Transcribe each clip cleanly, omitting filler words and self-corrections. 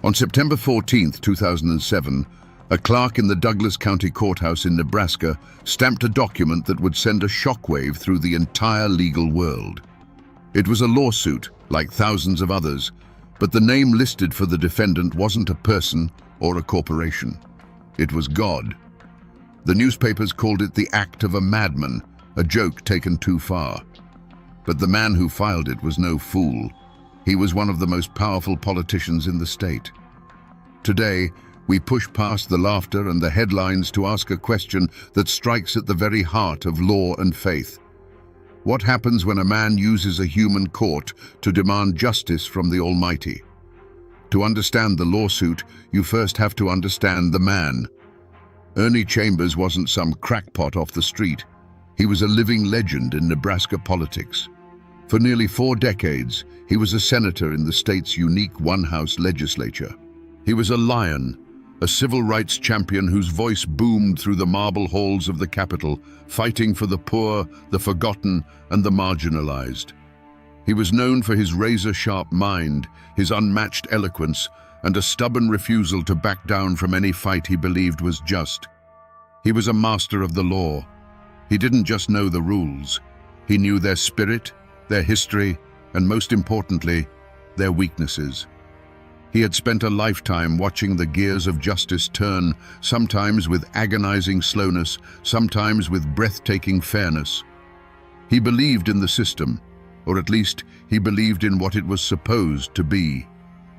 On September 14, 2007, a clerk in the Douglas County Courthouse in Nebraska stamped a document that would send a shockwave through the entire legal world. It was a lawsuit, like thousands of others, but the name listed for the defendant wasn't a person or a corporation. It was God. The newspapers called it the act of a madman, a joke taken too far. But the man who filed it was no fool. He was one of the most powerful politicians in the state. Today, we push past the laughter and the headlines to ask a question that strikes at the very heart of law and faith. What happens when a man uses a human court to demand justice from the Almighty? To understand the lawsuit, you first have to understand the man. Ernie Chambers wasn't some crackpot off the street. He was a living legend in Nebraska politics. For nearly 4 decades, he was a senator in the state's unique one-house legislature. He was a lion, a civil rights champion whose voice boomed through the marble halls of the Capitol, fighting for the poor, the forgotten, and the marginalized. He was known for his razor-sharp mind, his unmatched eloquence, and a stubborn refusal to back down from any fight he believed was just. He was a master of the law. He didn't just know the rules. He knew their spirit, their history, and most importantly, their weaknesses. He had spent a lifetime watching the gears of justice turn, sometimes with agonizing slowness, sometimes with breathtaking fairness. He believed in the system, or at least he believed in what it was supposed to be,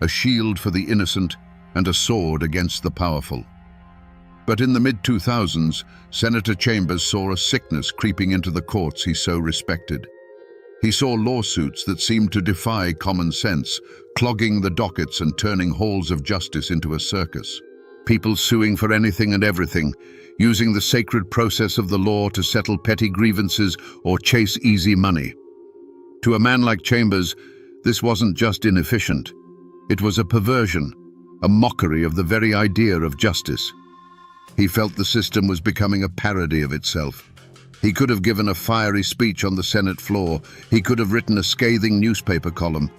a shield for the innocent and a sword against the powerful. But in the mid-2000s, Senator Chambers saw a sickness creeping into the courts he so respected. He saw lawsuits that seemed to defy common sense, clogging the dockets and turning halls of justice into a circus. People suing for anything and everything, using the sacred process of the law to settle petty grievances or chase easy money. To a man like Chambers, this wasn't just inefficient. It was a perversion, a mockery of the very idea of justice. He felt the system was becoming a parody of itself. He could have given a fiery speech on the Senate floor. He could have written a scathing newspaper column.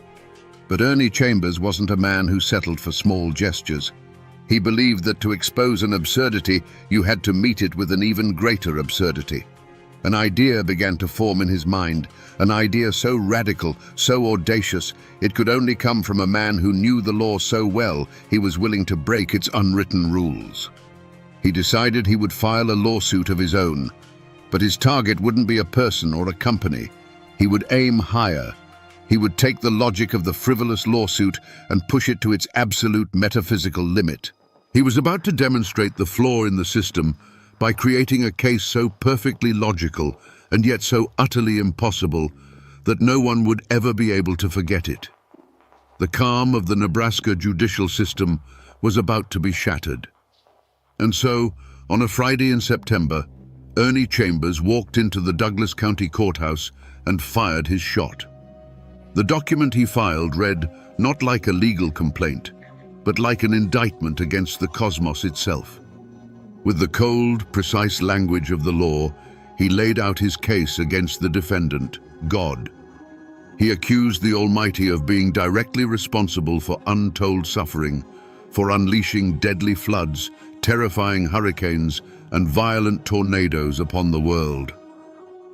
But Ernie Chambers wasn't a man who settled for small gestures. He believed that to expose an absurdity, you had to meet it with an even greater absurdity. An idea began to form in his mind, an idea so radical, so audacious, it could only come from a man who knew the law so well he was willing to break its unwritten rules. He decided he would file a lawsuit of his own. But his target wouldn't be a person or a company. He would aim higher. He would take the logic of the frivolous lawsuit and push it to its absolute metaphysical limit. He was about to demonstrate the flaw in the system by creating a case so perfectly logical and yet so utterly impossible that no one would ever be able to forget it. The calm of the Nebraska judicial system was about to be shattered. And so, on a Friday in September, Ernie Chambers walked into the Douglas County Courthouse and fired his shot. The document he filed read not like a legal complaint, but like an indictment against the cosmos itself. With the cold, precise language of the law, he laid out his case against the defendant, God. He accused the Almighty of being directly responsible for untold suffering, for unleashing deadly floods, terrifying hurricanes, and violent tornadoes upon the world.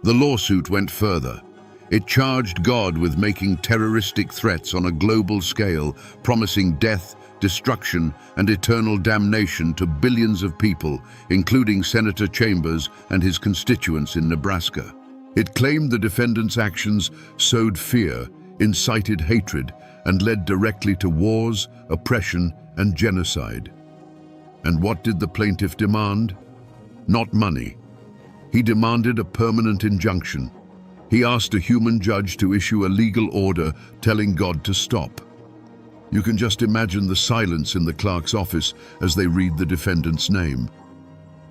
The lawsuit went further. It charged God with making terroristic threats on a global scale, promising death, destruction, and eternal damnation to billions of people, including Senator Chambers and his constituents in Nebraska. It claimed the defendant's actions sowed fear, incited hatred, and led directly to wars, oppression, and genocide. And what did the plaintiff demand? Not money. He demanded a permanent injunction. He asked a human judge to issue a legal order telling God to stop. You can just imagine the silence in the clerk's office as they read the defendant's name.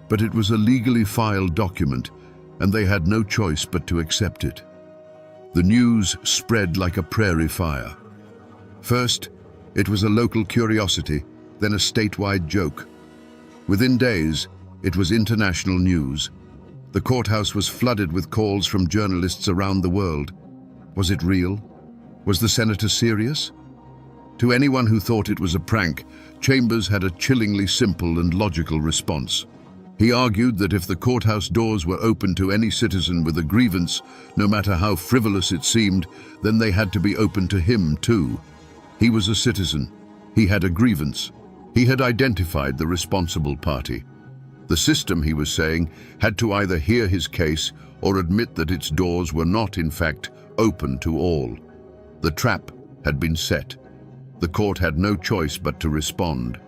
But it was a legally filed document, and they had no choice but to accept it. The news spread like a prairie fire. First, it was a local curiosity, then a statewide joke. Within days, it was international news. The courthouse was flooded with calls from journalists around the world. Was it real? Was the senator serious? To anyone who thought it was a prank, Chambers had a chillingly simple and logical response. He argued that if the courthouse doors were open to any citizen with a grievance, no matter how frivolous it seemed, then they had to be open to him too. He was a citizen. He had a grievance. He had identified the responsible party. The system, he was saying, had to either hear his case or admit that its doors were not, in fact, open to all. The trap had been set. The court had no choice but to respond.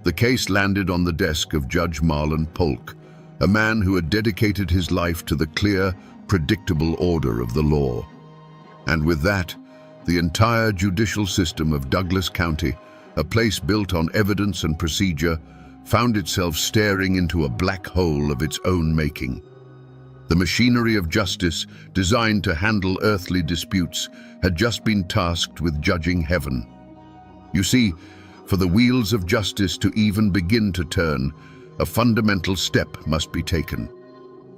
The case landed on the desk of Judge Marlon Polk, a man who had dedicated his life to the clear, predictable order of the law. And with that, the entire judicial system of Douglas County, a place built on evidence and procedure, found itself staring into a black hole of its own making. The machinery of justice, designed to handle earthly disputes, had just been tasked with judging heaven. You see, for the wheels of justice to even begin to turn, a fundamental step must be taken.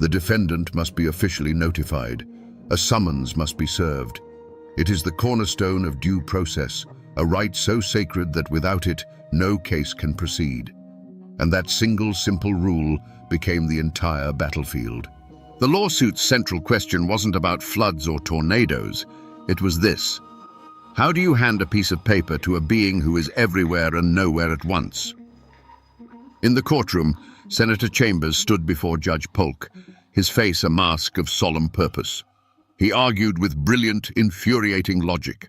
The defendant must be officially notified. A summons must be served. It is the cornerstone of due process, a right so sacred that without it, no case can proceed. And that single simple rule became the entire battlefield. The lawsuit's central question wasn't about floods or tornadoes. It was this: how do you hand a piece of paper to a being who is everywhere and nowhere at once? In the courtroom, Senator Chambers stood before Judge Polk, his face a mask of solemn purpose. He argued with brilliant, infuriating logic.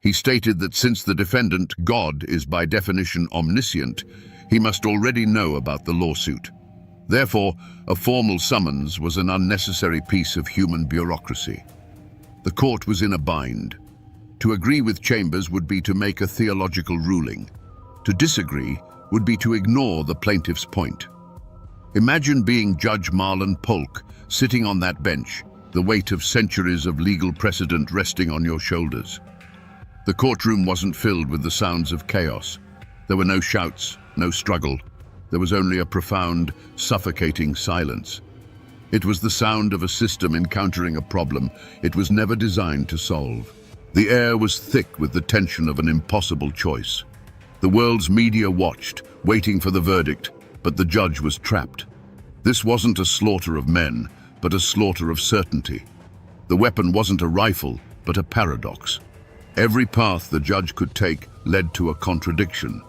He stated that since the defendant, God, is by definition omniscient, he must already know about the lawsuit. Therefore, a formal summons was an unnecessary piece of human bureaucracy. The court was in a bind. To agree with Chambers would be to make a theological ruling. To disagree would be to ignore the plaintiff's point. Imagine being Judge Marlon Polk, sitting on that bench, the weight of centuries of legal precedent resting on your shoulders. The courtroom wasn't filled with the sounds of chaos. There were no shouts, no struggle. There was only a profound, suffocating silence. It was the sound of a system encountering a problem it was never designed to solve. The air was thick with the tension of an impossible choice. The world's media watched, waiting for the verdict, but the judge was trapped. This wasn't a slaughter of men, but a slaughter of certainty. The weapon wasn't a rifle, but a paradox. Every path the judge could take led to a contradiction.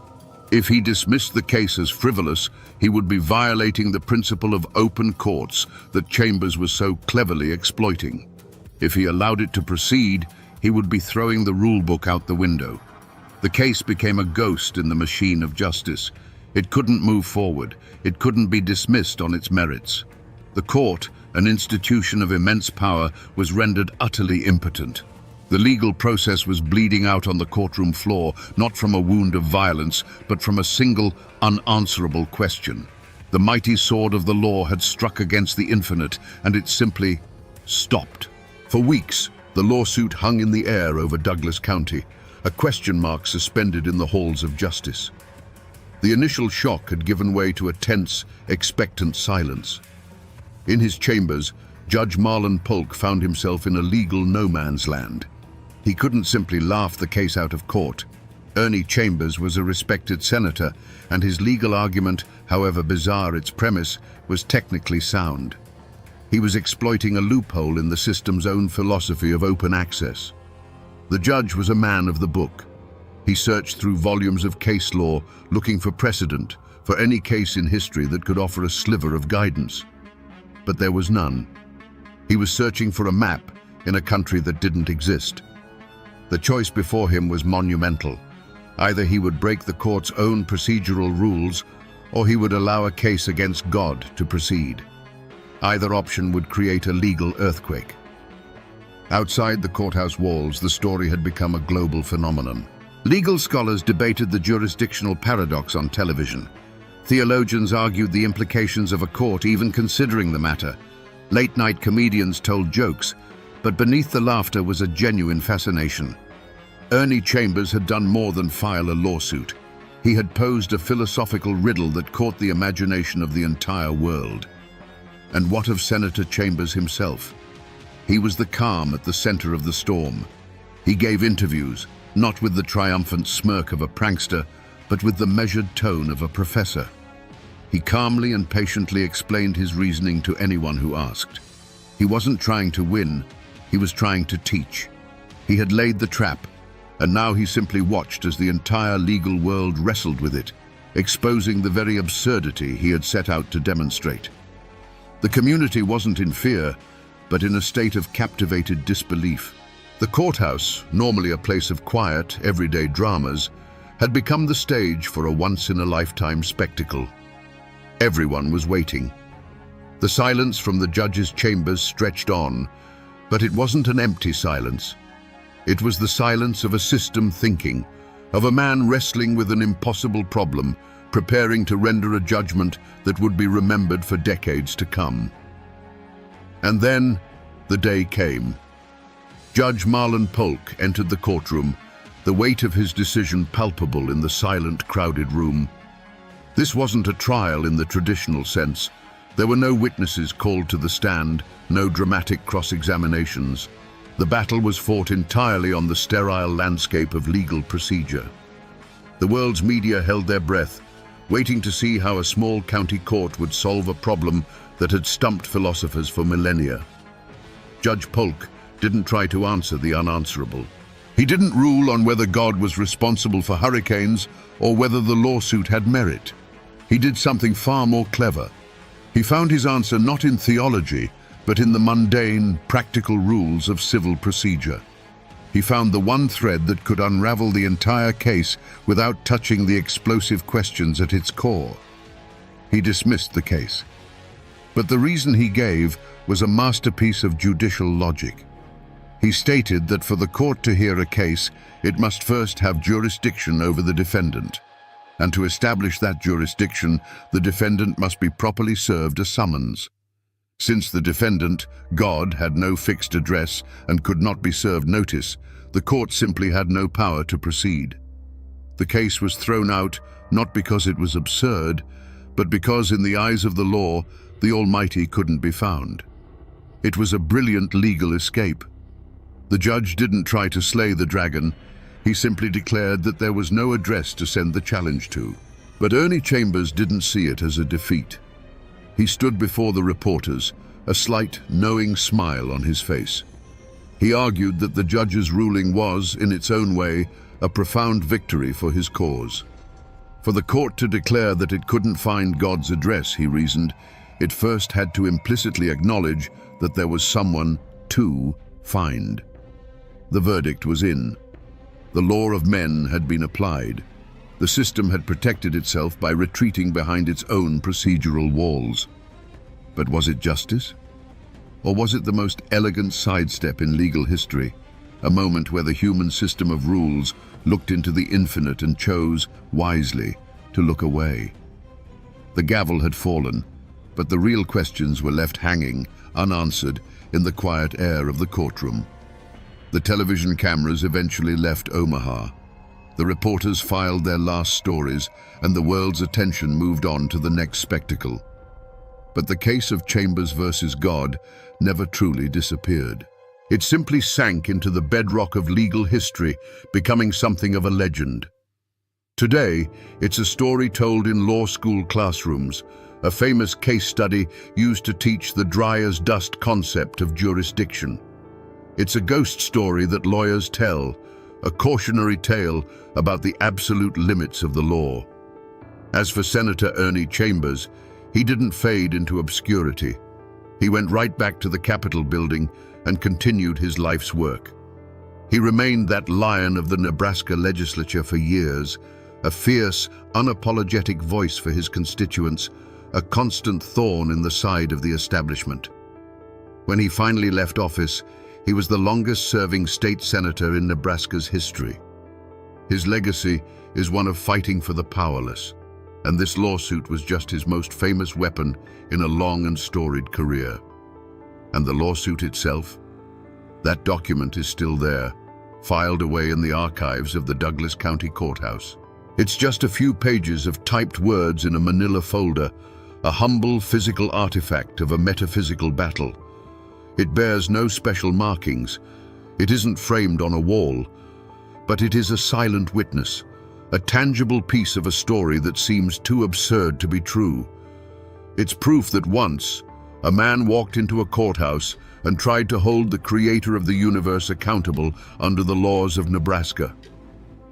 If he dismissed the case as frivolous, he would be violating the principle of open courts that Chambers was so cleverly exploiting. If he allowed it to proceed, he would be throwing the rulebook out the window. The case became a ghost in the machine of justice. It couldn't move forward. It couldn't be dismissed on its merits. The court, an institution of immense power, was rendered utterly impotent. The legal process was bleeding out on the courtroom floor, not from a wound of violence, but from a single, unanswerable question. The mighty sword of the law had struck against the infinite, and it simply stopped. For weeks, the lawsuit hung in the air over Douglas County, a question mark suspended in the halls of justice. The initial shock had given way to a tense, expectant silence. In his chambers, Judge Marlon Polk found himself in a legal no-man's land. He couldn't simply laugh the case out of court. Ernie Chambers was a respected senator, and his legal argument, however bizarre its premise, was technically sound. He was exploiting a loophole in the system's own philosophy of open access. The judge was a man of the book. He searched through volumes of case law, looking for precedent, for any case in history that could offer a sliver of guidance. But there was none. He was searching for a map in a country that didn't exist. The choice before him was monumental. Either he would break the court's own procedural rules, or he would allow a case against God to proceed. Either option would create a legal earthquake. Outside the courthouse walls, the story had become a global phenomenon. Legal scholars debated the jurisdictional paradox on television. Theologians argued the implications of a court even considering the matter. Late-night comedians told jokes, but beneath the laughter was a genuine fascination. Ernie Chambers had done more than file a lawsuit. He had posed a philosophical riddle that caught the imagination of the entire world. And what of Senator Chambers himself? He was the calm at the center of the storm. He gave interviews, not with the triumphant smirk of a prankster, but with the measured tone of a professor. He calmly and patiently explained his reasoning to anyone who asked. He wasn't trying to win, he was trying to teach. He had laid the trap, and now he simply watched as the entire legal world wrestled with it, exposing the very absurdity he had set out to demonstrate. The community wasn't in fear, but in a state of captivated disbelief. The courthouse, normally a place of quiet, everyday dramas, had become the stage for a once-in-a-lifetime spectacle. Everyone was waiting. The silence from the judge's chambers stretched on, but it wasn't an empty silence. It was the silence of a system thinking, of a man wrestling with an impossible problem, preparing to render a judgment that would be remembered for decades to come. And then, the day came. Judge Marlon Polk entered the courtroom, the weight of his decision palpable in the silent, crowded room. This wasn't a trial in the traditional sense. There were no witnesses called to the stand, no dramatic cross-examinations. The battle was fought entirely on the sterile landscape of legal procedure. The world's media held their breath, waiting to see how a small county court would solve a problem that had stumped philosophers for millennia. Judge Polk didn't try to answer the unanswerable. He didn't rule on whether God was responsible for hurricanes or whether the lawsuit had merit. He did something far more clever. He found his answer not in theology, but in the mundane, practical rules of civil procedure. He found the one thread that could unravel the entire case without touching the explosive questions at its core. He dismissed the case. But the reason he gave was a masterpiece of judicial logic. He stated that for the court to hear a case, it must first have jurisdiction over the defendant. And to establish that jurisdiction, the defendant must be properly served a summons. Since the defendant, God, had no fixed address and could not be served notice, the court simply had no power to proceed. The case was thrown out not because it was absurd, but because in the eyes of the law, the Almighty couldn't be found. It was a brilliant legal escape. The judge didn't try to slay the dragon. He simply declared that there was no address to send the challenge to. But Ernie Chambers didn't see it as a defeat. He stood before the reporters, a slight, knowing smile on his face. He argued that the judge's ruling was, in its own way, a profound victory for his cause. For the court to declare that it couldn't find God's address, he reasoned, it first had to implicitly acknowledge that there was someone to find. The verdict was in. The law of men had been applied. The system had protected itself by retreating behind its own procedural walls. But was it justice? Or was it the most elegant sidestep in legal history, a moment where the human system of rules looked into the infinite and chose, wisely, to look away? The gavel had fallen, but the real questions were left hanging, unanswered, in the quiet air of the courtroom. The television cameras eventually left Omaha. The reporters filed their last stories, and the world's attention moved on to the next spectacle. But the case of Chambers versus God never truly disappeared. It simply sank into the bedrock of legal history, becoming something of a legend. Today, it's a story told in law school classrooms, a famous case study used to teach the dry-as-dust concept of jurisdiction. It's a ghost story that lawyers tell, a cautionary tale about the absolute limits of the law. As for Senator Ernie Chambers, he didn't fade into obscurity. He went right back to the Capitol building and continued his life's work. He remained that lion of the Nebraska legislature for years, a fierce, unapologetic voice for his constituents, a constant thorn in the side of the establishment. When he finally left office, he was the longest-serving state senator in Nebraska's history. His legacy is one of fighting for the powerless, and this lawsuit was just his most famous weapon in a long and storied career. And the lawsuit itself? That document is still there, filed away in the archives of the Douglas County Courthouse. It's just a few pages of typed words in a manila folder, a humble physical artifact of a metaphysical battle. It bears no special markings. It isn't framed on a wall. But it is a silent witness, a tangible piece of a story that seems too absurd to be true. It's proof that once, a man walked into a courthouse and tried to hold the creator of the universe accountable under the laws of Nebraska.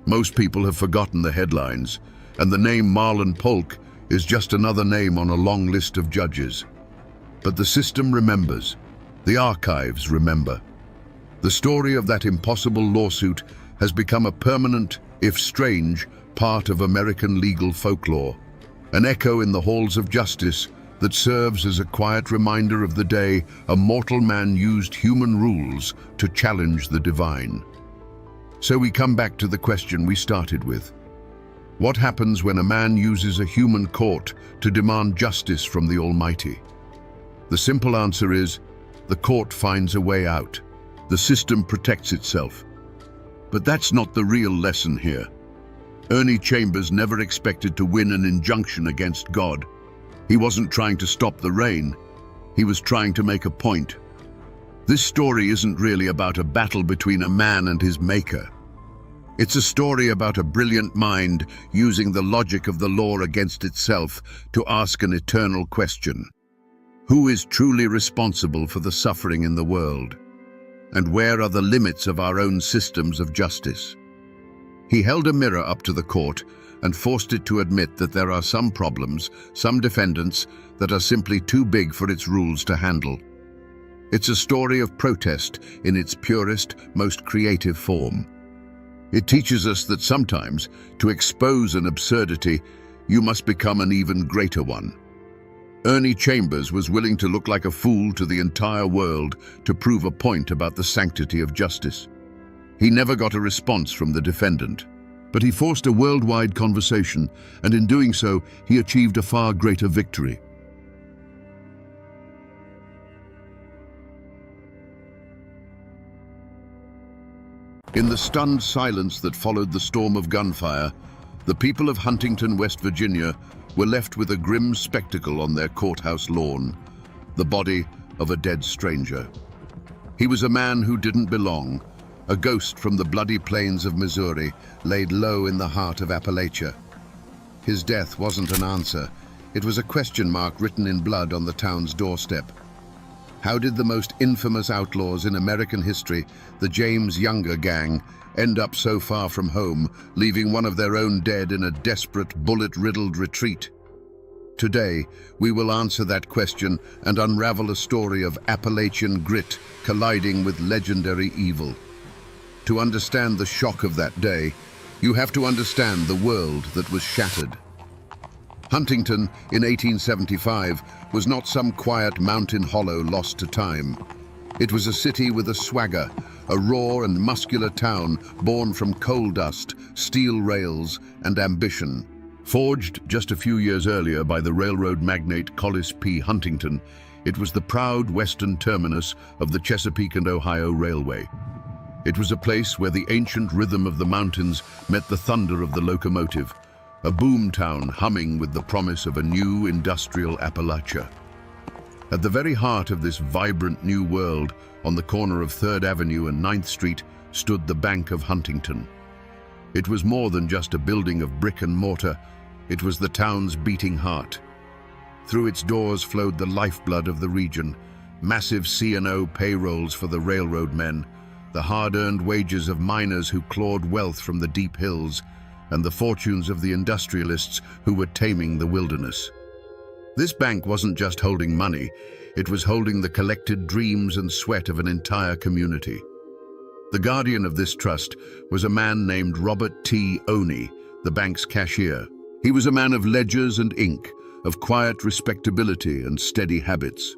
Most people have forgotten the headlines, and the name Marlon Polk is just another name on a long list of judges. But the system remembers. The archives remember. The story of that impossible lawsuit has become a permanent, if strange, part of American legal folklore, an echo in the halls of justice that serves as a quiet reminder of the day a mortal man used human rules to challenge the divine. So we come back to the question we started with. What happens when a man uses a human court to demand justice from the Almighty? The simple answer is, the court finds a way out. The system protects itself. But that's not the real lesson here. Ernie Chambers never expected to win an injunction against God. He wasn't trying to stop the rain. He was trying to make a point. This story isn't really about a battle between a man and his maker. It's a story about a brilliant mind using the logic of the law against itself to ask an eternal question. Who is truly responsible for the suffering in the world? And where are the limits of our own systems of justice? He held a mirror up to the court and forced it to admit that there are some problems, some defendants, that are simply too big for its rules to handle. It's a story of protest in its purest, most creative form. It teaches us that sometimes, to expose an absurdity, you must become an even greater one. Ernie Chambers was willing to look like a fool to the entire world to prove a point about the sanctity of justice. He never got a response from the defendant, but he forced a worldwide conversation, and in doing so, he achieved a far greater victory. In the stunned silence that followed the storm of gunfire, the people of Huntington, West Virginia, were left with a grim spectacle on their courthouse lawn, the body of a dead stranger. He was a man who didn't belong, a ghost from the bloody plains of Missouri, laid low in the heart of Appalachia. His death wasn't an answer. It was a question mark written in blood on the town's doorstep. How did the most infamous outlaws in American history, the James Younger gang, end up so far from home, leaving one of their own dead in a desperate, bullet-riddled retreat? Today, we will answer that question and unravel a story of Appalachian grit colliding with legendary evil. To understand the shock of that day, you have to understand the world that was shattered. Huntington, in 1875, was not some quiet mountain hollow lost to time. It was a city with a swagger, a raw and muscular town born from coal dust, steel rails, and ambition. Forged just a few years earlier by the railroad magnate Collis P. Huntington, it was the proud western terminus of the Chesapeake and Ohio Railway. It was a place where the ancient rhythm of the mountains met the thunder of the locomotive, a boom town humming with the promise of a new industrial Appalachia. At the very heart of this vibrant new world, on the corner of 3rd Avenue and 9th Street, stood the Bank of Huntington. It was more than just a building of brick and mortar, it was the town's beating heart. Through its doors flowed the lifeblood of the region, massive C&O payrolls for the railroad men, the hard-earned wages of miners who clawed wealth from the deep hills, and the fortunes of the industrialists who were taming the wilderness. This bank wasn't just holding money, it was holding the collected dreams and sweat of an entire community. The guardian of this trust was a man named Robert T. Oney, the bank's cashier. He was a man of ledgers and ink, of quiet respectability and steady habits.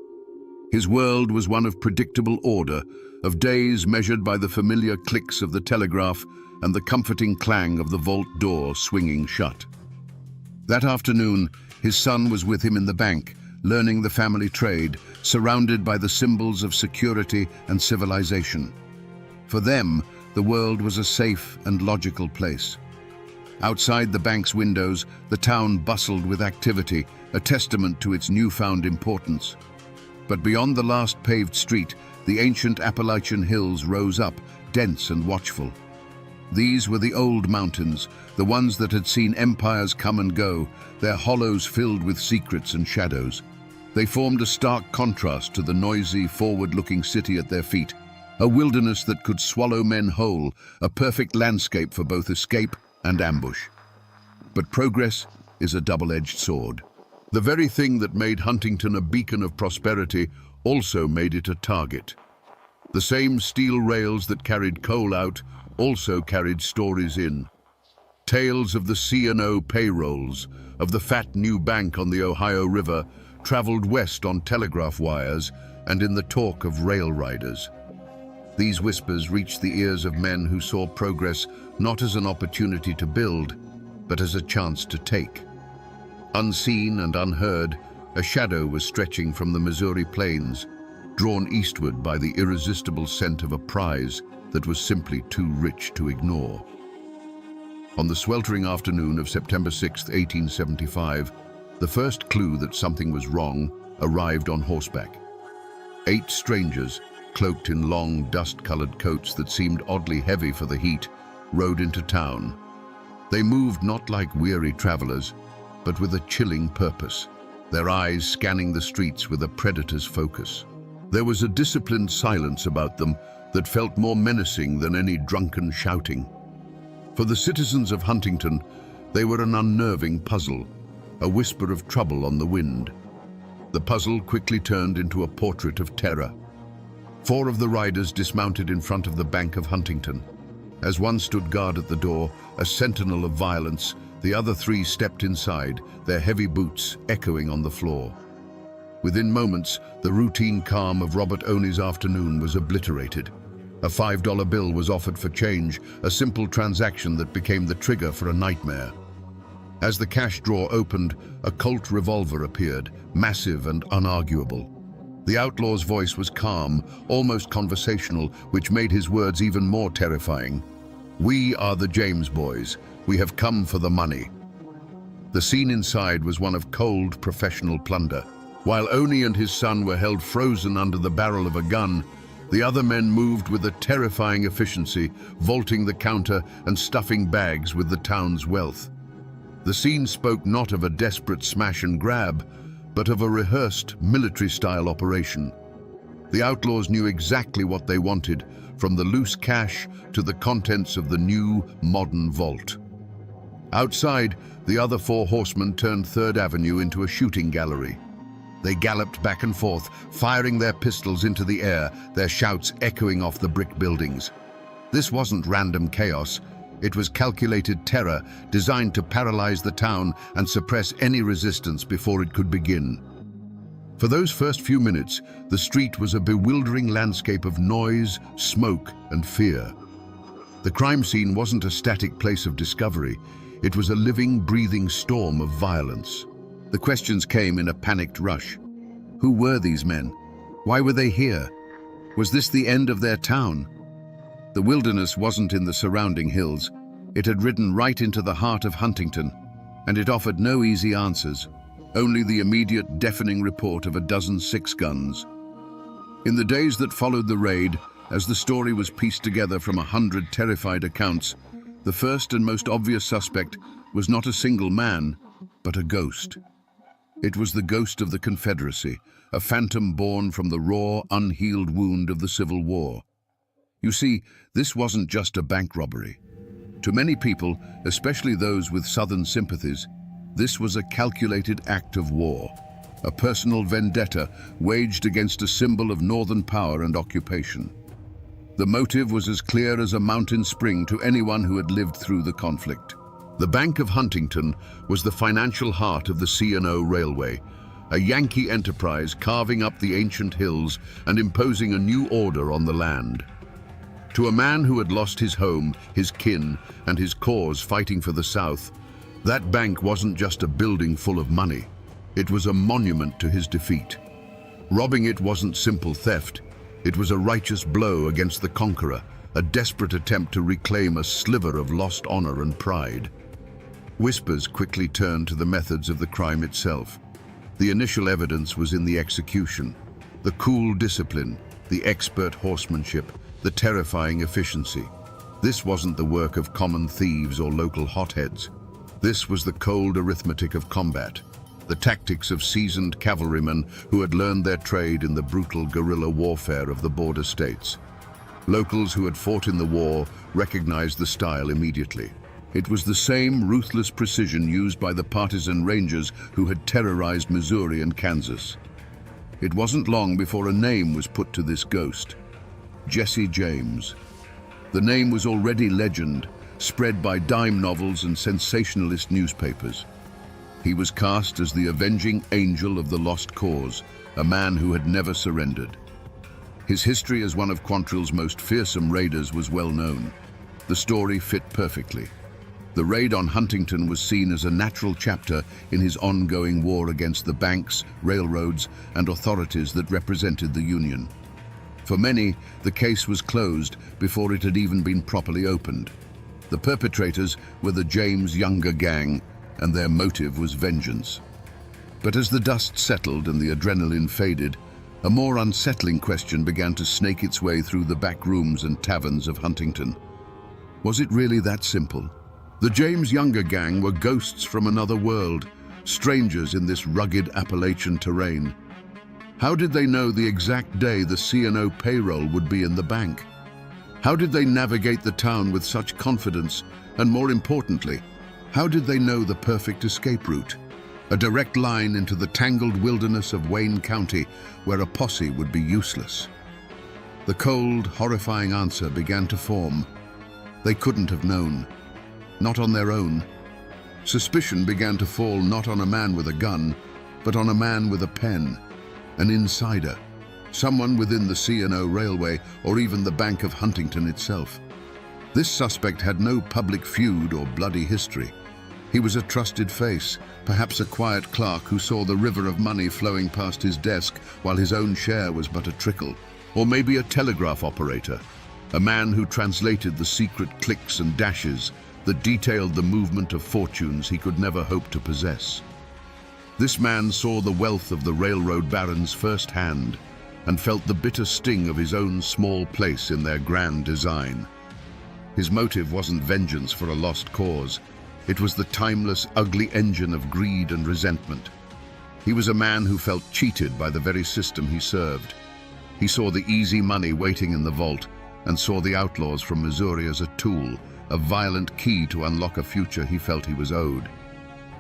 His world was one of predictable order, of days measured by the familiar clicks of the telegraph and the comforting clang of the vault door swinging shut. That afternoon, his son was with him in the bank, learning the family trade, surrounded by the symbols of security and civilization. For them, the world was a safe and logical place. Outside the bank's windows, the town bustled with activity, a testament to its newfound importance. But beyond the last paved street, the ancient Appalachian hills rose up, dense and watchful. These were the old mountains, the ones that had seen empires come and go, their hollows filled with secrets and shadows. They formed a stark contrast to the noisy, forward-looking city at their feet, a wilderness that could swallow men whole, a perfect landscape for both escape and ambush. But progress is a double-edged sword. The very thing that made Huntington a beacon of prosperity also made it a target. The same steel rails that carried coal out also carried stories in. Tales of the C&O payrolls, of the fat new bank on the Ohio River, traveled west on telegraph wires and in the talk of rail riders. These whispers reached the ears of men who saw progress not as an opportunity to build, but as a chance to take. Unseen and unheard, a shadow was stretching from the Missouri plains, drawn eastward by the irresistible scent of a prize that was simply too rich to ignore. On the sweltering afternoon of September 6, 1875, the first clue that something was wrong arrived on horseback. 8 strangers, cloaked in long, dust-colored coats that seemed oddly heavy for the heat, rode into town. They moved not like weary travelers, but with a chilling purpose, their eyes scanning the streets with a predator's focus. There was a disciplined silence about them that felt more menacing than any drunken shouting. For the citizens of Huntington, they were an unnerving puzzle, a whisper of trouble on the wind. The puzzle quickly turned into a portrait of terror. 4 of the riders dismounted in front of the Bank of Huntington. As one stood guard at the door, a sentinel of violence, the other 3 stepped inside, their heavy boots echoing on the floor. Within moments, the routine calm of Robert Oney's afternoon was obliterated. A $5 bill was offered for change, a simple transaction that became the trigger for a nightmare. As the cash drawer opened, a Colt revolver appeared, massive and unarguable. The outlaw's voice was calm, almost conversational, which made his words even more terrifying. "We are the James boys. We have come for the money." The scene inside was one of cold, professional plunder. While Oney and his son were held frozen under the barrel of a gun, the other men moved with a terrifying efficiency, vaulting the counter and stuffing bags with the town's wealth. The scene spoke not of a desperate smash and grab, but of a rehearsed, military-style operation. The outlaws knew exactly what they wanted, from the loose cash to the contents of the new, modern vault. Outside, the other 4 horsemen turned 3rd Avenue into a shooting gallery. They galloped back and forth, firing their pistols into the air, their shouts echoing off the brick buildings. This wasn't random chaos. It was calculated terror, designed to paralyze the town and suppress any resistance before it could begin. For those first few minutes, the street was a bewildering landscape of noise, smoke, and fear. The crime scene wasn't a static place of discovery. It was a living, breathing storm of violence. The questions came in a panicked rush. Who were these men? Why were they here? Was this the end of their town? The wilderness wasn't in the surrounding hills. It had ridden right into the heart of Huntington, and it offered no easy answers, only the immediate deafening report of a dozen 6 guns. In the days that followed the raid, as the story was pieced together from 100 terrified accounts, the first and most obvious suspect was not a single man, but a ghost. It was the ghost of the Confederacy, a phantom born from the raw, unhealed wound of the Civil War. You see, this wasn't just a bank robbery. To many people, especially those with Southern sympathies, this was a calculated act of war, a personal vendetta waged against a symbol of Northern power and occupation. The motive was as clear as a mountain spring to anyone who had lived through the conflict. The Bank of Huntington was the financial heart of the C&O Railway, a Yankee enterprise carving up the ancient hills and imposing a new order on the land. To a man who had lost his home, his kin, and his cause fighting for the South, that bank wasn't just a building full of money. It was a monument to his defeat. Robbing it wasn't simple theft. It was a righteous blow against the conqueror, a desperate attempt to reclaim a sliver of lost honor and pride. Whispers quickly turned to the methods of the crime itself. The initial evidence was in the execution, the cool discipline, the expert horsemanship, the terrifying efficiency. This wasn't the work of common thieves or local hotheads. This was the cold arithmetic of combat, the tactics of seasoned cavalrymen who had learned their trade in the brutal guerrilla warfare of the border states. Locals who had fought in the war recognized the style immediately. It was the same ruthless precision used by the partisan Rangers who had terrorized Missouri and Kansas. It wasn't long before a name was put to this ghost: Jesse James. The name was already legend, spread by dime novels and sensationalist newspapers. He was cast as the avenging angel of the lost cause, a man who had never surrendered. His history as one of Quantrill's most fearsome raiders was well known. The story fit perfectly. The raid on Huntington was seen as a natural chapter in his ongoing war against the banks, railroads, and authorities that represented the Union. For many, the case was closed before it had even been properly opened. The perpetrators were the James Younger gang, and their motive was vengeance. But as the dust settled and the adrenaline faded, a more unsettling question began to snake its way through the back rooms and taverns of Huntington. Was it really that simple? The James Younger gang were ghosts from another world, strangers in this rugged Appalachian terrain. How did they know the exact day the C&O payroll would be in the bank? How did they navigate the town with such confidence? And more importantly, how did they know the perfect escape route? A direct line into the tangled wilderness of Wayne County, where a posse would be useless. The cold, horrifying answer began to form. They couldn't have known. Not on their own. Suspicion began to fall not on a man with a gun, but on a man with a pen. An insider, someone within the C&O Railway or even the Bank of Huntington itself. This suspect had no public feud or bloody history. He was a trusted face, perhaps a quiet clerk who saw the river of money flowing past his desk while his own share was but a trickle. Or maybe a telegraph operator, a man who translated the secret clicks and dashes that detailed the movement of fortunes he could never hope to possess. This man saw the wealth of the railroad barons firsthand and felt the bitter sting of his own small place in their grand design. His motive wasn't vengeance for a lost cause. It was the timeless, ugly engine of greed and resentment. He was a man who felt cheated by the very system he served. He saw the easy money waiting in the vault and saw the outlaws from Missouri as a tool, a violent key to unlock a future he felt he was owed.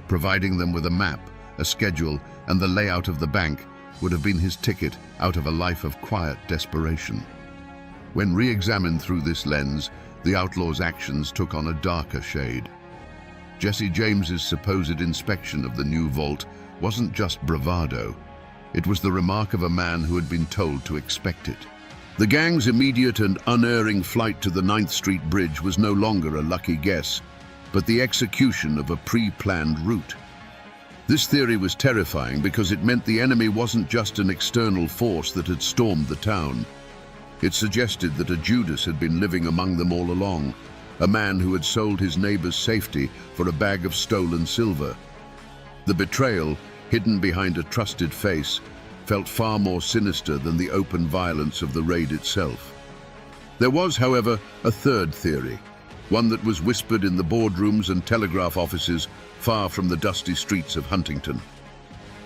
Providing them with a map, a schedule, and the layout of the bank would have been his ticket out of a life of quiet desperation. When re-examined through this lens, the outlaw's actions took on a darker shade. Jesse James's supposed inspection of the new vault wasn't just bravado. It was the remark of a man who had been told to expect it. The gang's immediate and unerring flight to the 9th Street Bridge was no longer a lucky guess, but the execution of a pre-planned route. This theory was terrifying because it meant the enemy wasn't just an external force that had stormed the town. It suggested that a Judas had been living among them all along, a man who had sold his neighbor's safety for a bag of stolen silver. The betrayal, hidden behind a trusted face, felt far more sinister than the open violence of the raid itself. There was, however, a third theory, one that was whispered in the boardrooms and telegraph offices far from the dusty streets of Huntington.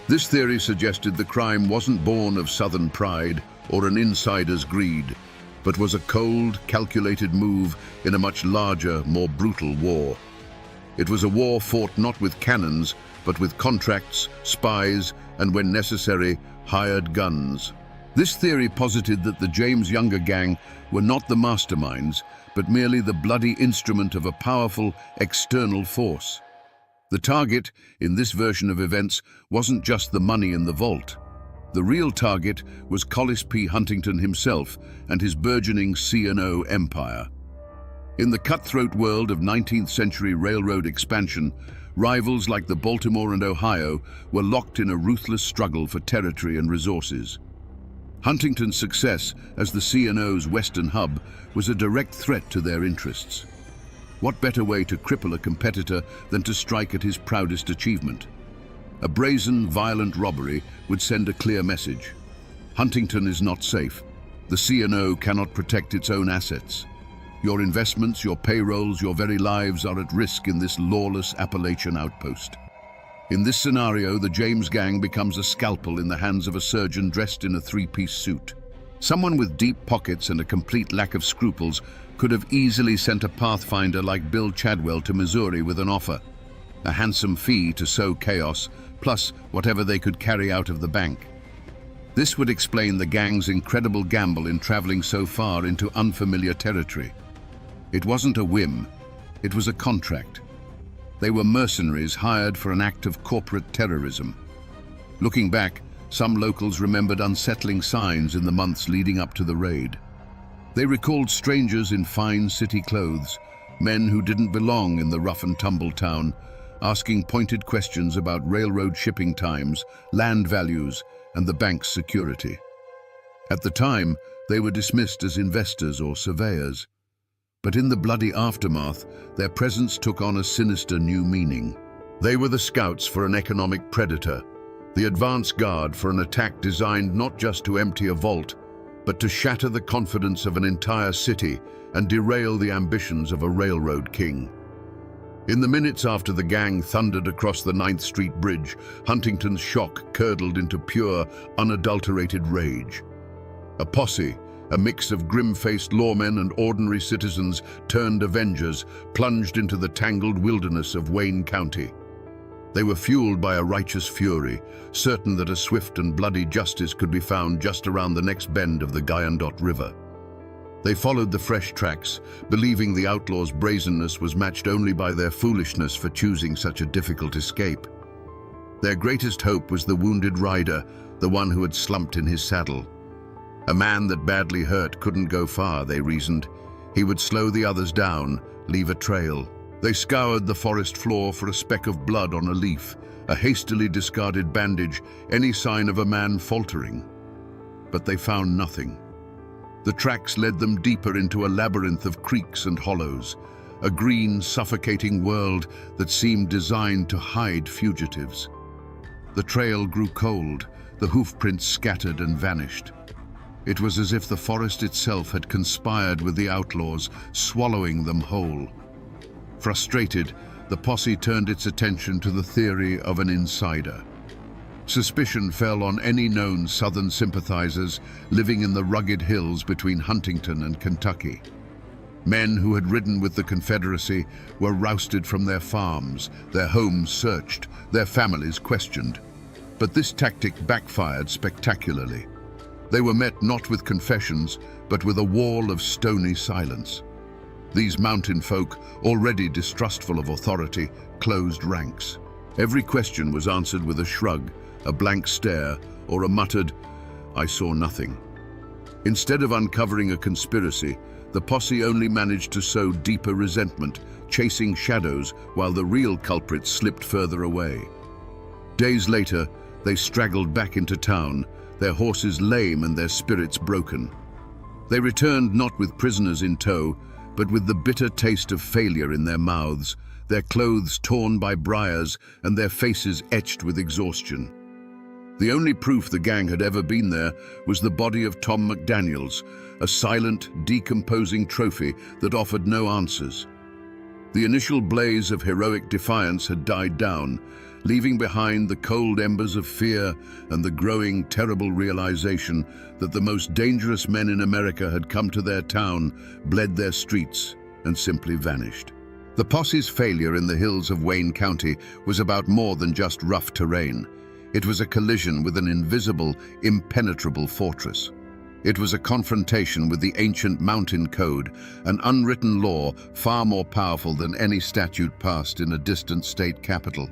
This theory suggested the crime wasn't born of Southern pride or an insider's greed, but was a cold, calculated move in a much larger, more brutal war. It was a war fought not with cannons, but with contracts, spies, and when necessary, hired guns. This theory posited that the James Younger gang were not the masterminds, but merely the bloody instrument of a powerful external force. The target, in this version of events, wasn't just the money in the vault. The real target was Collis P. Huntington himself and his burgeoning C&O empire. In the cutthroat world of 19th century railroad expansion, rivals like the Baltimore and Ohio were locked in a ruthless struggle for territory and resources. Huntington's success as the C&O's western hub was a direct threat to their interests. What better way to cripple a competitor than to strike at his proudest achievement? A brazen, violent robbery would send a clear message. Huntington is not safe. The C&O cannot protect its own assets. Your investments, your payrolls, your very lives are at risk in this lawless Appalachian outpost. In this scenario, the James gang becomes a scalpel in the hands of a surgeon dressed in a three-piece suit. Someone with deep pockets and a complete lack of scruples could have easily sent a pathfinder like Bill Chadwell to Missouri with an offer. A handsome fee to sow chaos, plus whatever they could carry out of the bank. This would explain the gang's incredible gamble in traveling so far into unfamiliar territory. It wasn't a whim, it was a contract. They were mercenaries hired for an act of corporate terrorism. Looking back, some locals remembered unsettling signs in the months leading up to the raid. They recalled strangers in fine city clothes, men who didn't belong in the rough-and-tumble town, asking pointed questions about railroad shipping times, land values, and the bank's security. At the time, they were dismissed as investors or surveyors. But in the bloody aftermath, their presence took on a sinister new meaning. They were the scouts for an economic predator, the advance guard for an attack designed not just to empty a vault, but to shatter the confidence of an entire city and derail the ambitions of a railroad king. In the minutes after the gang thundered across the 9th Street Bridge, Huntington's shock curdled into pure, unadulterated rage. A posse, a mix of grim-faced lawmen and ordinary citizens turned avengers, plunged into the tangled wilderness of Wayne County. They were fueled by a righteous fury, certain that a swift and bloody justice could be found just around the next bend of the Guyandotte River. They followed the fresh tracks, believing the outlaws' brazenness was matched only by their foolishness for choosing such a difficult escape. Their greatest hope was the wounded rider, the one who had slumped in his saddle. A man that badly hurt couldn't go far, they reasoned. He would slow the others down, leave a trail. They scoured the forest floor for a speck of blood on a leaf, a hastily discarded bandage, any sign of a man faltering. But they found nothing. The tracks led them deeper into a labyrinth of creeks and hollows, a green, suffocating world that seemed designed to hide fugitives. The trail grew cold, the hoofprints scattered and vanished. It was as if the forest itself had conspired with the outlaws, swallowing them whole. Frustrated, the posse turned its attention to the theory of an insider. Suspicion fell on any known Southern sympathizers living in the rugged hills between Huntington and Kentucky. Men who had ridden with the Confederacy were rousted from their farms, their homes searched, their families questioned. But this tactic backfired spectacularly. They were met not with confessions, but with a wall of stony silence. These mountain folk, already distrustful of authority, closed ranks. Every question was answered with a shrug, a blank stare, or a muttered, "I saw nothing." Instead of uncovering a conspiracy, the posse only managed to sow deeper resentment, chasing shadows while the real culprits slipped further away. Days later, they straggled back into town, their horses lame and their spirits broken. They returned not with prisoners in tow, but with the bitter taste of failure in their mouths, their clothes torn by briars and their faces etched with exhaustion. The only proof the gang had ever been there was the body of Tom McDaniels, a silent, decomposing trophy that offered no answers. The initial blaze of heroic defiance had died down, leaving behind the cold embers of fear and the growing, terrible realization that the most dangerous men in America had come to their town, bled their streets, and simply vanished. The posse's failure in the hills of Wayne County was about more than just rough terrain. It was a collision with an invisible, impenetrable fortress. It was a confrontation with the ancient mountain code, an unwritten law far more powerful than any statute passed in a distant state capital.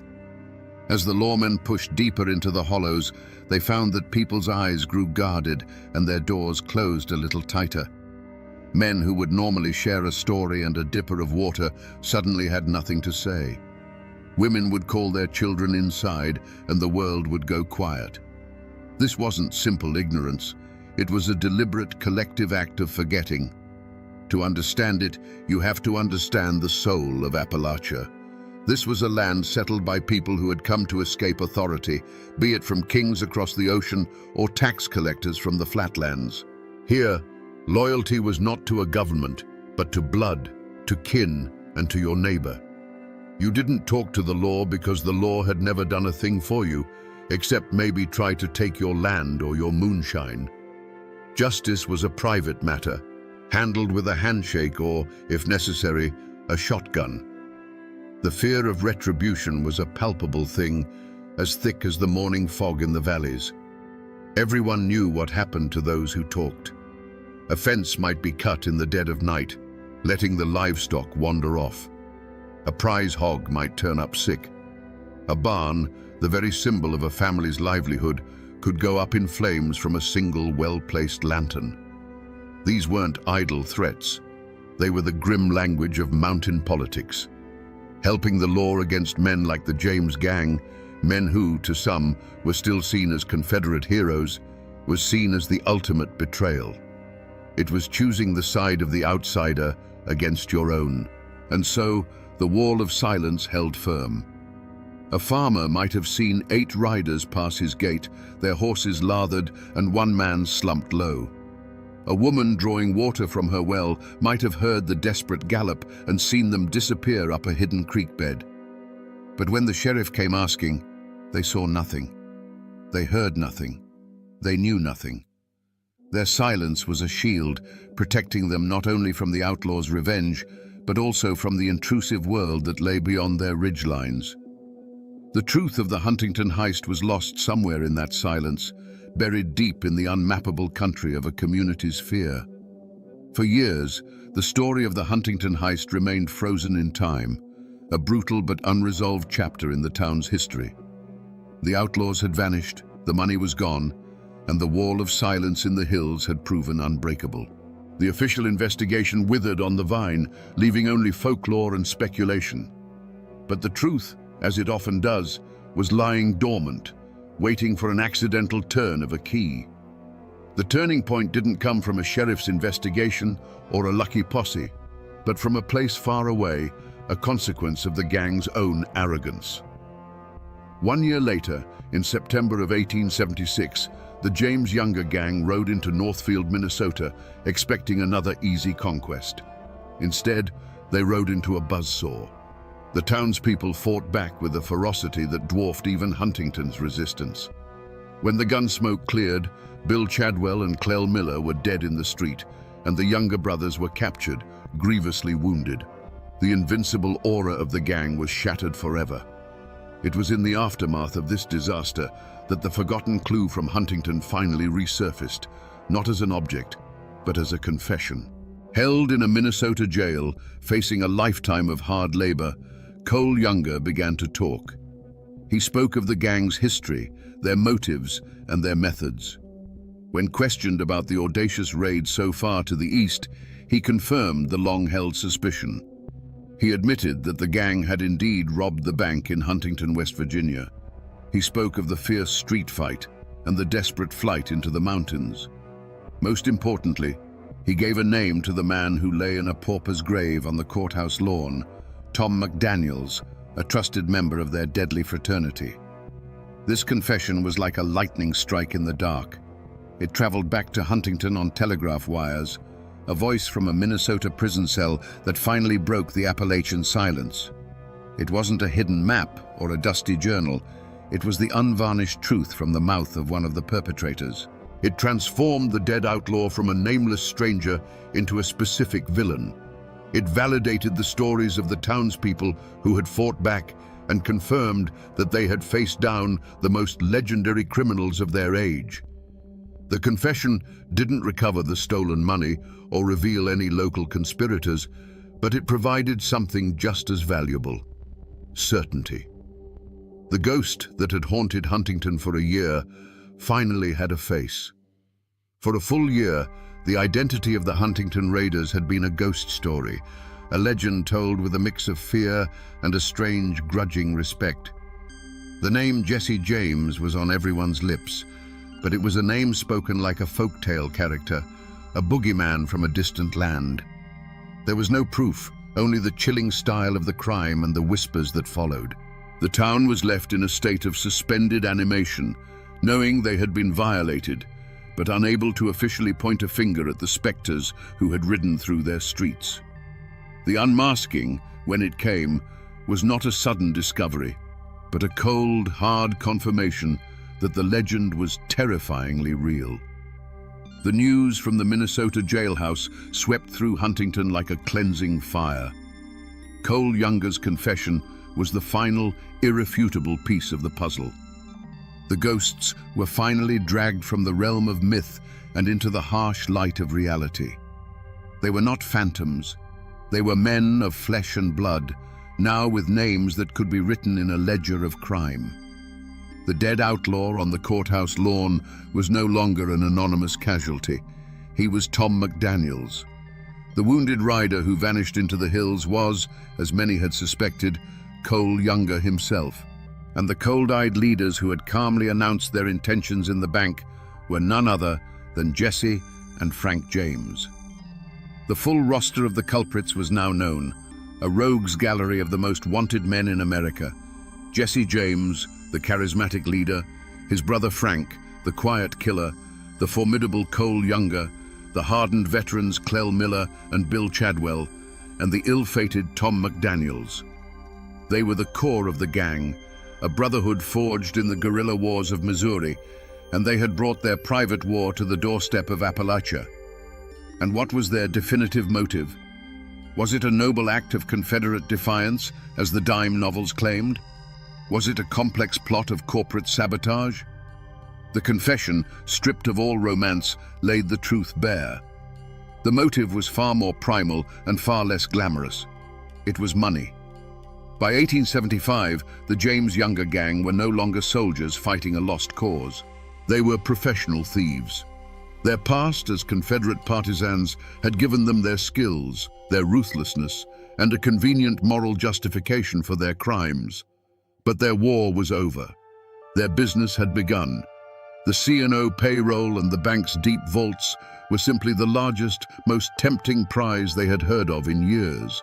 As the lawmen pushed deeper into the hollows, they found that people's eyes grew guarded and their doors closed a little tighter. Men who would normally share a story and a dipper of water suddenly had nothing to say. Women would call their children inside, and the world would go quiet. This wasn't simple ignorance. It was a deliberate collective act of forgetting. To understand it, you have to understand the soul of Appalachia. This was a land settled by people who had come to escape authority, be it from kings across the ocean or tax collectors from the flatlands. Here, loyalty was not to a government, but to blood, to kin, and to your neighbor. You didn't talk to the law because the law had never done a thing for you, except maybe try to take your land or your moonshine. Justice was a private matter, handled with a handshake or, if necessary, a shotgun. The fear of retribution was a palpable thing, as thick as the morning fog in the valleys. Everyone knew what happened to those who talked. A fence might be cut in the dead of night, letting the livestock wander off. A prize hog might turn up sick. A barn, the very symbol of a family's livelihood, could go up in flames from a single well-placed lantern. These weren't idle threats. They were the grim language of mountain politics. Helping the law against men like the James Gang, men who, to some, were still seen as Confederate heroes, was seen as the ultimate betrayal. It was choosing the side of the outsider against your own, and so the wall of silence held firm. A farmer might have seen 8 riders pass his gate, their horses lathered and one man slumped low. A woman drawing water from her well might have heard the desperate gallop and seen them disappear up a hidden creek bed. But when the sheriff came asking, they saw nothing. They heard nothing. They knew nothing. Their silence was a shield, protecting them not only from the outlaws' revenge, but also from the intrusive world that lay beyond their ridgelines. The truth of the Huntington heist was lost somewhere in that silence, buried deep in the unmappable country of a community's fear. For years, the story of the Huntington heist remained frozen in time, a brutal but unresolved chapter in the town's history. The outlaws had vanished, the money was gone, and the wall of silence in the hills had proven unbreakable. The official investigation withered on the vine, leaving only folklore and speculation. But the truth, as it often does, was lying dormant, waiting for an accidental turn of a key. The turning point didn't come from a sheriff's investigation or a lucky posse, but from a place far away, a consequence of the gang's own arrogance. 1 year later, in September of 1876, the James Younger gang rode into Northfield, Minnesota, expecting another easy conquest. Instead, they rode into a buzzsaw. The townspeople fought back with a ferocity that dwarfed even Huntington's resistance. When the gun smoke cleared, Bill Chadwell and Clell Miller were dead in the street, and the Younger brothers were captured, grievously wounded. The invincible aura of the gang was shattered forever. It was in the aftermath of this disaster that the forgotten clue from Huntington finally resurfaced, not as an object, but as a confession. Held in a Minnesota jail, facing a lifetime of hard labor, Cole Younger began to talk. He spoke of the gang's history, their motives, and their methods. When questioned about the audacious raid so far to the east, he confirmed the long-held suspicion. He admitted that the gang had indeed robbed the bank in Huntington, West Virginia. He spoke of the fierce street fight and the desperate flight into the mountains. Most importantly, he gave a name to the man who lay in a pauper's grave on the courthouse lawn, Tom McDaniels, a trusted member of their deadly fraternity. This confession was like a lightning strike in the dark. It traveled back to Huntington on telegraph wires, a voice from a Minnesota prison cell that finally broke the Appalachian silence. It wasn't a hidden map or a dusty journal. It was the unvarnished truth from the mouth of one of the perpetrators. It transformed the dead outlaw from a nameless stranger into a specific villain. It validated the stories of the townspeople who had fought back and confirmed that they had faced down the most legendary criminals of their age. The confession didn't recover the stolen money or reveal any local conspirators, but it provided something just as valuable: certainty. The ghost that had haunted Huntington for a year finally had a face. For a full year, the identity of the Huntington Raiders had been a ghost story, a legend told with a mix of fear and a strange, grudging respect. The name Jesse James was on everyone's lips, but it was a name spoken like a folktale character, a boogeyman from a distant land. There was no proof, only the chilling style of the crime and the whispers that followed. The town was left in a state of suspended animation, knowing they had been violated, but unable to officially point a finger at the specters who had ridden through their streets. The unmasking, when it came, was not a sudden discovery, but a cold, hard confirmation that the legend was terrifyingly real. The news from the Minnesota jailhouse swept through Huntington like a cleansing fire. Cole Younger's confession was the final, irrefutable piece of the puzzle. The ghosts were finally dragged from the realm of myth and into the harsh light of reality. They were not phantoms. They were men of flesh and blood, now with names that could be written in a ledger of crime. The dead outlaw on the courthouse lawn was no longer an anonymous casualty. He was Tom McDaniels. The wounded rider who vanished into the hills was, as many had suspected, Cole Younger himself. And the cold-eyed leaders who had calmly announced their intentions in the bank were none other than Jesse and Frank James. The full roster of the culprits was now known, a rogues gallery of the most wanted men in America. Jesse James, the charismatic leader, his brother Frank, the quiet killer, the formidable Cole Younger, the hardened veterans Clell Miller and Bill Chadwell, and the ill-fated Tom McDaniels. They were the core of the gang, a brotherhood forged in the guerrilla wars of Missouri, and they had brought their private war to the doorstep of Appalachia. And what was their definitive motive? Was it a noble act of Confederate defiance, as the dime novels claimed? Was it a complex plot of corporate sabotage? The confession, stripped of all romance, laid the truth bare. The motive was far more primal and far less glamorous. It was money. By 1875, the James Younger gang were no longer soldiers fighting a lost cause. They were professional thieves. Their past as Confederate partisans had given them their skills, their ruthlessness, and a convenient moral justification for their crimes. But their war was over. Their business had begun. The C&O payroll and the bank's deep vaults were simply the largest, most tempting prize they had heard of in years.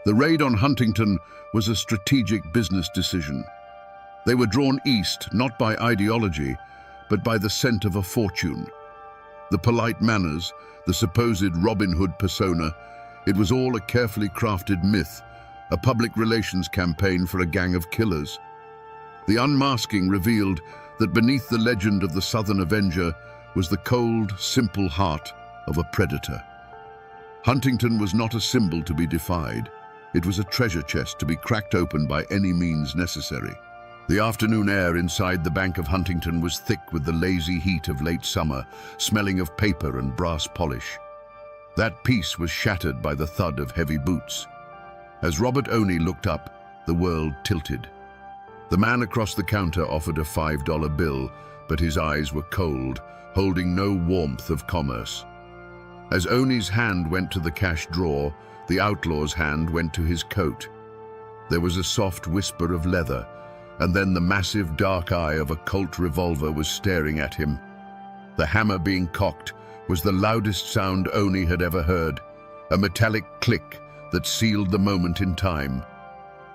The raid on Huntington was a strategic business decision. They were drawn east, not by ideology, but by the scent of a fortune. The polite manners, the supposed Robin Hood persona, it was all a carefully crafted myth, a public relations campaign for a gang of killers. The unmasking revealed that beneath the legend of the Southern Avenger was the cold, simple heart of a predator. Huntington was not a symbol to be defied. It was a treasure chest to be cracked open by any means necessary. The afternoon air inside the Bank of Huntington was thick with the lazy heat of late summer, smelling of paper and brass polish. That peace was shattered by the thud of heavy boots. As Robert Oney looked up, the world tilted. The man across the counter offered a $5 bill, but his eyes were cold, holding no warmth of commerce. As Oney's hand went to the cash drawer, the outlaw's hand went to his coat. There was a soft whisper of leather, and then the massive dark eye of a Colt revolver was staring at him. The hammer being cocked was the loudest sound Oney had ever heard, a metallic click that sealed the moment in time.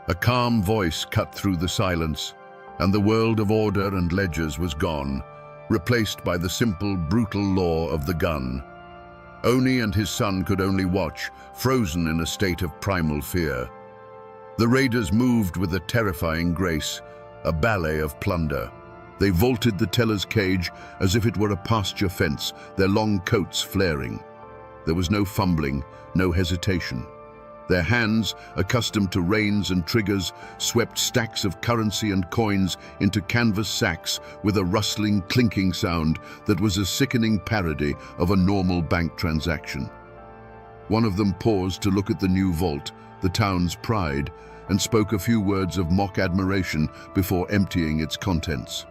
A calm voice cut through the silence, and the world of order and ledgers was gone, replaced by the simple, brutal law of the gun. Oney and his son could only watch, frozen in a state of primal fear. The raiders moved with a terrifying grace, a ballet of plunder. They vaulted the teller's cage as if it were a pasture fence, their long coats flaring. There was no fumbling, no hesitation. Their hands, accustomed to reins and triggers, swept stacks of currency and coins into canvas sacks with a rustling, clinking sound that was a sickening parody of a normal bank transaction. One of them paused to look at the new vault, the town's pride, and spoke a few words of mock admiration before emptying its contents.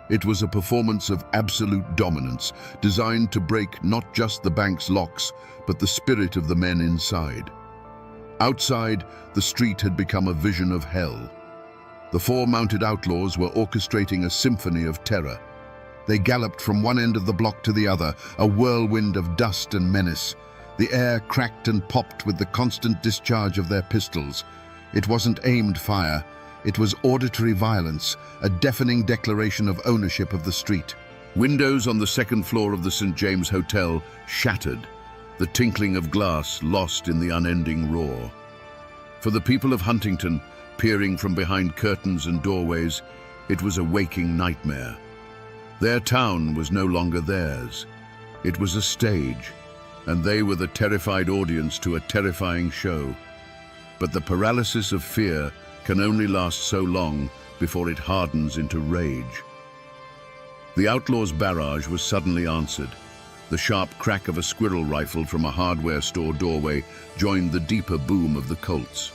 It was a performance of absolute dominance, designed to break not just the bank's locks, but the spirit of the men inside. Outside, the street had become a vision of hell. The four mounted outlaws were orchestrating a symphony of terror. They galloped from one end of the block to the other, a whirlwind of dust and menace. The air cracked and popped with the constant discharge of their pistols. It wasn't aimed fire. It was auditory violence, a deafening declaration of ownership of the street. Windows on the second floor of the St. James Hotel shattered. the tinkling of glass lost in the unending roar. For the people of Huntington, peering from behind curtains and doorways, it was a waking nightmare. Their town was no longer theirs. It was a stage, and they were the terrified audience to a terrifying show. But the paralysis of fear can only last so long before it hardens into rage. The outlaws' barrage was suddenly answered. The sharp crack of a squirrel rifle from a hardware store doorway joined the deeper boom of the Colts.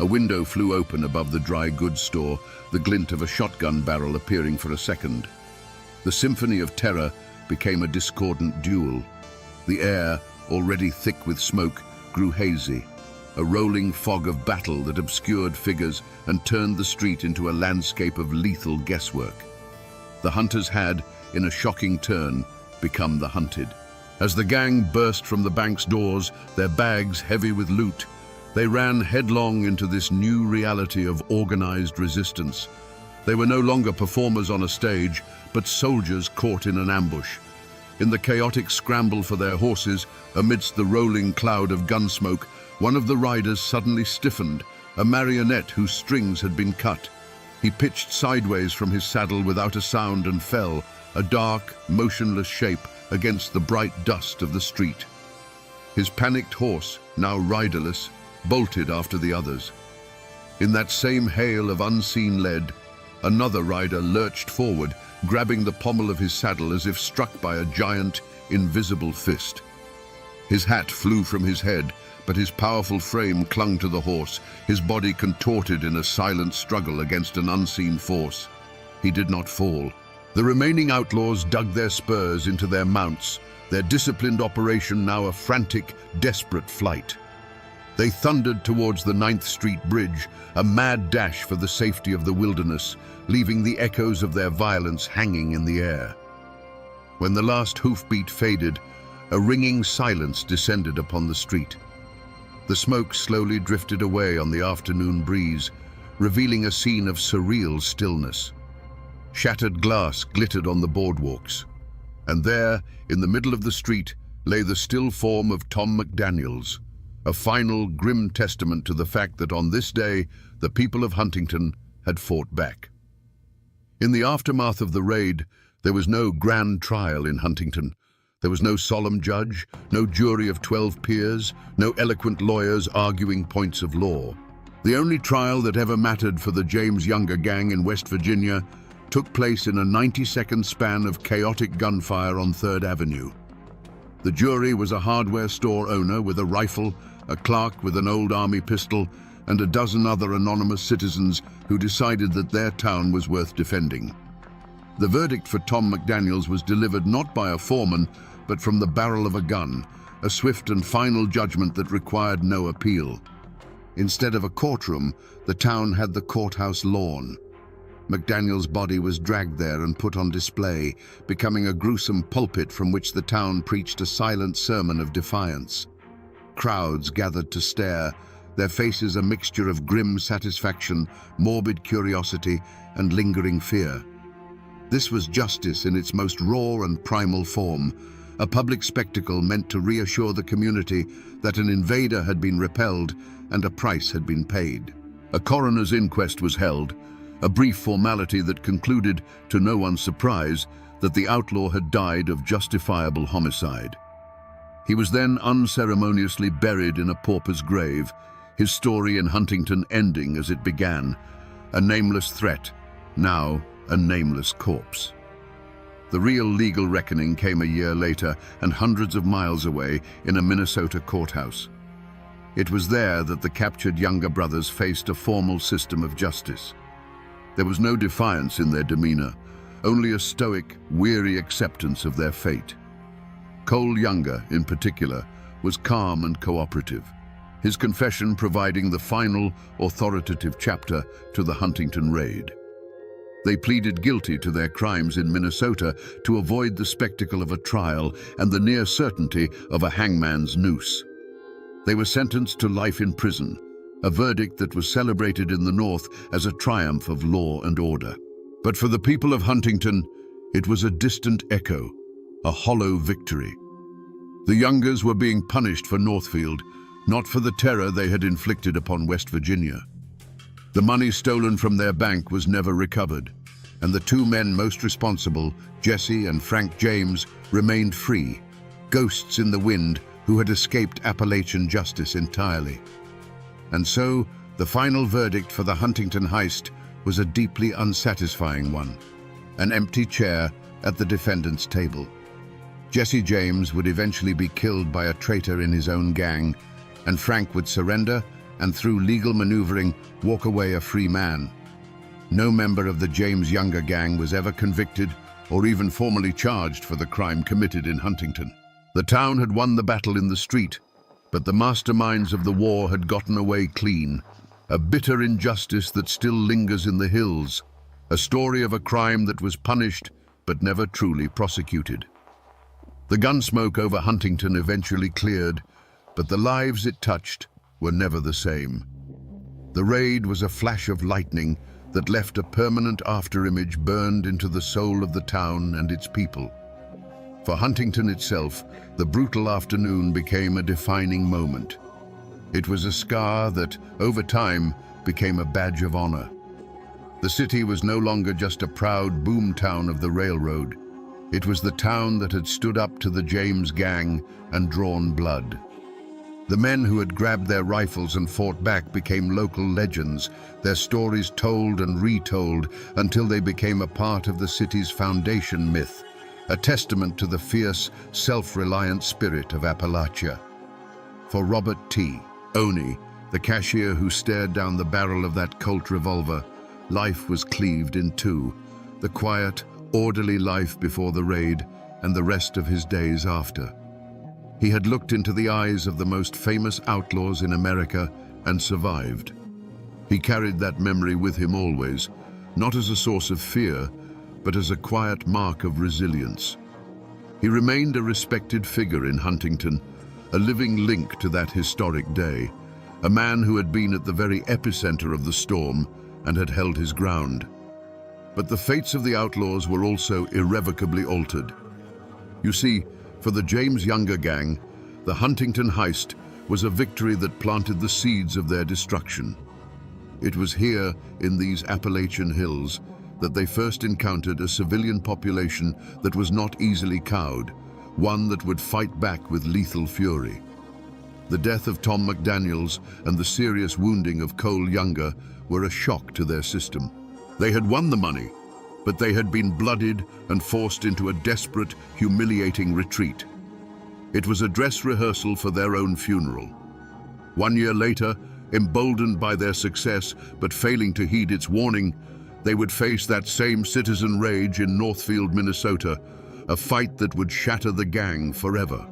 A window flew open above the dry goods store, the glint of a shotgun barrel appearing for a second. The symphony of terror became a discordant duel. The air, already thick with smoke, grew hazy, a rolling fog of battle that obscured figures and turned the street into a landscape of lethal guesswork. The hunters had, in a shocking turn, become the hunted. As the gang burst from the bank's doors, their bags heavy with loot, they ran headlong into this new reality of organized resistance. They were no longer performers on a stage, but soldiers caught in an ambush. In the chaotic scramble for their horses, amidst the rolling cloud of gunsmoke, one of the riders suddenly stiffened, a marionette whose strings had been cut. He pitched sideways from his saddle without a sound and fell, a dark, motionless shape against the bright dust of the street. His panicked horse, now riderless, bolted after the others. In that same hail of unseen lead, another rider lurched forward, grabbing the pommel of his saddle as if struck by a giant, invisible fist. His hat flew from his head, but his powerful frame clung to the horse, his body contorted in a silent struggle against an unseen force. He did not fall. The remaining outlaws dug their spurs into their mounts, their disciplined operation now a frantic, desperate flight. They thundered towards the 9th Street Bridge, a mad dash for the safety of the wilderness, leaving the echoes of their violence hanging in the air. When the last hoofbeat faded, a ringing silence descended upon the street. The smoke slowly drifted away on the afternoon breeze, revealing a scene of surreal stillness. Shattered glass glittered on the boardwalks, and there, in the middle of the street, lay the still form of Tom McDaniels, a final, grim testament to the fact that on this day, the people of Huntington had fought back. In the aftermath of the raid, there was no grand trial in Huntington. There was no solemn judge, no jury of 12 peers, no eloquent lawyers arguing points of law. The only trial that ever mattered for the James Younger gang in West Virginia took place in a 90-second span of chaotic gunfire on 3rd Avenue. The jury was a hardware store owner with a rifle, a clerk with an old army pistol, and a dozen other anonymous citizens who decided that their town was worth defending. The verdict for Tom McDaniels was delivered not by a foreman, but from the barrel of a gun, a swift and final judgment that required no appeal. Instead of a courtroom, the town had the courthouse lawn. McDaniel's body was dragged there and put on display, becoming a gruesome pulpit from which the town preached a silent sermon of defiance. Crowds gathered to stare, their faces a mixture of grim satisfaction, morbid curiosity, and lingering fear. This was justice in its most raw and primal form, a public spectacle meant to reassure the community that an invader had been repelled and a price had been paid. A coroner's inquest was held, a brief formality that concluded, to no one's surprise, that the outlaw had died of justifiable homicide. He was then unceremoniously buried in a pauper's grave, his story in Huntington ending as it began, a nameless threat, now a nameless corpse. The real legal reckoning came a year later and hundreds of miles away in a Minnesota courthouse. It was there that the captured Younger brothers faced a formal system of justice. There was no defiance in their demeanor, only a stoic, weary acceptance of their fate. Cole Younger, in particular, was calm and cooperative, his confession providing the final, authoritative chapter to the Huntington raid. They pleaded guilty to their crimes in Minnesota to avoid the spectacle of a trial and the near certainty of a hangman's noose. They were sentenced to life in prison, a verdict that was celebrated in the North as a triumph of law and order. But for the people of Huntington, it was a distant echo, a hollow victory. The Youngers were being punished for Northfield, not for the terror they had inflicted upon West Virginia. The money stolen from their bank was never recovered, and the two men most responsible, Jesse and Frank James, remained free, ghosts in the wind who had escaped Appalachian justice entirely. And so, the final verdict for the Huntington heist was a deeply unsatisfying one: an empty chair at the defendant's table. Jesse James would eventually be killed by a traitor in his own gang, and Frank would surrender and, through legal maneuvering, walk away a free man. No member of the James Younger gang was ever convicted or even formally charged for the crime committed in Huntington. The town had won the battle in the street, but the masterminds of the war had gotten away clean. A bitter injustice that still lingers in the hills, a story of a crime that was punished but never truly prosecuted. The gunsmoke over Huntington eventually cleared, but the lives it touched were never the same. The raid was a flash of lightning that left a permanent afterimage burned into the soul of the town and its people. For Huntington itself, the brutal afternoon became a defining moment. It was a scar that, over time, became a badge of honor. The city was no longer just a proud boomtown of the railroad. It was the town that had stood up to the James gang and drawn blood. The men who had grabbed their rifles and fought back became local legends, their stories told and retold until they became a part of the city's foundation myth, a testament to the fierce, self-reliant spirit of Appalachia. For Robert T. Oney, the cashier who stared down the barrel of that Colt revolver, life was cleaved in two: the quiet, orderly life before the raid and the rest of his days after. He had looked into the eyes of the most famous outlaws in America and survived. He carried that memory with him always, not as a source of fear, but as a quiet mark of resilience. He remained a respected figure in Huntington, a living link to that historic day, a man who had been at the very epicenter of the storm and had held his ground. But the fates of the outlaws were also irrevocably altered. You see, for the James Younger gang, the Huntington heist was a victory that planted the seeds of their destruction. It was here, in these Appalachian hills, that they first encountered a civilian population that was not easily cowed, one that would fight back with lethal fury. The death of Tom McDaniels and the serious wounding of Cole Younger were a shock to their system. They had won the money, but they had been bloodied and forced into a desperate, humiliating retreat. It was a dress rehearsal for their own funeral. 1 year later, emboldened by their success but failing to heed its warning, they would face that same citizen rage in Northfield, Minnesota, a fight that would shatter the gang forever.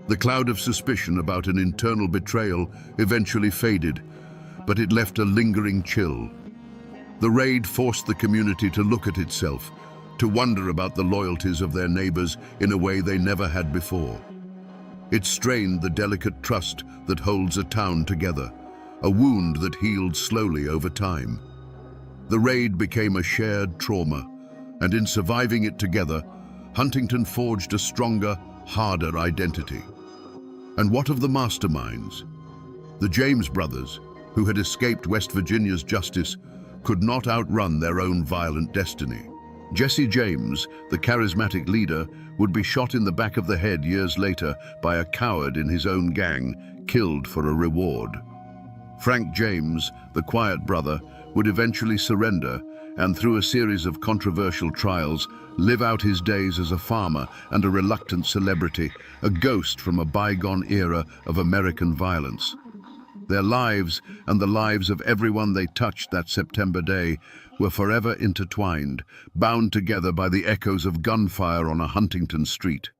The cloud of suspicion about an internal betrayal eventually faded, but it left a lingering chill. The raid forced the community to look at itself, to wonder about the loyalties of their neighbors in a way they never had before. It strained the delicate trust that holds a town together, a wound that healed slowly over time. The raid became a shared trauma, and in surviving it together, Huntington forged a stronger, harder identity. And what of the masterminds? The James brothers, who had escaped West Virginia's justice, could not outrun their own violent destiny. Jesse James, the charismatic leader, would be shot in the back of the head years later by a coward in his own gang, killed for a reward. Frank James, the quiet brother, would eventually surrender and, through a series of controversial trials, live out his days as a farmer and a reluctant celebrity, a ghost from a bygone era of American violence. Their lives and the lives of everyone they touched that September day were forever intertwined, bound together by the echoes of gunfire on a Huntington street.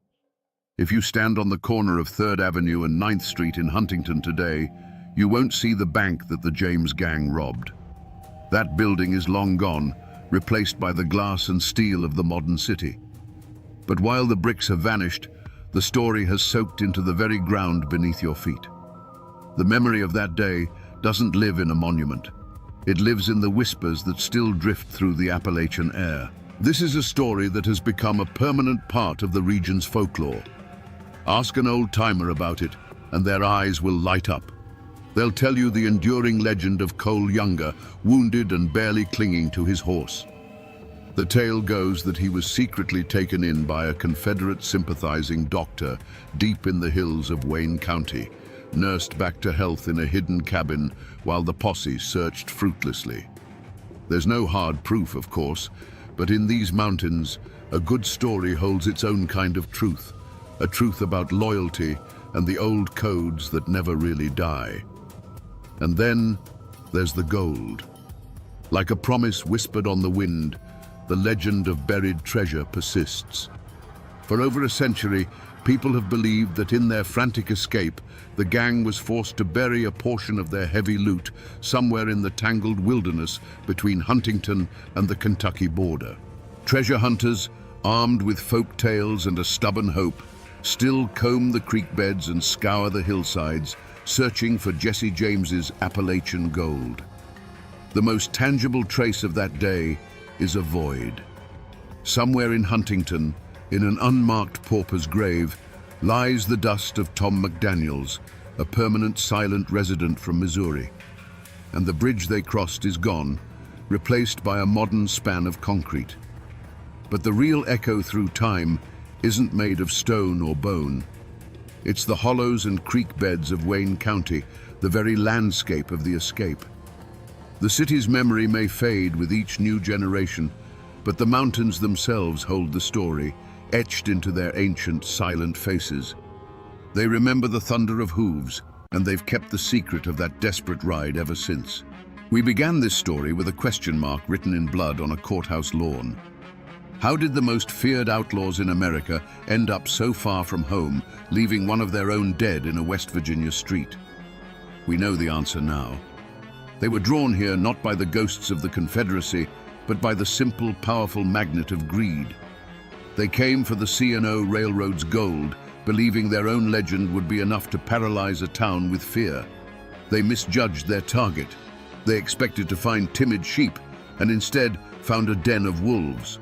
If you stand on the corner of 3rd Avenue and 9th Street in Huntington today, you won't see the bank that the James gang robbed. That building is long gone, replaced by the glass and steel of the modern city. But while the bricks have vanished, the story has soaked into the very ground beneath your feet. The memory of that day doesn't live in a monument. It lives in the whispers that still drift through the Appalachian air. This is a story that has become a permanent part of the region's folklore. Ask an old-timer about it, and their eyes will light up. They'll tell you the enduring legend of Cole Younger, wounded and barely clinging to his horse. The tale goes that he was secretly taken in by a Confederate sympathizing doctor deep in the hills of Wayne County, nursed back to health in a hidden cabin while the posse searched fruitlessly. There's no hard proof, of course, but in these mountains, a good story holds its own kind of truth, a truth about loyalty and the old codes that never really die. And then there's the gold. Like a promise whispered on the wind, the legend of buried treasure persists. For over a century, people have believed that in their frantic escape, the gang was forced to bury a portion of their heavy loot somewhere in the tangled wilderness between Huntington and the Kentucky border. Treasure hunters, armed with folk tales and a stubborn hope, still comb the creek beds and scour the hillsides, searching for Jesse James's Appalachian gold. The most tangible trace of that day is a void. Somewhere in Huntington, in an unmarked pauper's grave, lies the dust of Tom McDaniels, a permanent silent resident from Missouri. And the bridge they crossed is gone, replaced by a modern span of concrete. But the real echo through time isn't made of stone or bone. It's the hollows and creek beds of Wayne County, the very landscape of the escape. The city's memory may fade with each new generation, but the mountains themselves hold the story, etched into their ancient, silent faces. They remember the thunder of hooves, and they've kept the secret of that desperate ride ever since. We began this story with a question mark written in blood on a courthouse lawn. How did the most feared outlaws in America end up so far from home, leaving one of their own dead in a West Virginia street? We know the answer now. They were drawn here not by the ghosts of the Confederacy, but by the simple, powerful magnet of greed. They came for the C&O Railroad's gold, believing their own legend would be enough to paralyze a town with fear. They misjudged their target. They expected to find timid sheep, and instead found a den of wolves.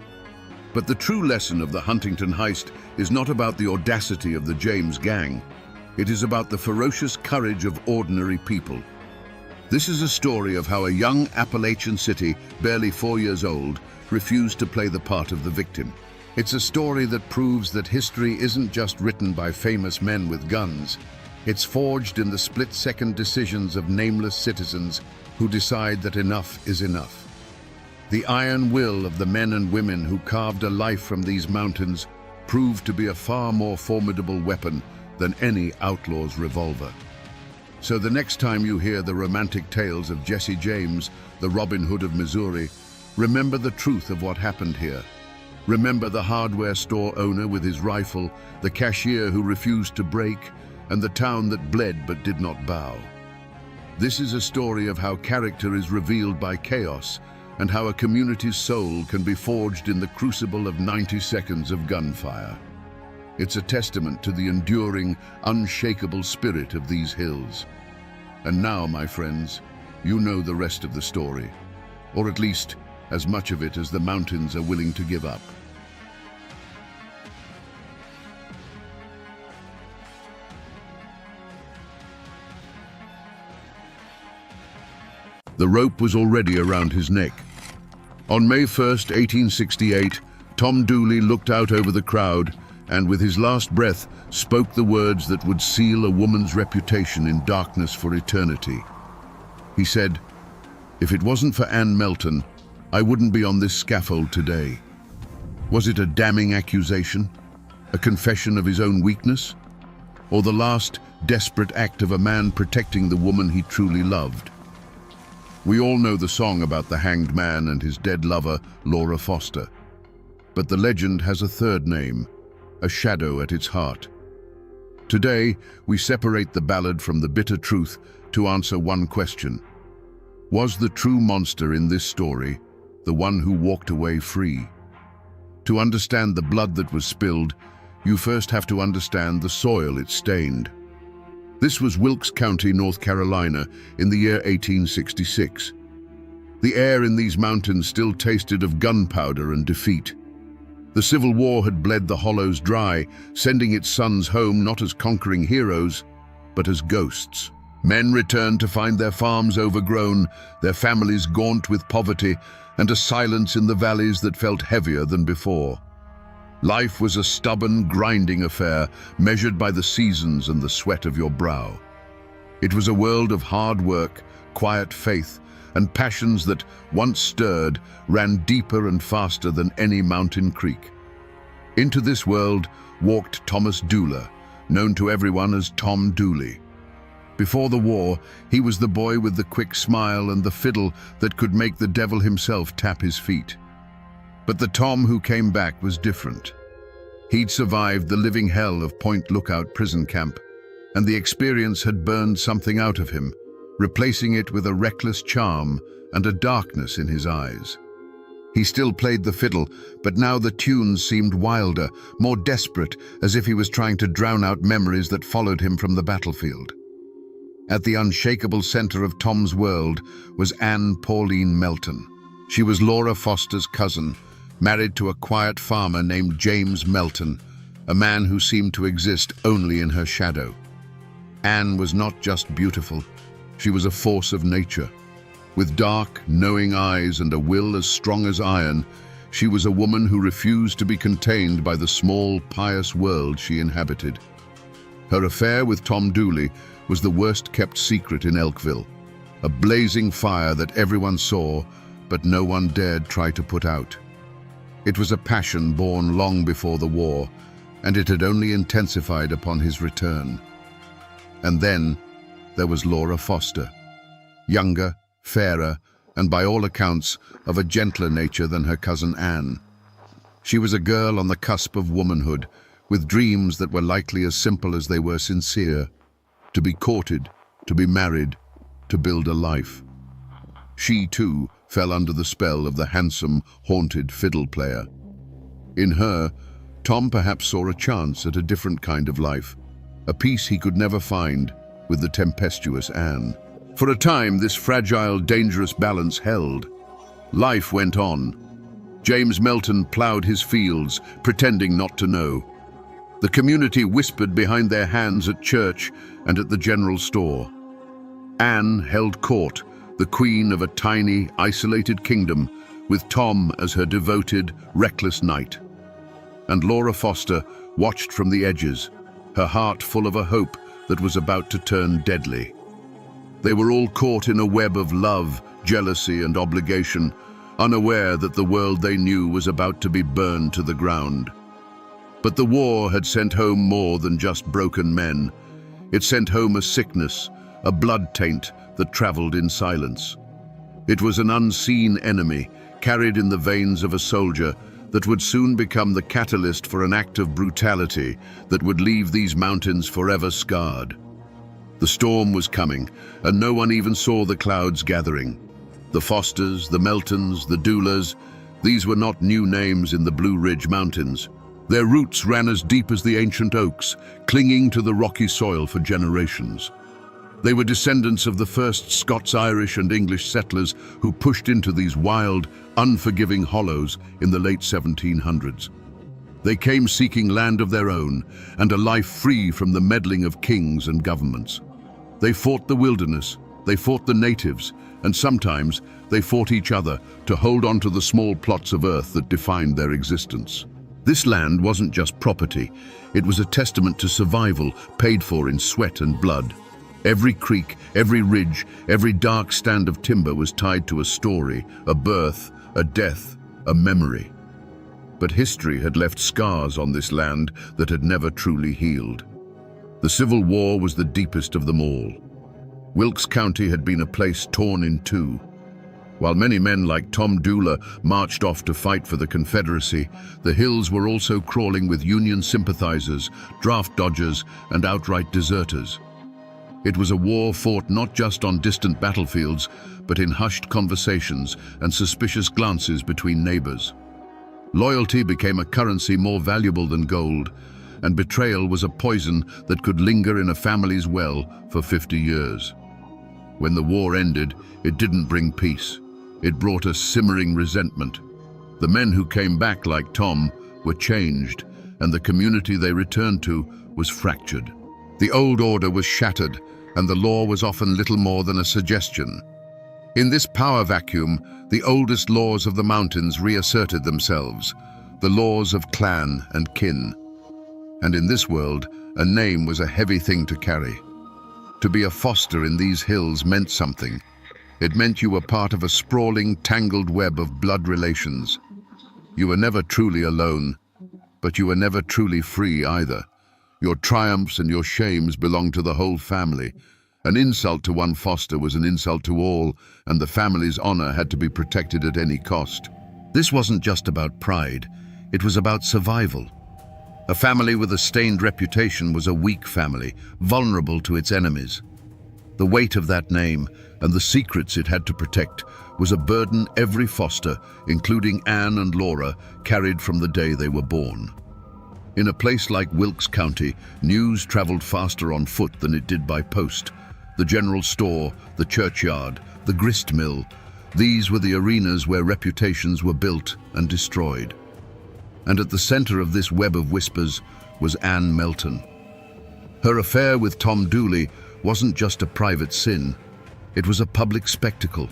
But the true lesson of the Huntington heist is not about the audacity of the James gang. It is about the ferocious courage of ordinary people. This is a story of how a young Appalachian city, barely 4 years old, refused to play the part of the victim. It's a story that proves that history isn't just written by famous men with guns. It's forged in the split-second decisions of nameless citizens who decide that enough is enough. The iron will of the men and women who carved a life from these mountains proved to be a far more formidable weapon than any outlaw's revolver. So the next time you hear the romantic tales of Jesse James, the Robin Hood of Missouri, remember the truth of what happened here. Remember the hardware store owner with his rifle, the cashier who refused to break, and the town that bled but did not bow. This is a story of how character is revealed by chaos, and how a community's soul can be forged in the crucible of 90 seconds of gunfire. It's a testament to the enduring, unshakable spirit of these hills. And now, my friends, you know the rest of the story, or at least as much of it as the mountains are willing to give up. The rope was already around his neck. On May 1st, 1868, Tom Dooley looked out over the crowd and with his last breath spoke the words that would seal a woman's reputation in darkness for eternity. He said, "If it wasn't for Ann Melton, I wouldn't be on this scaffold today." Was it a damning accusation? A confession of his own weakness? Or the last desperate act of a man protecting the woman he truly loved? We all know the song about the hanged man and his dead lover, Laura Foster. But the legend has a third name, a shadow at its heart. Today, we separate the ballad from the bitter truth to answer one question. Was the true monster in this story the one who walked away free? To understand the blood that was spilled, you first have to understand the soil it stained. This was Wilkes County, North Carolina, in the year 1866. The air in these mountains still tasted of gunpowder and defeat. The Civil War had bled the hollows dry, sending its sons home not as conquering heroes, but as ghosts. Men returned to find their farms overgrown, their families gaunt with poverty, and a silence in the valleys that felt heavier than before. Life was a stubborn, grinding affair, measured by the seasons and the sweat of your brow. It was a world of hard work, quiet faith, and passions that, once stirred, ran deeper and faster than any mountain creek. Into this world walked Thomas Dooler, known to everyone as Tom Dooley. Before the war, he was the boy with the quick smile and the fiddle that could make the devil himself tap his feet. But the Tom who came back was different. He'd survived the living hell of Point Lookout prison camp, and the experience had burned something out of him, replacing it with a reckless charm and a darkness in his eyes. He still played the fiddle, but now the tunes seemed wilder, more desperate, as if he was trying to drown out memories that followed him from the battlefield. At the unshakable center of Tom's world was Anne Pauline Melton. She was Laura Foster's cousin, married to a quiet farmer named James Melton, a man who seemed to exist only in her shadow. Anne was not just beautiful, she was a force of nature. With dark, knowing eyes and a will as strong as iron, she was a woman who refused to be contained by the small, pious world she inhabited. Her affair with Tom Dooley was the worst-kept secret in Elkville, a blazing fire that everyone saw, but no one dared try to put out. It was a passion born long before the war, and it had only intensified upon his return. And then there was Laura Foster, younger, fairer, and by all accounts of a gentler nature than her cousin Anne. She was a girl on the cusp of womanhood, with dreams that were likely as simple as they were sincere: to be courted, to be married, to build a life. She, too, fell under the spell of the handsome, haunted fiddle player. In her, Tom perhaps saw a chance at a different kind of life, a peace he could never find with the tempestuous Anne. For a time, this fragile, dangerous balance held. Life went on. James Melton ploughed his fields, pretending not to know. The community whispered behind their hands at church and at the general store. Anne held court, the queen of a tiny, isolated kingdom, with Tom as her devoted, reckless knight. And Laura Foster watched from the edges, her heart full of a hope that was about to turn deadly. They were all caught in a web of love, jealousy, and obligation, unaware that the world they knew was about to be burned to the ground. But the war had sent home more than just broken men. It sent home a sickness, a blood taint that traveled in silence. It was an unseen enemy, carried in the veins of a soldier, that would soon become the catalyst for an act of brutality that would leave these mountains forever scarred. The storm was coming, and no one even saw the clouds gathering. The Fosters, the Meltons, the Doolers, these were not new names in the Blue Ridge Mountains. Their roots ran as deep as the ancient oaks, clinging to the rocky soil for generations. They were descendants of the first Scots, Irish, and English settlers who pushed into these wild, unforgiving hollows in the late 1700s. They came seeking land of their own and a life free from the meddling of kings and governments. They fought the wilderness, they fought the natives, and sometimes they fought each other to hold on to the small plots of earth that defined their existence. This land wasn't just property, it was a testament to survival paid for in sweat and blood. Every creek, every ridge, every dark stand of timber was tied to a story, a birth, a death, a memory. But history had left scars on this land that had never truly healed. The Civil War was the deepest of them all. Wilkes County had been a place torn in two. While many men like Tom Dooler marched off to fight for the Confederacy, the hills were also crawling with Union sympathizers, draft dodgers, and outright deserters. It was a war fought not just on distant battlefields, but in hushed conversations and suspicious glances between neighbors. Loyalty became a currency more valuable than gold, and betrayal was a poison that could linger in a family's well for 50 years. When the war ended, it didn't bring peace. It brought a simmering resentment. The men who came back, like Tom, were changed, and the community they returned to was fractured. The old order was shattered, and the law was often little more than a suggestion. In this power vacuum, the oldest laws of the mountains reasserted themselves, the laws of clan and kin. And in this world, a name was a heavy thing to carry. To be a foster in these hills meant something. It meant you were part of a sprawling, tangled web of blood relations. You were never truly alone, but you were never truly free either. Your triumphs and your shames belonged to the whole family. An insult to one foster was an insult to all, and the family's honor had to be protected at any cost. This wasn't just about pride, it was about survival. A family with a stained reputation was a weak family, vulnerable to its enemies. The weight of that name and the secrets it had to protect was a burden every foster, including Anne and Laura, carried from the day they were born. In a place like Wilkes County, news traveled faster on foot than it did by post. The general store, the churchyard, the grist mill, these were the arenas where reputations were built and destroyed. And at the center of this web of whispers was Anne Melton. Her affair with Tom Dooley wasn't just a private sin, it was a public spectacle,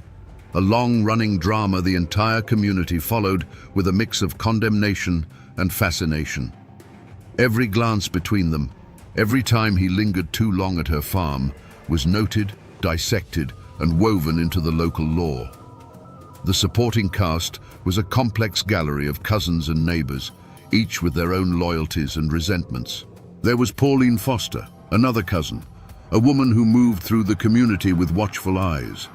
a long-running drama the entire community followed with a mix of condemnation and fascination. Every glance between them, every time he lingered too long at her farm, was noted, dissected, and woven into the local law. The supporting cast was a complex gallery of cousins and neighbors, each with their own loyalties and resentments. There was Pauline Foster, another cousin, a woman who moved through the community with watchful eyes.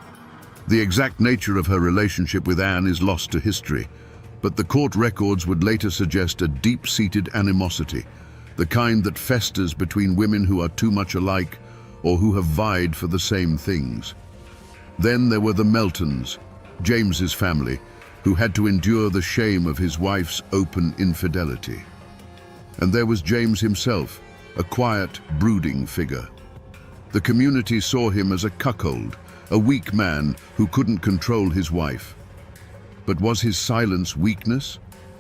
The exact nature of her relationship with Anne is lost to history, but the court records would later suggest a deep-seated animosity, the kind that festers between women who are too much alike or who have vied for the same things. Then there were the Meltons, James's family, who had to endure the shame of his wife's open infidelity. And there was James himself, a quiet, brooding figure. The community saw him as a cuckold, a weak man who couldn't control his wife. But was his silence weakness,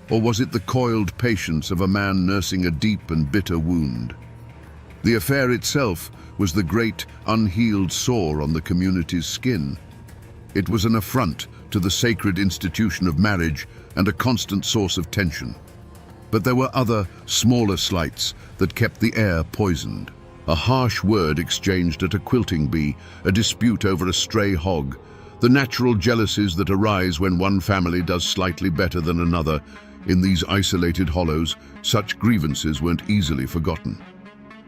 or was it the coiled patience of a man nursing a deep and bitter wound? The affair itself was the great, unhealed sore on the community's skin. It was an affront to the sacred institution of marriage and a constant source of tension. But there were other, smaller slights that kept the air poisoned. A harsh word exchanged at a quilting bee, a dispute over a stray hog, the natural jealousies that arise when one family does slightly better than another. In these isolated hollows, such grievances weren't easily forgotten.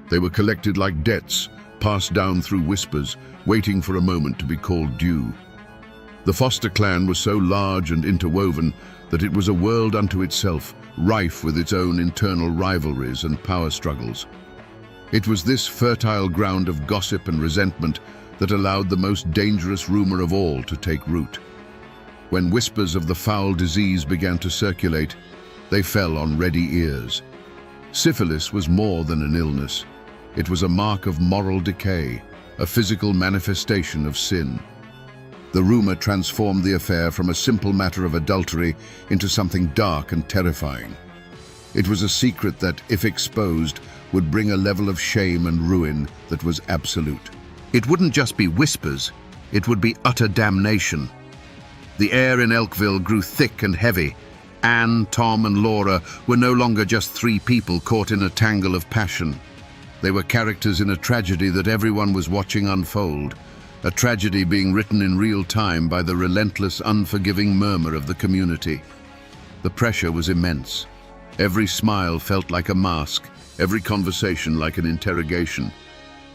They were collected like debts, passed down through whispers, waiting for a moment to be called due. The Foster clan was so large and interwoven that it was a world unto itself, rife with its own internal rivalries and power struggles. It was this fertile ground of gossip and resentment that allowed the most dangerous rumor of all to take root. When whispers of the foul disease began to circulate, they fell on ready ears. Syphilis was more than an illness. It was a mark of moral decay, a physical manifestation of sin. The rumor transformed the affair from a simple matter of adultery into something dark and terrifying. It was a secret that, if exposed, would bring a level of shame and ruin that was absolute. It wouldn't just be whispers, it would be utter damnation. The air in Elkville grew thick and heavy. Anne, Tom, and Laura were no longer just three people caught in a tangle of passion. They were characters in a tragedy that everyone was watching unfold, a tragedy being written in real time by the relentless, unforgiving murmur of the community. The pressure was immense. Every smile felt like a mask, every conversation like an interrogation.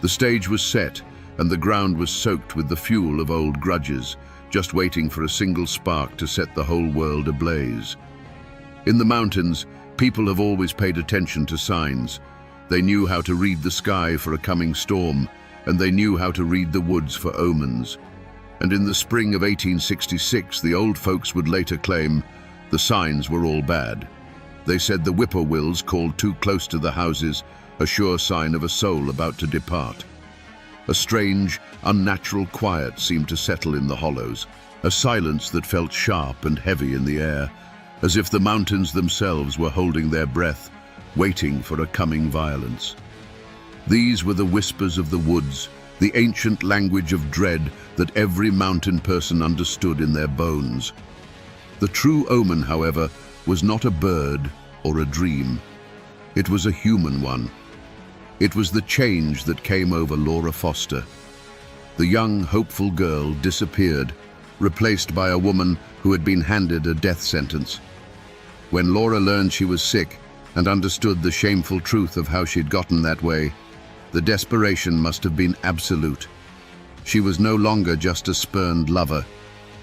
The stage was set, and the ground was soaked with the fuel of old grudges, just waiting for a single spark to set the whole world ablaze. In the mountains, people have always paid attention to signs. They knew how to read the sky for a coming storm, and they knew how to read the woods for omens. And in the spring of 1866, the old folks would later claim the signs were all bad. They said the whippoorwills called too close to the houses, a sure sign of a soul about to depart. A strange, unnatural quiet seemed to settle in the hollows, a silence that felt sharp and heavy in the air, as if the mountains themselves were holding their breath, waiting for a coming violence. These were the whispers of the woods, the ancient language of dread that every mountain person understood in their bones. The true omen, however, was not a bird or a dream. It was a human one. It was the change that came over Laura Foster. The young, hopeful girl disappeared, replaced by a woman who had been handed a death sentence. When Laura learned she was sick and understood the shameful truth of how she'd gotten that way, the desperation must have been absolute. She was no longer just a spurned lover.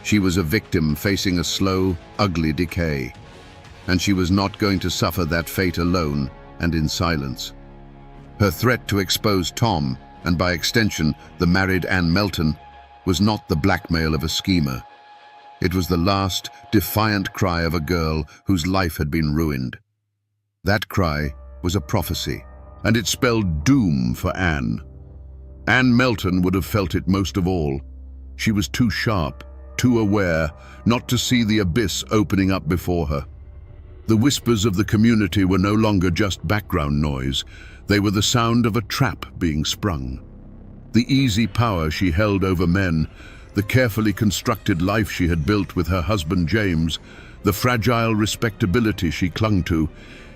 She was a victim facing a slow, ugly decay. And she was not going to suffer that fate alone and in silence. Her threat to expose Tom, and by extension the married Anne Melton, was not the blackmail of a schemer. It was the last, defiant cry of a girl whose life had been ruined. That cry was a prophecy, and it spelled doom for Anne. Anne Melton would have felt it most of all. She was too sharp, too aware, not to see the abyss opening up before her. The whispers of the community were no longer just background noise. They were the sound of a trap being sprung. The easy power she held over men, the carefully constructed life she had built with her husband James, the fragile respectability she clung to,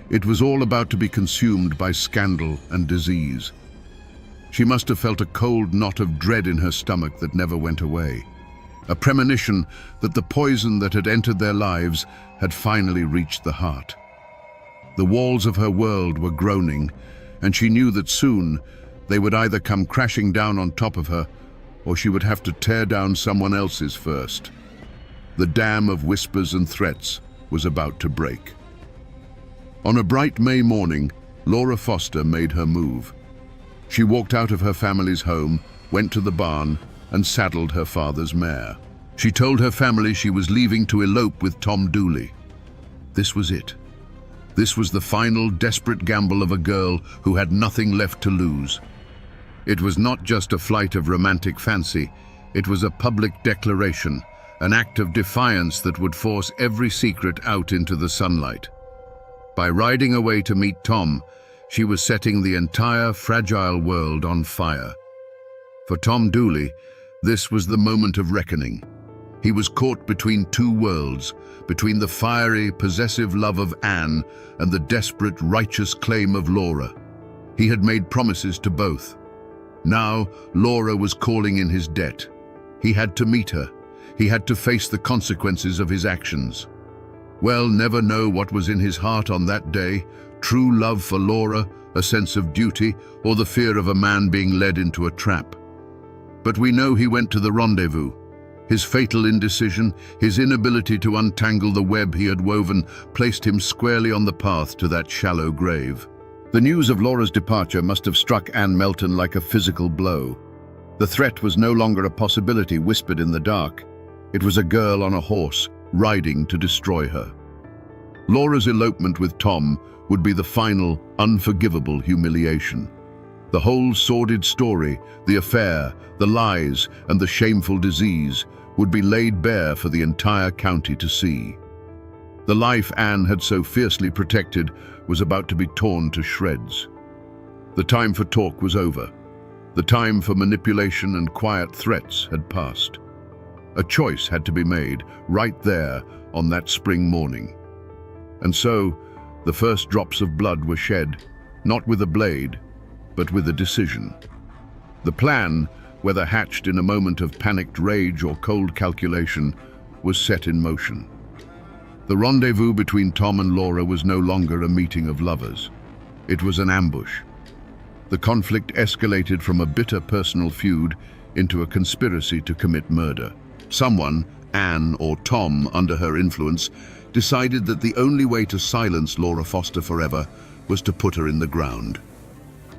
it was all about to be consumed by scandal and disease. She must have felt a cold knot of dread in her stomach that never went away. A premonition that the poison that had entered their lives had finally reached the heart. The walls of her world were groaning, and she knew that soon they would either come crashing down on top of her, or she would have to tear down someone else's first. The dam of whispers and threats was about to break. On a bright May morning, Laura Foster made her move. She walked out of her family's home, went to the barn, and saddled her father's mare. She told her family she was leaving to elope with Tom Dooley. This was it. This was the final desperate gamble of a girl who had nothing left to lose. It was not just a flight of romantic fancy, it was a public declaration, an act of defiance that would force every secret out into the sunlight. By riding away to meet Tom, she was setting the entire fragile world on fire. For Tom Dooley, this was the moment of reckoning. He was caught between two worlds, between the fiery, possessive love of Anne and the desperate, righteous claim of Laura. He had made promises to both. Now, Laura was calling in his debt. He had to meet her. He had to face the consequences of his actions. We'll never know what was in his heart on that day, true love for Laura, a sense of duty, or the fear of a man being led into a trap. But we know he went to the rendezvous. His fatal indecision, his inability to untangle the web he had woven, placed him squarely on the path to that shallow grave. The news of Laura's departure must have struck Anne Melton like a physical blow. The threat was no longer a possibility whispered in the dark. It was a girl on a horse, riding to destroy her. Laura's elopement with Tom would be the final, unforgivable humiliation. The whole sordid story, the affair, the lies, and the shameful disease would be laid bare for the entire county to see. The life Anne had so fiercely protected was about to be torn to shreds. The time for talk was over. The time for manipulation and quiet threats had passed. A choice had to be made right there on that spring morning. And so, the first drops of blood were shed, not with a blade, but with a decision. The plan, whether hatched in a moment of panicked rage or cold calculation, was set in motion. The rendezvous between Tom and Laura was no longer a meeting of lovers. It was an ambush. The conflict escalated from a bitter personal feud into a conspiracy to commit murder. Someone, Anne or Tom under her influence, decided that the only way to silence Laura Foster forever was to put her in the ground.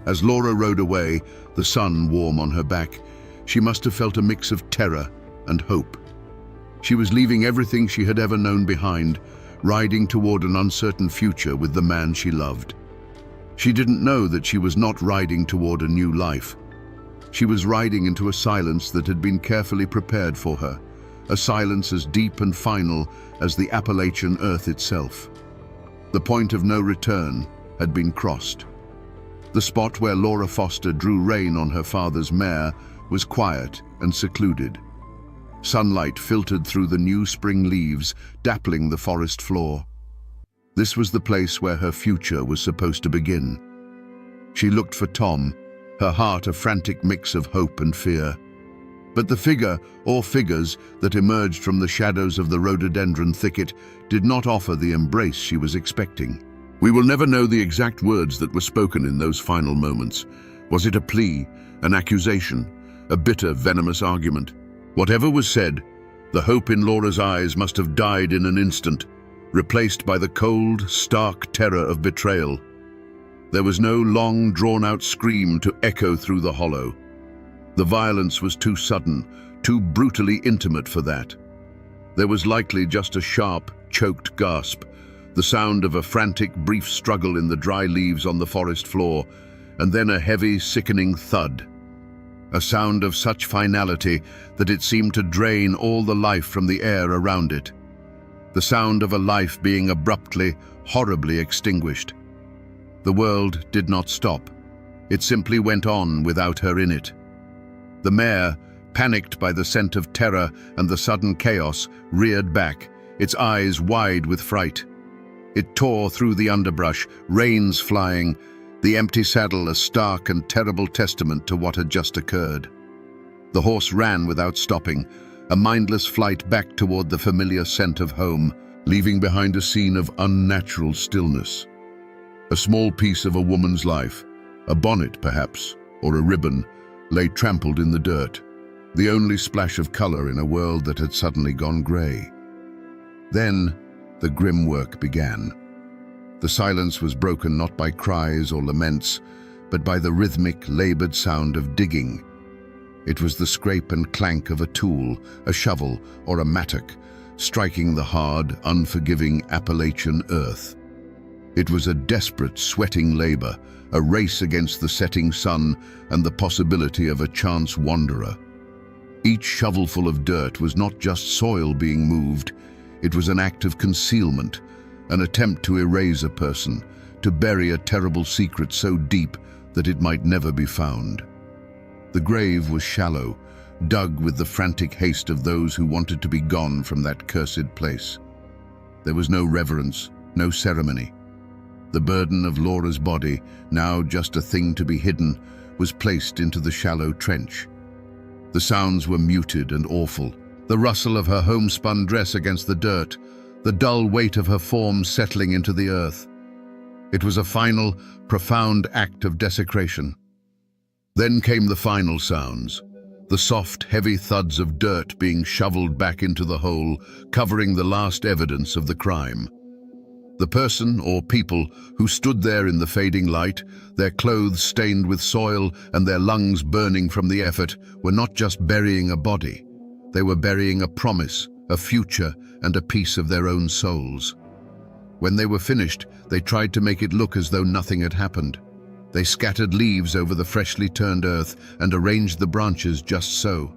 As Laura rode away, the sun warm on her back, she must have felt a mix of terror and hope. She was leaving everything she had ever known behind, riding toward an uncertain future with the man she loved. She didn't know that she was not riding toward a new life. She was riding into a silence that had been carefully prepared for her, a silence as deep and final as the Appalachian earth itself. The point of no return had been crossed. The spot where Laura Foster drew rein on her father's mare was quiet and secluded. Sunlight filtered through the new spring leaves, dappling the forest floor. This was the place where her future was supposed to begin. She looked for Tom, her heart a frantic mix of hope and fear. But the figure, or figures, that emerged from the shadows of the rhododendron thicket did not offer the embrace she was expecting. We will never know the exact words that were spoken in those final moments. Was it a plea, an accusation, a bitter, venomous argument? Whatever was said, the hope in Laura's eyes must have died in an instant, replaced by the cold, stark terror of betrayal. There was no long, drawn-out scream to echo through the hollow. The violence was too sudden, too brutally intimate for that. There was likely just a sharp, choked gasp, the sound of a frantic, brief struggle in the dry leaves on the forest floor, and then a heavy, sickening thud. A sound of such finality that it seemed to drain all the life from the air around it. The sound of a life being abruptly, horribly extinguished. The world did not stop. It simply went on without her in it. The mare, panicked by the scent of terror and the sudden chaos, reared back, its eyes wide with fright. It tore through the underbrush, reins flying, the empty saddle a stark and terrible testament to what had just occurred. The horse ran without stopping, a mindless flight back toward the familiar scent of home, leaving behind a scene of unnatural stillness. A small piece of a woman's life, a bonnet perhaps, or a ribbon, lay trampled in the dirt, the only splash of color in a world that had suddenly gone gray. Then the grim work began. The silence was broken not by cries or laments, but by the rhythmic, labored sound of digging. It was the scrape and clank of a tool, a shovel or a mattock, striking the hard, unforgiving Appalachian earth. It was a desperate, sweating labor, a race against the setting sun and the possibility of a chance wanderer. Each shovelful of dirt was not just soil being moved, it was an act of concealment, an attempt to erase a person, to bury a terrible secret so deep that it might never be found. The grave was shallow, dug with the frantic haste of those who wanted to be gone from that cursed place. There was no reverence, no ceremony. The burden of Laura's body, now just a thing to be hidden, was placed into the shallow trench. The sounds were muted and awful. The rustle of her homespun dress against the dirt, the dull weight of her form settling into the earth. It was a final, profound act of desecration. Then came the final sounds, the soft, heavy thuds of dirt being shoveled back into the hole, covering the last evidence of the crime. The person, or people, who stood there in the fading light, their clothes stained with soil and their lungs burning from the effort, were not just burying a body. They were burying a promise, a future, and a piece of their own souls. When they were finished, they tried to make it look as though nothing had happened. They scattered leaves over the freshly turned earth and arranged the branches just so.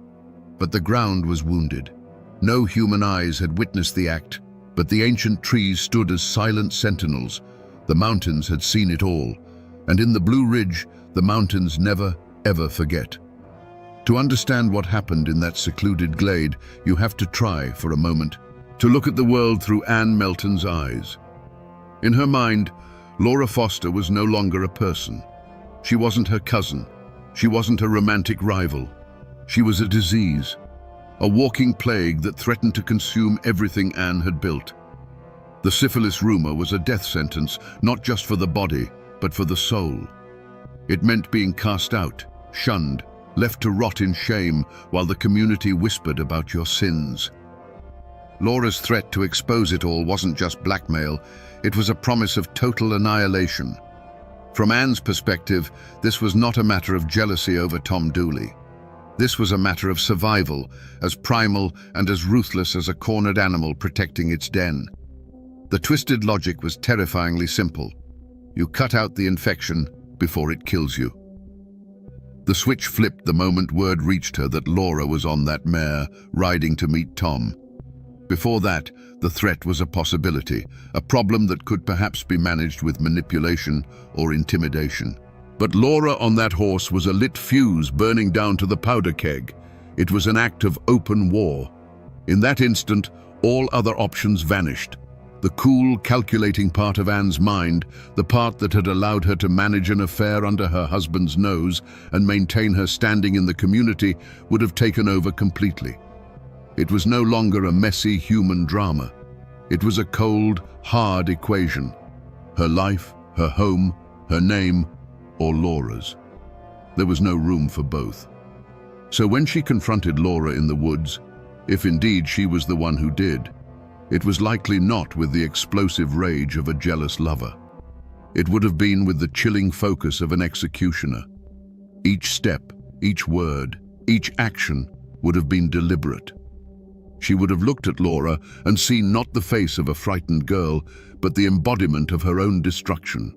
But the ground was wounded. No human eyes had witnessed the act, but the ancient trees stood as silent sentinels. The mountains had seen it all, and in the Blue Ridge, the mountains never, ever forget. To understand what happened in that secluded glade, you have to try, for a moment, to look at the world through Anne Melton's eyes. In her mind, Laura Foster was no longer a person. She wasn't her cousin. She wasn't a romantic rival. She was a disease, a walking plague that threatened to consume everything Anne had built. The syphilis rumor was a death sentence, not just for the body, but for the soul. It meant being cast out, shunned, left to rot in shame while the community whispered about your sins. Laura's threat to expose it all wasn't just blackmail, it was a promise of total annihilation. From Anne's perspective, this was not a matter of jealousy over Tom Dooley. This was a matter of survival, as primal and as ruthless as a cornered animal protecting its den. The twisted logic was terrifyingly simple. You cut out the infection before it kills you. The switch flipped the moment word reached her that Laura was on that mare, riding to meet Tom. Before that, the threat was a possibility, a problem that could perhaps be managed with manipulation or intimidation. But Laura on that horse was a lit fuse burning down to the powder keg. It was an act of open war. In that instant, all other options vanished. The cool, calculating part of Anne's mind, the part that had allowed her to manage an affair under her husband's nose and maintain her standing in the community, would have taken over completely. It was no longer a messy human drama. It was a cold, hard equation. Her life, her home, her name, or Laura's. There was no room for both. So when she confronted Laura in the woods, if indeed she was the one who did, it was likely not with the explosive rage of a jealous lover. It would have been with the chilling focus of an executioner. Each step, each word, each action would have been deliberate. She would have looked at Laura and seen not the face of a frightened girl, but the embodiment of her own destruction.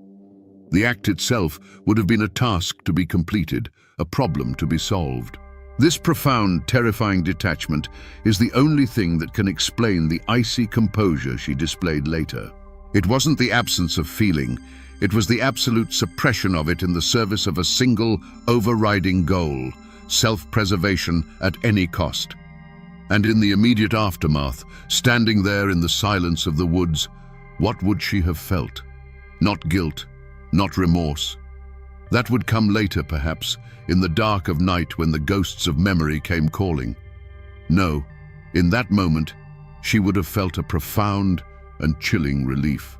The act itself would have been a task to be completed, a problem to be solved. This profound, terrifying detachment is the only thing that can explain the icy composure she displayed later. It wasn't the absence of feeling, it was the absolute suppression of it in the service of a single, overriding goal, self-preservation at any cost. And in the immediate aftermath, standing there in the silence of the woods, what would she have felt? Not guilt, not remorse. That would come later, perhaps, in the dark of night when the ghosts of memory came calling. No, in that moment, she would have felt a profound and chilling relief.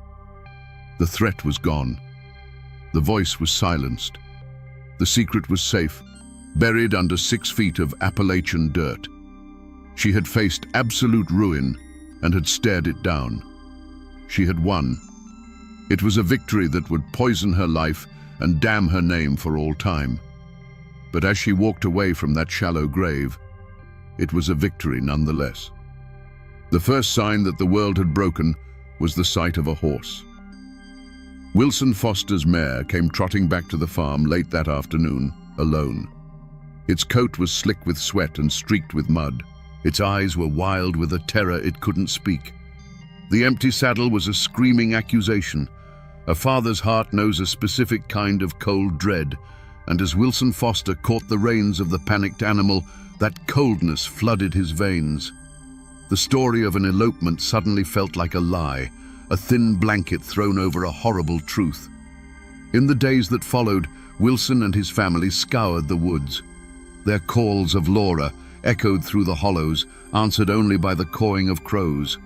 The threat was gone. The voice was silenced. The secret was safe, buried under 6 feet of Appalachian dirt. She had faced absolute ruin and had stared it down. She had won. It was a victory that would poison her life and damn her name for all time. But as she walked away from that shallow grave, it was a victory nonetheless. The first sign that the world had broken was the sight of a horse. Wilson Foster's mare came trotting back to the farm late that afternoon, alone. Its coat was slick with sweat and streaked with mud. Its eyes were wild with a terror it couldn't speak. The empty saddle was a screaming accusation. A father's heart knows a specific kind of cold dread, and as Wilson Foster caught the reins of the panicked animal, that coldness flooded his veins. The story of an elopement suddenly felt like a lie, a thin blanket thrown over a horrible truth. In the days that followed, Wilson and his family scoured the woods. Their calls of Laura echoed through the hollows, answered only by the cawing of crows.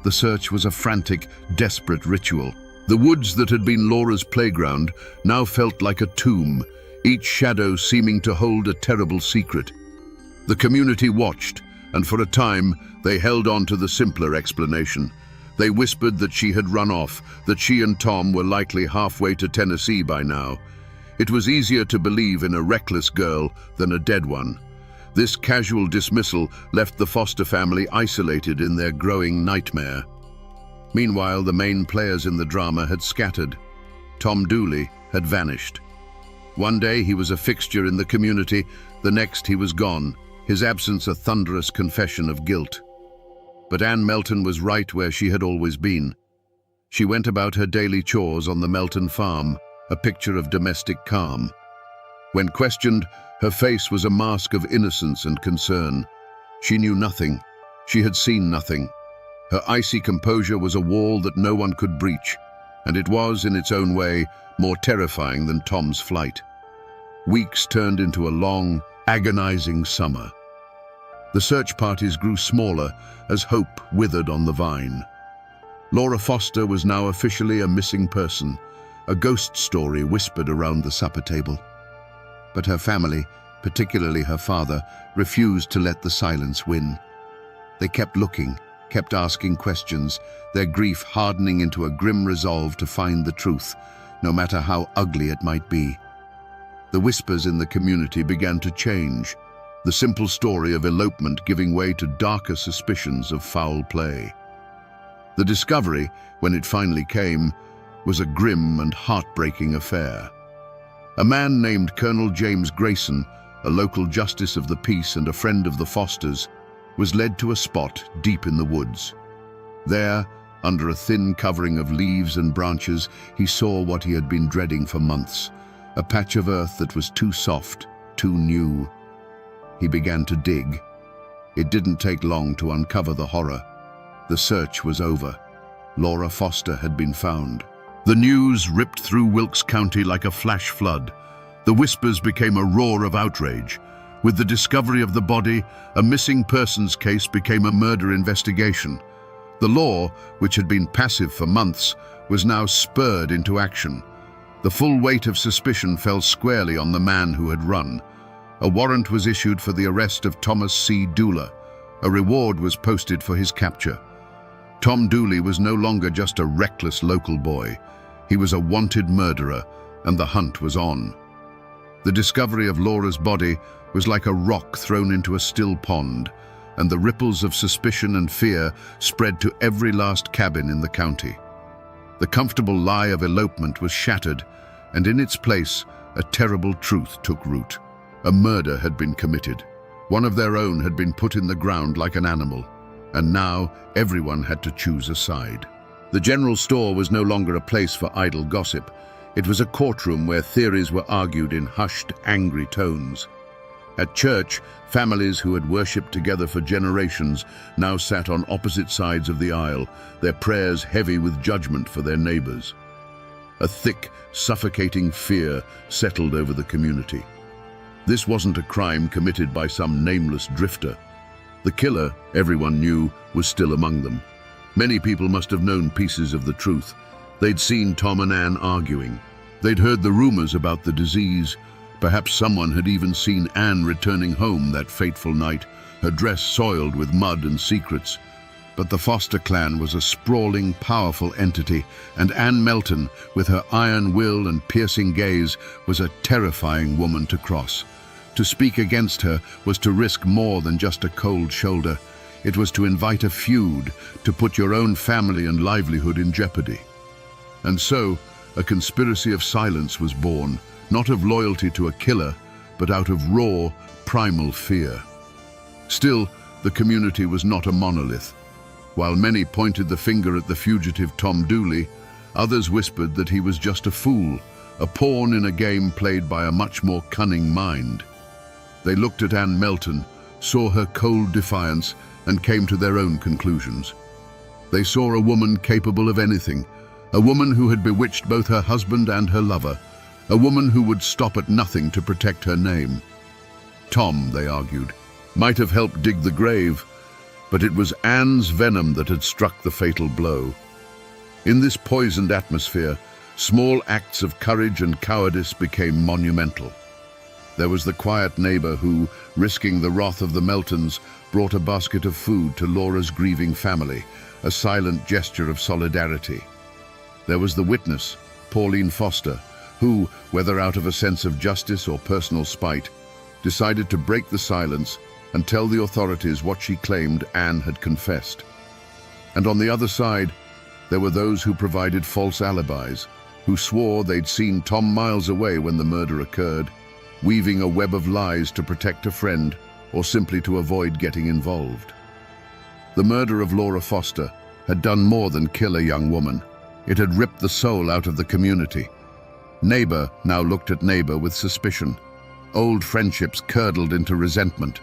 The search was a frantic, desperate ritual. The woods that had been Laura's playground now felt like a tomb, each shadow seeming to hold a terrible secret. The community watched, and for a time they held on to the simpler explanation. They whispered that she had run off, that she and Tom were likely halfway to Tennessee by now. It was easier to believe in a reckless girl than a dead one. This casual dismissal left the Foster family isolated in their growing nightmare. Meanwhile, the main players in the drama had scattered. Tom Dooley had vanished. One day he was a fixture in the community, the next he was gone, his absence a thunderous confession of guilt. But Anne Melton was right where she had always been. She went about her daily chores on the Melton farm, a picture of domestic calm. When questioned, her face was a mask of innocence and concern. She knew nothing. She had seen nothing. Her icy composure was a wall that no one could breach, and it was, in its own way, more terrifying than Tom's flight. Weeks turned into a long, agonizing summer. The search parties grew smaller as hope withered on the vine. Laura Foster was now officially a missing person, a ghost story whispered around the supper table. But her family, particularly her father, refused to let the silence win. They kept looking, kept asking questions, their grief hardening into a grim resolve to find the truth, no matter how ugly it might be. The whispers in the community began to change, the simple story of elopement giving way to darker suspicions of foul play. The discovery, when it finally came, was a grim and heartbreaking affair. A man named Colonel James Grayson, a local justice of the peace and a friend of the Fosters, was led to a spot deep in the woods. There, under a thin covering of leaves and branches, he saw what he had been dreading for months, a patch of earth that was too soft, too new. He began to dig. It didn't take long to uncover the horror. The search was over. Laura Foster had been found. The news ripped through Wilkes County like a flash flood. The whispers became a roar of outrage. With the discovery of the body, a missing persons case became a murder investigation. The law, which had been passive for months, was now spurred into action. The full weight of suspicion fell squarely on the man who had run. A warrant was issued for the arrest of Thomas C. Dooley. A reward was posted for his capture. Tom Dooley was no longer just a reckless local boy. He was a wanted murderer, and the hunt was on. The discovery of Laura's body was like a rock thrown into a still pond, and the ripples of suspicion and fear spread to every last cabin in the county. The comfortable lie of elopement was shattered, and in its place, a terrible truth took root. A murder had been committed. One of their own had been put in the ground like an animal, and now everyone had to choose a side. The general store was no longer a place for idle gossip. It was a courtroom where theories were argued in hushed, angry tones. At church, families who had worshipped together for generations now sat on opposite sides of the aisle, their prayers heavy with judgment for their neighbors. A thick, suffocating fear settled over the community. This wasn't a crime committed by some nameless drifter. The killer, everyone knew, was still among them. Many people must have known pieces of the truth. They'd seen Tom and Ann arguing. They'd heard the rumors about the disease. Perhaps someone had even seen Ann returning home that fateful night, her dress soiled with mud and secrets. But the Foster clan was a sprawling, powerful entity, and Ann Melton, with her iron will and piercing gaze, was a terrifying woman to cross. To speak against her was to risk more than just a cold shoulder. It was to invite a feud, to put your own family and livelihood in jeopardy. And so, a conspiracy of silence was born, not of loyalty to a killer, but out of raw, primal fear. Still, the community was not a monolith. While many pointed the finger at the fugitive Tom Dooley, others whispered that he was just a fool, a pawn in a game played by a much more cunning mind. They looked at Ann Melton, saw her cold defiance, and came to their own conclusions. They saw a woman capable of anything, a woman who had bewitched both her husband and her lover, a woman who would stop at nothing to protect her name. Tom, they argued, might have helped dig the grave, but it was Ann's venom that had struck the fatal blow. In this poisoned atmosphere, small acts of courage and cowardice became monumental. There was the quiet neighbor who, risking the wrath of the Meltons, brought a basket of food to Laura's grieving family, a silent gesture of solidarity. There was the witness, Pauline Foster, who, whether out of a sense of justice or personal spite, decided to break the silence and tell the authorities what she claimed Ann had confessed. And on the other side, there were those who provided false alibis, who swore they'd seen Tom miles away when the murder occurred, weaving a web of lies to protect a friend or simply to avoid getting involved. The murder of Laura Foster had done more than kill a young woman. It had ripped the soul out of the community. Neighbor now looked at neighbor with suspicion. Old friendships curdled into resentment.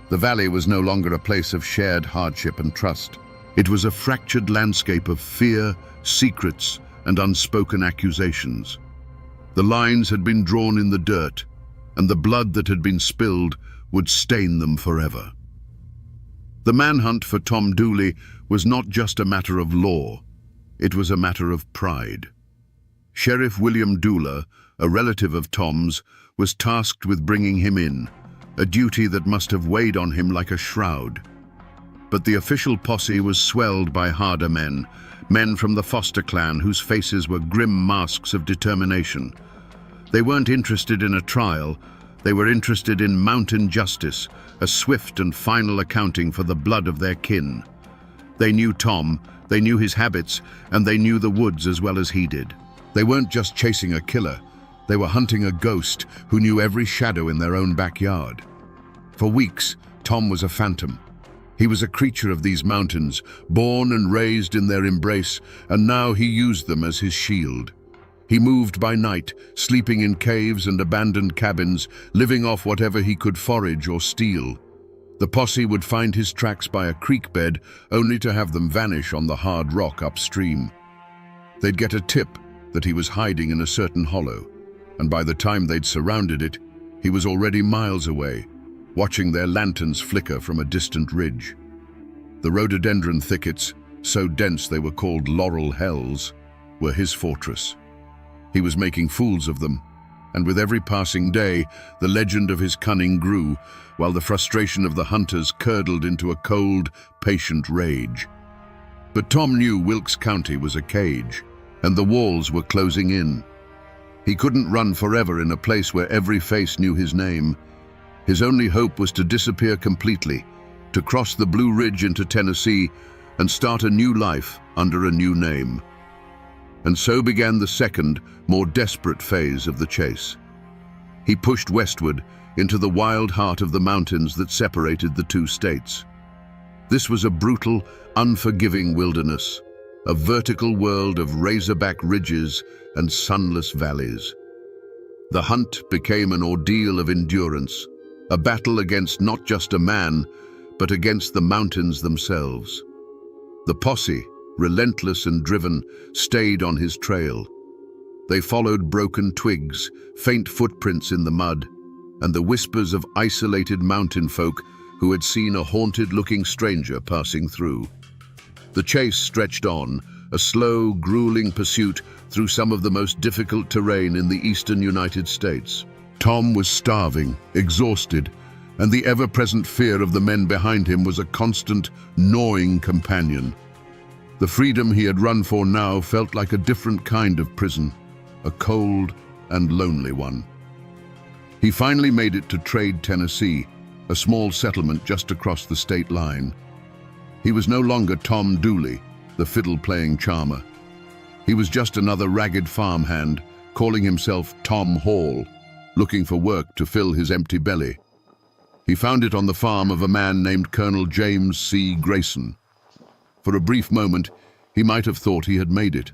The valley was no longer a place of shared hardship and trust. It was a fractured landscape of fear, secrets, and unspoken accusations. The lines had been drawn in the dirt, and the blood that had been spilled would stain them forever. The manhunt for Tom Dooley was not just a matter of law, it was a matter of pride. Sheriff William Dooley, a relative of Tom's, was tasked with bringing him in, a duty that must have weighed on him like a shroud. But the official posse was swelled by harder men, men from the Foster clan whose faces were grim masks of determination. They weren't interested in a trial, they were interested in mountain justice, a swift and final accounting for the blood of their kin. They knew Tom, they knew his habits, and they knew the woods as well as he did. They weren't just chasing a killer, They were hunting a ghost who knew every shadow in their own backyard. For weeks, Tom was a phantom. He was a creature of these mountains, born and raised in their embrace, and now he used them as his shield. He moved by night, sleeping in caves and abandoned cabins, living off whatever he could forage or steal. The posse would find his tracks by a creek bed, only to have them vanish on the hard rock upstream. They'd get a tip that he was hiding in a certain hollow, and by the time they'd surrounded it, he was already miles away, watching their lanterns flicker from a distant ridge. The rhododendron thickets, so dense they were called laurel hells, were his fortress. He was making fools of them, and with every passing day, the legend of his cunning grew, while the frustration of the hunters curdled into a cold, patient rage. But Tom knew Wilkes County was a cage, and the walls were closing in. He couldn't run forever in a place where every face knew his name. His only hope was to disappear completely, to cross the Blue Ridge into Tennessee and start a new life under a new name. And so began the second, more desperate phase of the chase. He pushed westward into the wild heart of the mountains that separated the two states. This was a brutal, unforgiving wilderness, a vertical world of razorback ridges and sunless valleys. The hunt became an ordeal of endurance, a battle against not just a man, but against the mountains themselves. The posse, relentless and driven, stayed on his trail. They followed broken twigs, faint footprints in the mud, and the whispers of isolated mountain folk who had seen a haunted-looking stranger passing through. The chase stretched on, a slow, grueling pursuit through some of the most difficult terrain in the eastern United States. Tom was starving, exhausted, and the ever-present fear of the men behind him was a constant, gnawing companion. The freedom he had run for now felt like a different kind of prison, a cold and lonely one. He finally made it to Trade, Tennessee, a small settlement just across the state line. He was no longer Tom Dooley, the fiddle-playing charmer. He was just another ragged farmhand, calling himself Tom Hall, looking for work to fill his empty belly. He found it on the farm of a man named Colonel James C. Grayson. For a brief moment, he might have thought he had made it.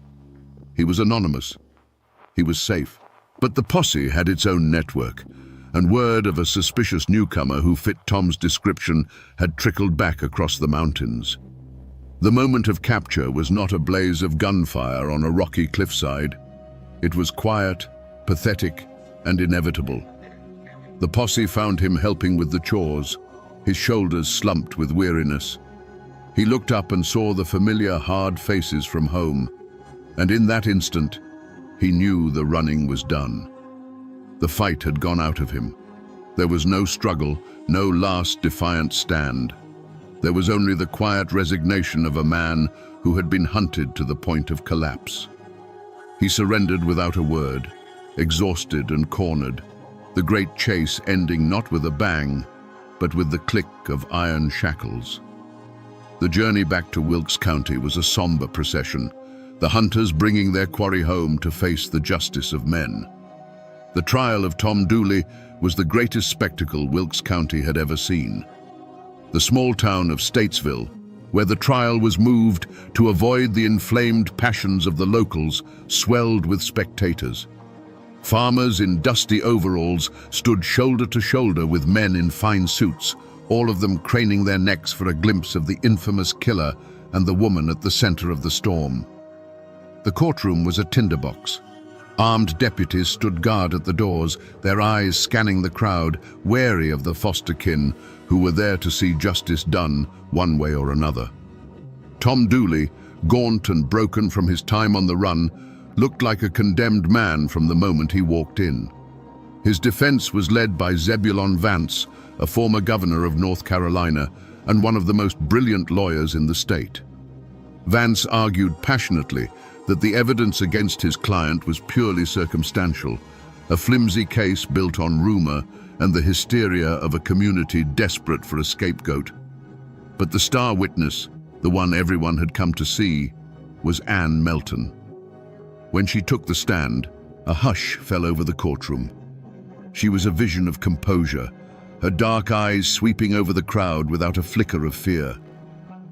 He was anonymous. He was safe. But the posse had its own network, and word of a suspicious newcomer who fit Tom's description had trickled back across the mountains. The moment of capture was not a blaze of gunfire on a rocky cliffside. It was quiet, pathetic, and inevitable. The posse found him helping with the chores, his shoulders slumped with weariness. He looked up and saw the familiar hard faces from home, and in that instant, he knew the running was done. The fight had gone out of him. There was no struggle, no last defiant stand. There was only the quiet resignation of a man who had been hunted to the point of collapse. He surrendered without a word, exhausted and cornered, the great chase ending not with a bang, but with the click of iron shackles. The journey back to Wilkes County was a somber procession, the hunters bringing their quarry home to face the justice of men. The trial of Tom Dooley was the greatest spectacle Wilkes County had ever seen. The small town of Statesville, where the trial was moved to avoid the inflamed passions of the locals, swelled with spectators. Farmers in dusty overalls stood shoulder to shoulder with men in fine suits, all of them craning their necks for a glimpse of the infamous killer and the woman at the center of the storm. The courtroom was a tinderbox. Armed deputies stood guard at the doors, their eyes scanning the crowd, wary of the foster-kin who were there to see justice done one way or another. Tom Dooley, gaunt and broken from his time on the run, looked like a condemned man from the moment he walked in. His defense was led by Zebulon Vance, a former governor of North Carolina and one of the most brilliant lawyers in the state. Vance argued passionately that the evidence against his client was purely circumstantial, a flimsy case built on rumor and the hysteria of a community desperate for a scapegoat. But the star witness, the one everyone had come to see, was Ann Melton. When she took the stand, A hush fell over the courtroom. She was a vision of composure, her dark eyes sweeping over the crowd without a flicker of fear.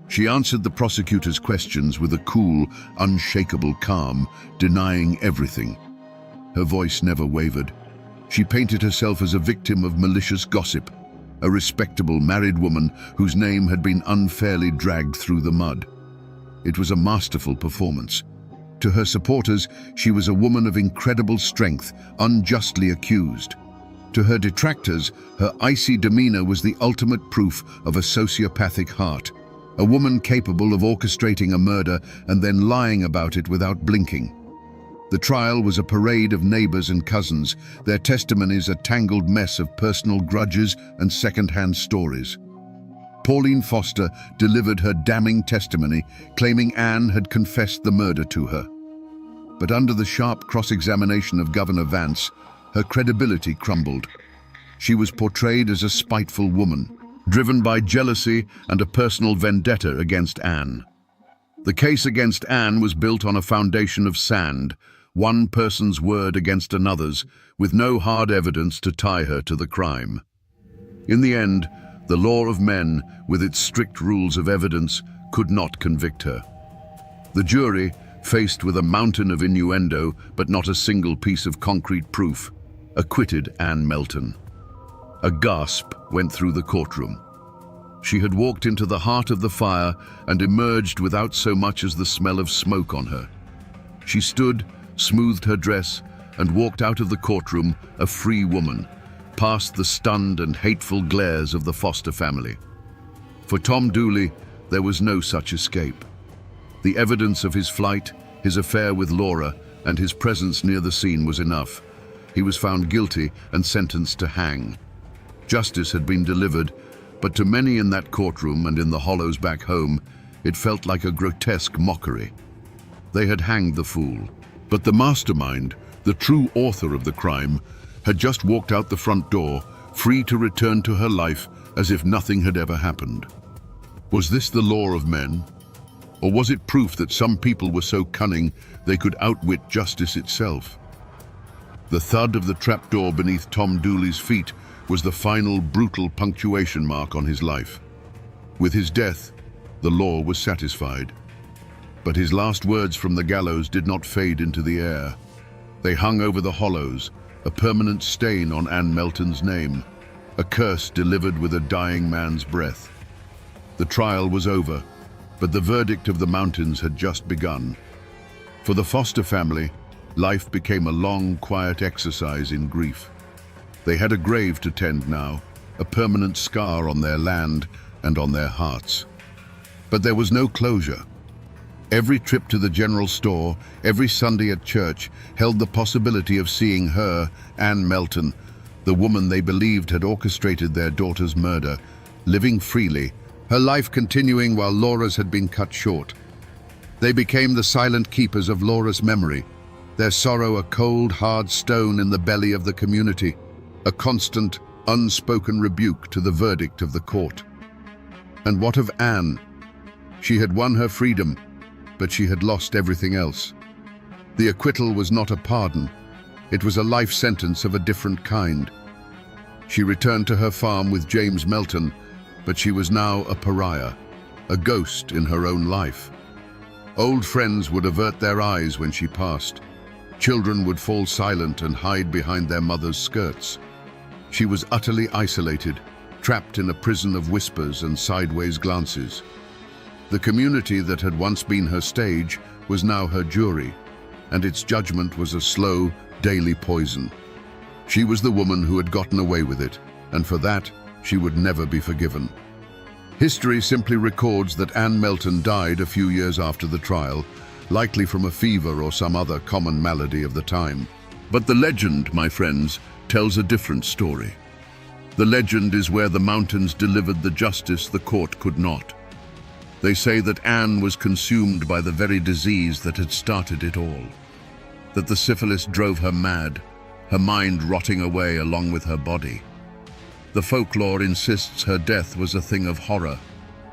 She answered the prosecutor's questions with a cool, unshakable calm, denying everything. Her voice never wavered. She painted herself as a victim of malicious gossip, a respectable married woman whose name had been unfairly dragged through the mud. It was a masterful performance. To her supporters, she was a woman of incredible strength, unjustly accused. To her detractors, her icy demeanor was the ultimate proof of a sociopathic heart, a woman capable of orchestrating a murder and then lying about it without blinking. The trial was a parade of neighbors and cousins, their testimonies a tangled mess of personal grudges and second-hand stories. Pauline Foster delivered her damning testimony, claiming Anne had confessed the murder to her. But under the sharp cross-examination of Governor Vance, her credibility crumbled. She was portrayed as a spiteful woman, driven by jealousy and a personal vendetta against Anne. The case against Anne was built on a foundation of sand, one person's word against another's, with no hard evidence to tie her to the crime. In the end, the law of men, with its strict rules of evidence, could not convict her. The jury, faced with a mountain of innuendo but not a single piece of concrete proof, acquitted Anne Melton. A gasp went through the courtroom. She had walked into the heart of the fire and emerged without so much as the smell of smoke on her. She stood, smoothed her dress, and walked out of the courtroom a free woman, past the stunned and hateful glares of the Foster family. For Tom Dooley, there was no such escape. The evidence of his flight, his affair with Laura, and his presence near the scene was enough. He was found guilty and sentenced to hang. Justice had been delivered, but to many in that courtroom and in the hollows back home, it felt like a grotesque mockery. They had hanged the fool, but the mastermind, the true author of the crime, had just walked out the front door, free to return to her life as if nothing had ever happened. Was this the law of men? Or was it proof that some people were so cunning they could outwit justice itself? The thud of the trapdoor beneath Tom Dooley's feet was the final brutal punctuation mark on his life. With his death, the law was satisfied. But his last words from the gallows did not fade into the air. They hung over the hollows, a permanent stain on Anne Melton's name, a curse delivered with a dying man's breath. The trial was over, but the verdict of the mountains had just begun. For the Foster family, life became a long, quiet exercise in grief. They had a grave to tend now, a permanent scar on their land and on their hearts. But there was no closure. Every trip to the general store, every Sunday at church, held the possibility of seeing her, Anne Melton, the woman they believed had orchestrated their daughter's murder, living freely, her life continuing while Laura's had been cut short. They became the silent keepers of Laura's memory, their sorrow a cold, hard stone in the belly of the community, a constant, unspoken rebuke to the verdict of the court. And what of Anne? She had won her freedom, but she had lost everything else. The acquittal was not a pardon. It was a life sentence of a different kind. She returned to her farm with James Melton, but she was now a pariah, a ghost in her own life. Old friends would avert their eyes when she passed. Children would fall silent and hide behind their mother's skirts. She was utterly isolated, trapped in a prison of whispers and sideways glances. The community that had once been her stage was now her jury, and its judgment was a slow, daily poison. She was the woman who had gotten away with it, and for that, she would never be forgiven. History simply records that Anne Melton died a few years after the trial, likely from a fever or some other common malady of the time. But the legend, my friends, tells a different story. The legend is where the mountains delivered the justice the court could not. They say that Anne was consumed by the very disease that had started it all, that the syphilis drove her mad, her mind rotting away along with her body. The folklore insists her death was a thing of horror,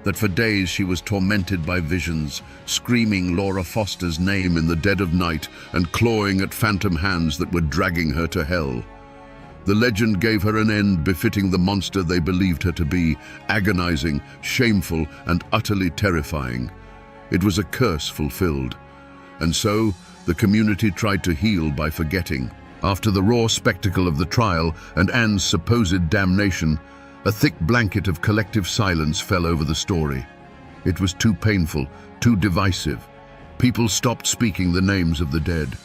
that for days she was tormented by visions, screaming Laura Foster's name in the dead of night and clawing at phantom hands that were dragging her to hell. The legend gave her an end befitting the monster they believed her to be, agonizing, shameful, and utterly terrifying. It was a curse fulfilled. And so, the community tried to heal by forgetting. After the raw spectacle of the trial and Anne's supposed damnation, a thick blanket of collective silence fell over the story. It was too painful, too divisive. People stopped speaking the names of the dead.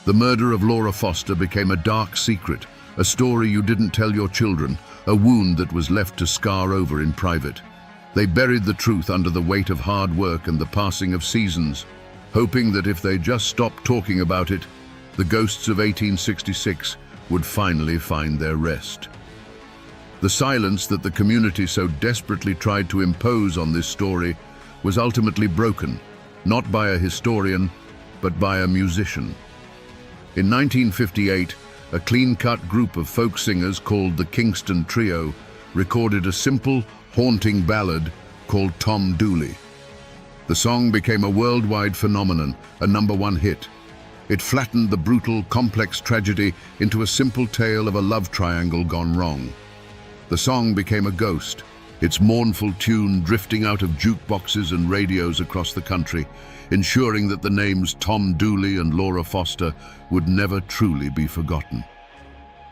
The murder of Laura Foster became a dark secret, a story you didn't tell your children, a wound that was left to scar over in private. They buried the truth under the weight of hard work and the passing of seasons, hoping that if they just stopped talking about it, the ghosts of 1866 would finally find their rest. The silence that the community so desperately tried to impose on this story was ultimately broken, not by a historian, but by a musician. In 1958, a clean-cut group of folk singers called the Kingston Trio recorded a simple, haunting ballad called Tom Dooley. The song became a worldwide phenomenon, a #1 hit. It flattened the brutal, complex tragedy into a simple tale of a love triangle gone wrong. The song became a ghost, its mournful tune drifting out of jukeboxes and radios across the country, ensuring that the names Tom Dooley and Laura Foster would never truly be forgotten.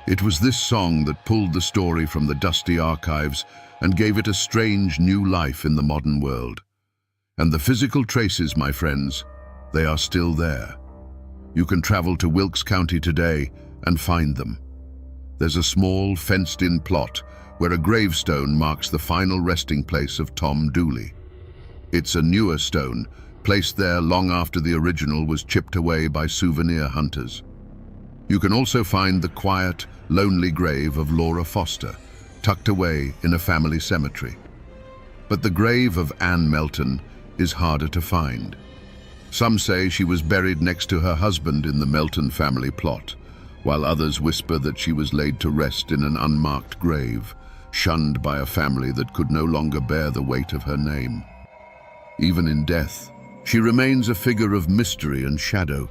It was this song that pulled the story from the dusty archives and gave it a strange new life in the modern world. And the physical traces, my friends, they are still there. You can travel to Wilkes County today and find them. There's a small, fenced-in plot where a gravestone marks the final resting place of Tom Dooley. It's a newer stone, placed there long after the original was chipped away by souvenir hunters. You can also find the quiet, lonely grave of Laura Foster, tucked away in a family cemetery. But the grave of Anne Melton is harder to find. Some say she was buried next to her husband in the Melton family plot, while others whisper that she was laid to rest in an unmarked grave, shunned by a family that could no longer bear the weight of her name. Even in death, she remains a figure of mystery and shadow.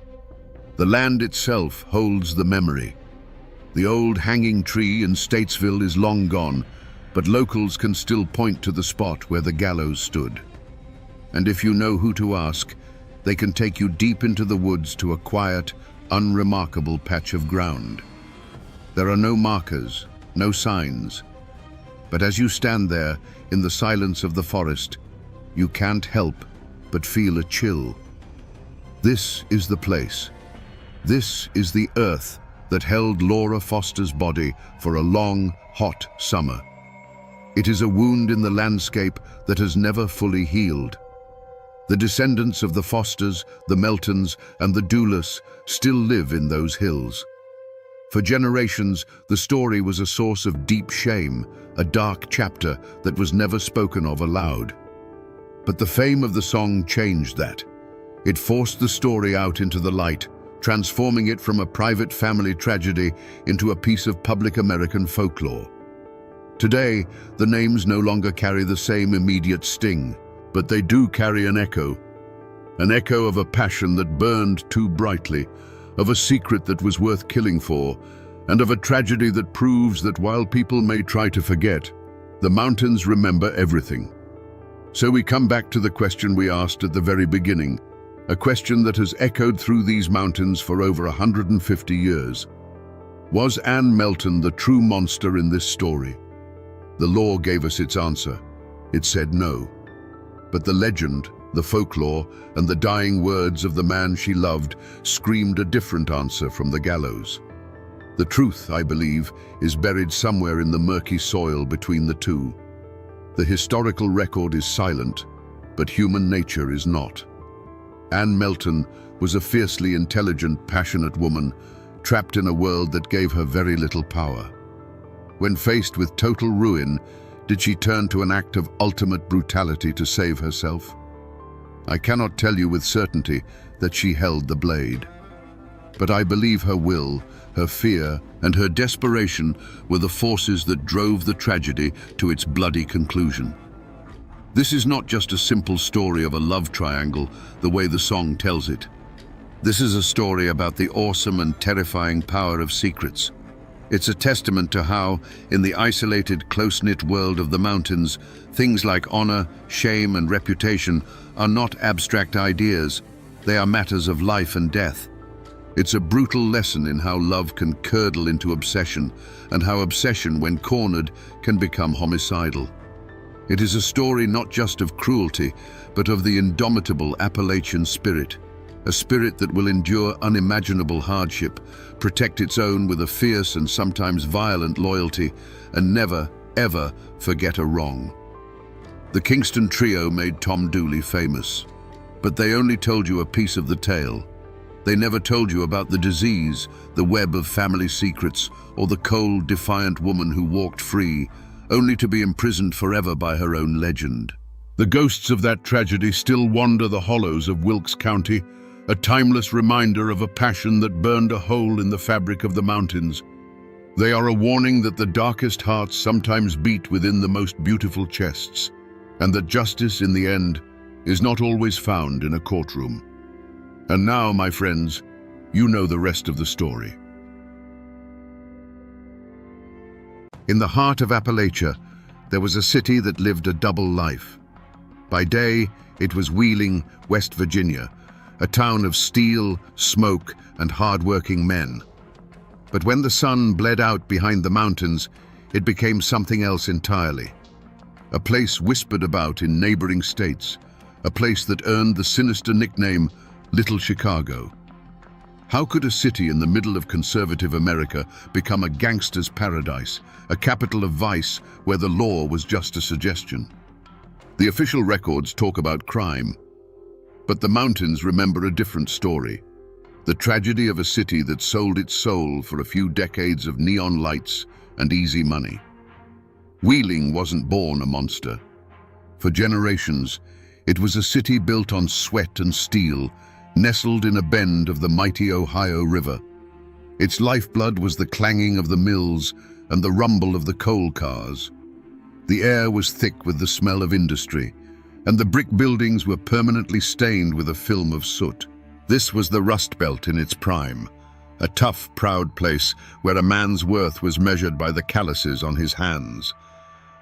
The land itself holds the memory. The old hanging tree in Statesville is long gone, but locals can still point to the spot where the gallows stood. And if you know who to ask, they can take you deep into the woods to a quiet, unremarkable patch of ground. There are no markers, no signs. But as you stand there in the silence of the forest, you can't help but feel a chill. This is the place. This is the earth that held Laura Foster's body for a long, hot summer. It is a wound in the landscape that has never fully healed. The descendants of the Fosters, the Meltons, and the Doulas still live in those hills. For generations, the story was a source of deep shame, a dark chapter that was never spoken of aloud. But the fame of the song changed that. It forced the story out into the light, transforming it from a private family tragedy into a piece of public American folklore. Today, the names no longer carry the same immediate sting, but they do carry an echo of a passion that burned too brightly, of a secret that was worth killing for, and of a tragedy that proves that while people may try to forget, the mountains remember everything. So we come back to the question we asked at the very beginning, a question that has echoed through these mountains for over 150 years. Was Anne Melton the true monster in this story? The law gave us its answer. It said no. But the legend, the folklore, and the dying words of the man she loved screamed a different answer from the gallows. The truth, I believe, is buried somewhere in the murky soil between the two. The historical record is silent, but human nature is not. Anne Melton was a fiercely intelligent, passionate woman, trapped in a world that gave her very little power. When faced with total ruin, did she turn to an act of ultimate brutality to save herself? I cannot tell you with certainty that she held the blade. But I believe her will, her fear, and her desperation were the forces that drove the tragedy to its bloody conclusion. This is not just a simple story of a love triangle the way the song tells it. This is a story about the awesome and terrifying power of secrets. It's a testament to how, in the isolated, close-knit world of the mountains, things like honor, shame, and reputation are not abstract ideas. They are matters of life and death. It's a brutal lesson in how love can curdle into obsession, and how obsession, when cornered, can become homicidal. It is a story not just of cruelty, but of the indomitable Appalachian spirit. A spirit that will endure unimaginable hardship, protect its own with a fierce and sometimes violent loyalty, and never, ever forget a wrong. The Kingston Trio made Tom Dooley famous, but they only told you a piece of the tale. They never told you about the disease, the web of family secrets, or the cold, defiant woman who walked free, only to be imprisoned forever by her own legend. The ghosts of that tragedy still wander the hollows of Wilkes County, a timeless reminder of a passion that burned a hole in the fabric of the mountains. They are a warning that the darkest hearts sometimes beat within the most beautiful chests, and that justice, in the end, is not always found in a courtroom. And now, my friends, you know the rest of the story. In the heart of Appalachia, there was a city that lived a double life. By day, it was Wheeling, West Virginia, a town of steel, smoke, and hard-working men. But when the sun bled out behind the mountains, it became something else entirely. A place whispered about in neighboring states, a place that earned the sinister nickname Little Chicago. How could a city in the middle of conservative America become a gangster's paradise, a capital of vice where the law was just a suggestion? The official records talk about crime, but the mountains remember a different story. The tragedy of a city that sold its soul for a few decades of neon lights and easy money. Wheeling wasn't born a monster. For generations, it was a city built on sweat and steel, nestled in a bend of the mighty Ohio River. Its lifeblood was the clanging of the mills and the rumble of the coal cars. The air was thick with the smell of industry, and the brick buildings were permanently stained with a film of soot. This was the Rust Belt in its prime, a tough, proud place where a man's worth was measured by the calluses on his hands.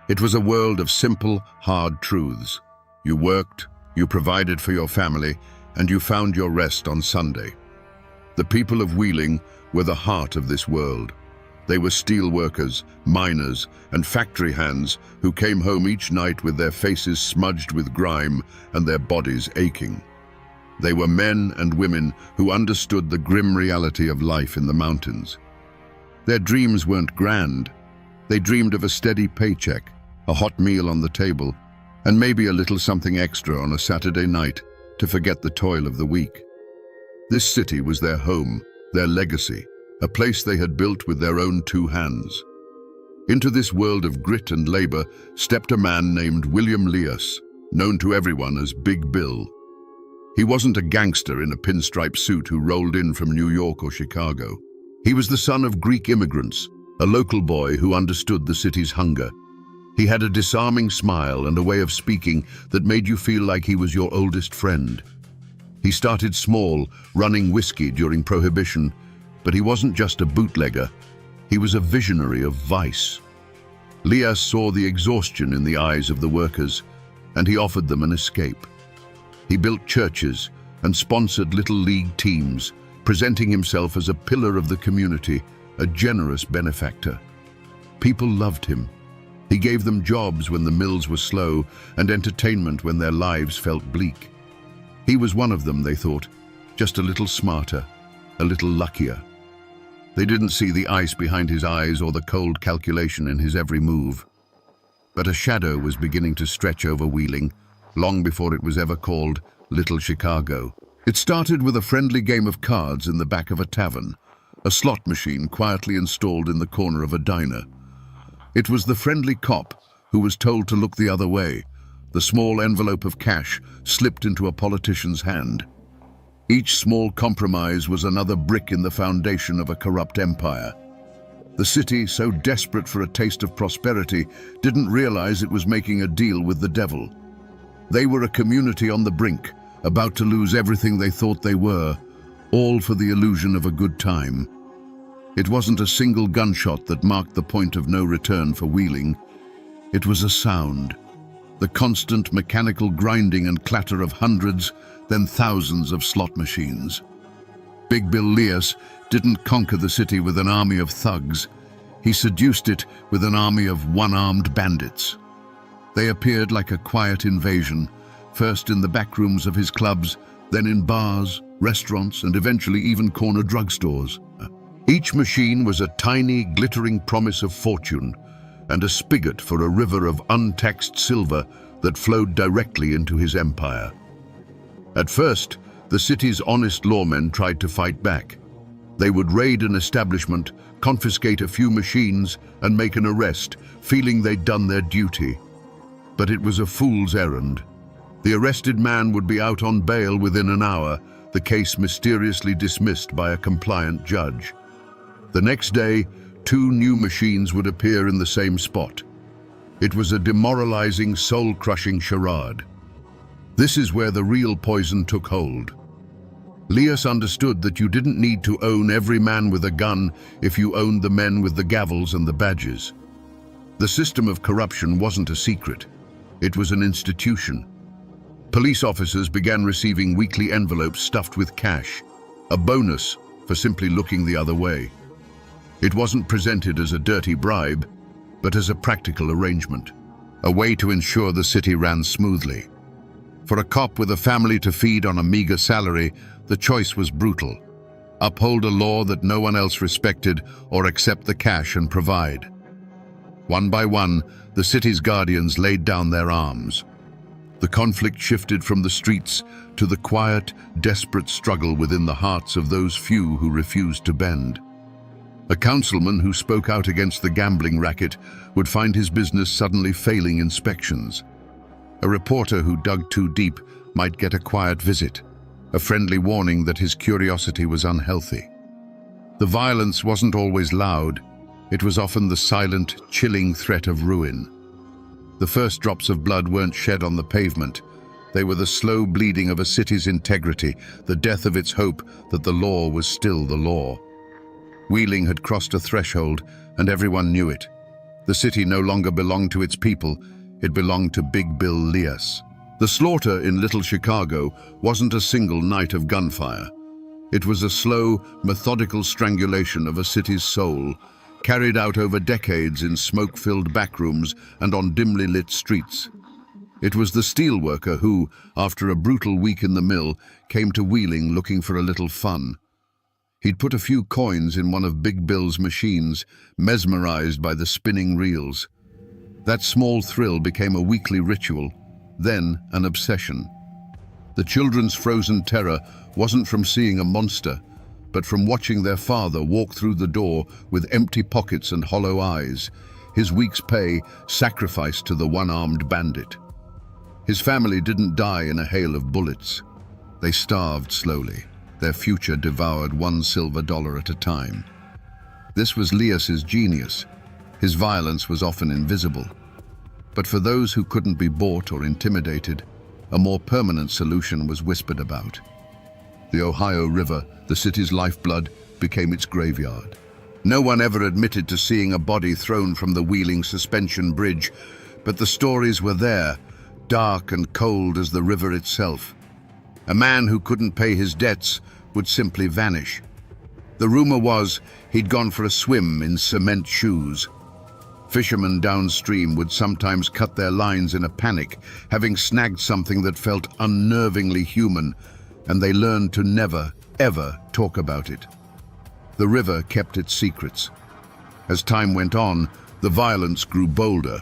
It was a world of simple, hard truths. You worked, you provided for your family, and you found your rest on Sunday. The people of Wheeling were the heart of this world. They were steel workers, miners, and factory hands who came home each night with their faces smudged with grime and their bodies aching. They were men and women who understood the grim reality of life in the mountains. Their dreams weren't grand. They dreamed of a steady paycheck, a hot meal on the table, and maybe a little something extra on a Saturday night to forget the toil of the week. This city was their home, their legacy, a place they had built with their own two hands. Into this world of grit and labor stepped a man named William Leas, known to everyone as Big Bill. He wasn't a gangster in a pinstripe suit who rolled in from New York or Chicago. He was the son of Greek immigrants, a local boy who understood the city's hunger. He had a disarming smile and a way of speaking that made you feel like he was your oldest friend. He started small, running whiskey during Prohibition, but he wasn't just a bootlegger. He was a visionary of vice. Leas saw the exhaustion in the eyes of the workers, and he offered them an escape. He built churches and sponsored little league teams, presenting himself as a pillar of the community, a generous benefactor. People loved him. He gave them jobs when the mills were slow and entertainment when their lives felt bleak. He was one of them, they thought, just a little smarter, a little luckier. They didn't see the ice behind his eyes or the cold calculation in his every move. But a shadow was beginning to stretch over Wheeling, long before it was ever called Little Chicago. It started with a friendly game of cards in the back of a tavern, a slot machine quietly installed in the corner of a diner. It was the friendly cop who was told to look the other way. The small envelope of cash slipped into a politician's hand. Each small compromise was another brick in the foundation of a corrupt empire. The city, so desperate for a taste of prosperity, didn't realize it was making a deal with the devil. They were a community on the brink, about to lose everything they thought they were, all for the illusion of a good time. It wasn't a single gunshot that marked the point of no return for Wheeling. It was a sound, the constant mechanical grinding and clatter of hundreds, then thousands of slot machines. Big Bill Leas didn't conquer the city with an army of thugs. He seduced it with an army of one-armed bandits. They appeared like a quiet invasion, first in the back rooms of his clubs, then in bars, restaurants, and eventually even corner drugstores. Each machine was a tiny, glittering promise of fortune, and a spigot for a river of untaxed silver that flowed directly into his empire. At first, the city's honest lawmen tried to fight back. They would raid an establishment, confiscate a few machines, and make an arrest, feeling they'd done their duty. But it was a fool's errand. The arrested man would be out on bail within an hour, the case mysteriously dismissed by a compliant judge. The next day, 2 new machines would appear in the same spot. It was a demoralizing, soul-crushing charade. This is where the real poison took hold. Leas understood that you didn't need to own every man with a gun if you owned the men with the gavels and the badges. The system of corruption wasn't a secret. It was an institution. Police officers began receiving weekly envelopes stuffed with cash, a bonus for simply looking the other way. It wasn't presented as a dirty bribe, but as a practical arrangement, a way to ensure the city ran smoothly. For a cop with a family to feed on a meager salary, the choice was brutal. Uphold a law that no one else respected, or accept the cash and provide. One by one, the city's guardians laid down their arms. The conflict shifted from the streets to the quiet, desperate struggle within the hearts of those few who refused to bend. A councilman who spoke out against the gambling racket would find his business suddenly failing inspections. A reporter who dug too deep might get a quiet visit, a friendly warning that his curiosity was unhealthy. The violence wasn't always loud. It was often the silent, chilling threat of ruin. The first drops of blood weren't shed on the pavement. They were the slow bleeding of a city's integrity, the death of its hope that the law was still the law. Wheeling had crossed a threshold, and everyone knew it. The city no longer belonged to its people. It belonged to Big Bill Leas. The slaughter in Little Chicago wasn't a single night of gunfire. It was a slow, methodical strangulation of a city's soul, carried out over decades in smoke-filled backrooms and on dimly lit streets. It was the steelworker who, after a brutal week in the mill, came to Wheeling looking for a little fun. He'd put a few coins in one of Big Bill's machines, mesmerized by the spinning reels. That small thrill became a weekly ritual, then an obsession. The children's frozen terror wasn't from seeing a monster, but from watching their father walk through the door with empty pockets and hollow eyes, his week's pay sacrificed to the one-armed bandit. His family didn't die in a hail of bullets. They starved slowly, their future devoured $1 silver at a time. This was Leas's genius. His violence was often invisible. But for those who couldn't be bought or intimidated, a more permanent solution was whispered about. The Ohio River, the city's lifeblood, became its graveyard. No one ever admitted to seeing a body thrown from the Wheeling suspension bridge, but the stories were there, dark and cold as the river itself. A man who couldn't pay his debts would simply vanish. The rumor was he'd gone for a swim in cement shoes. Fishermen downstream would sometimes cut their lines in a panic, having snagged something that felt unnervingly human, and they learned to never, ever talk about it. The river kept its secrets. As time went on, the violence grew bolder.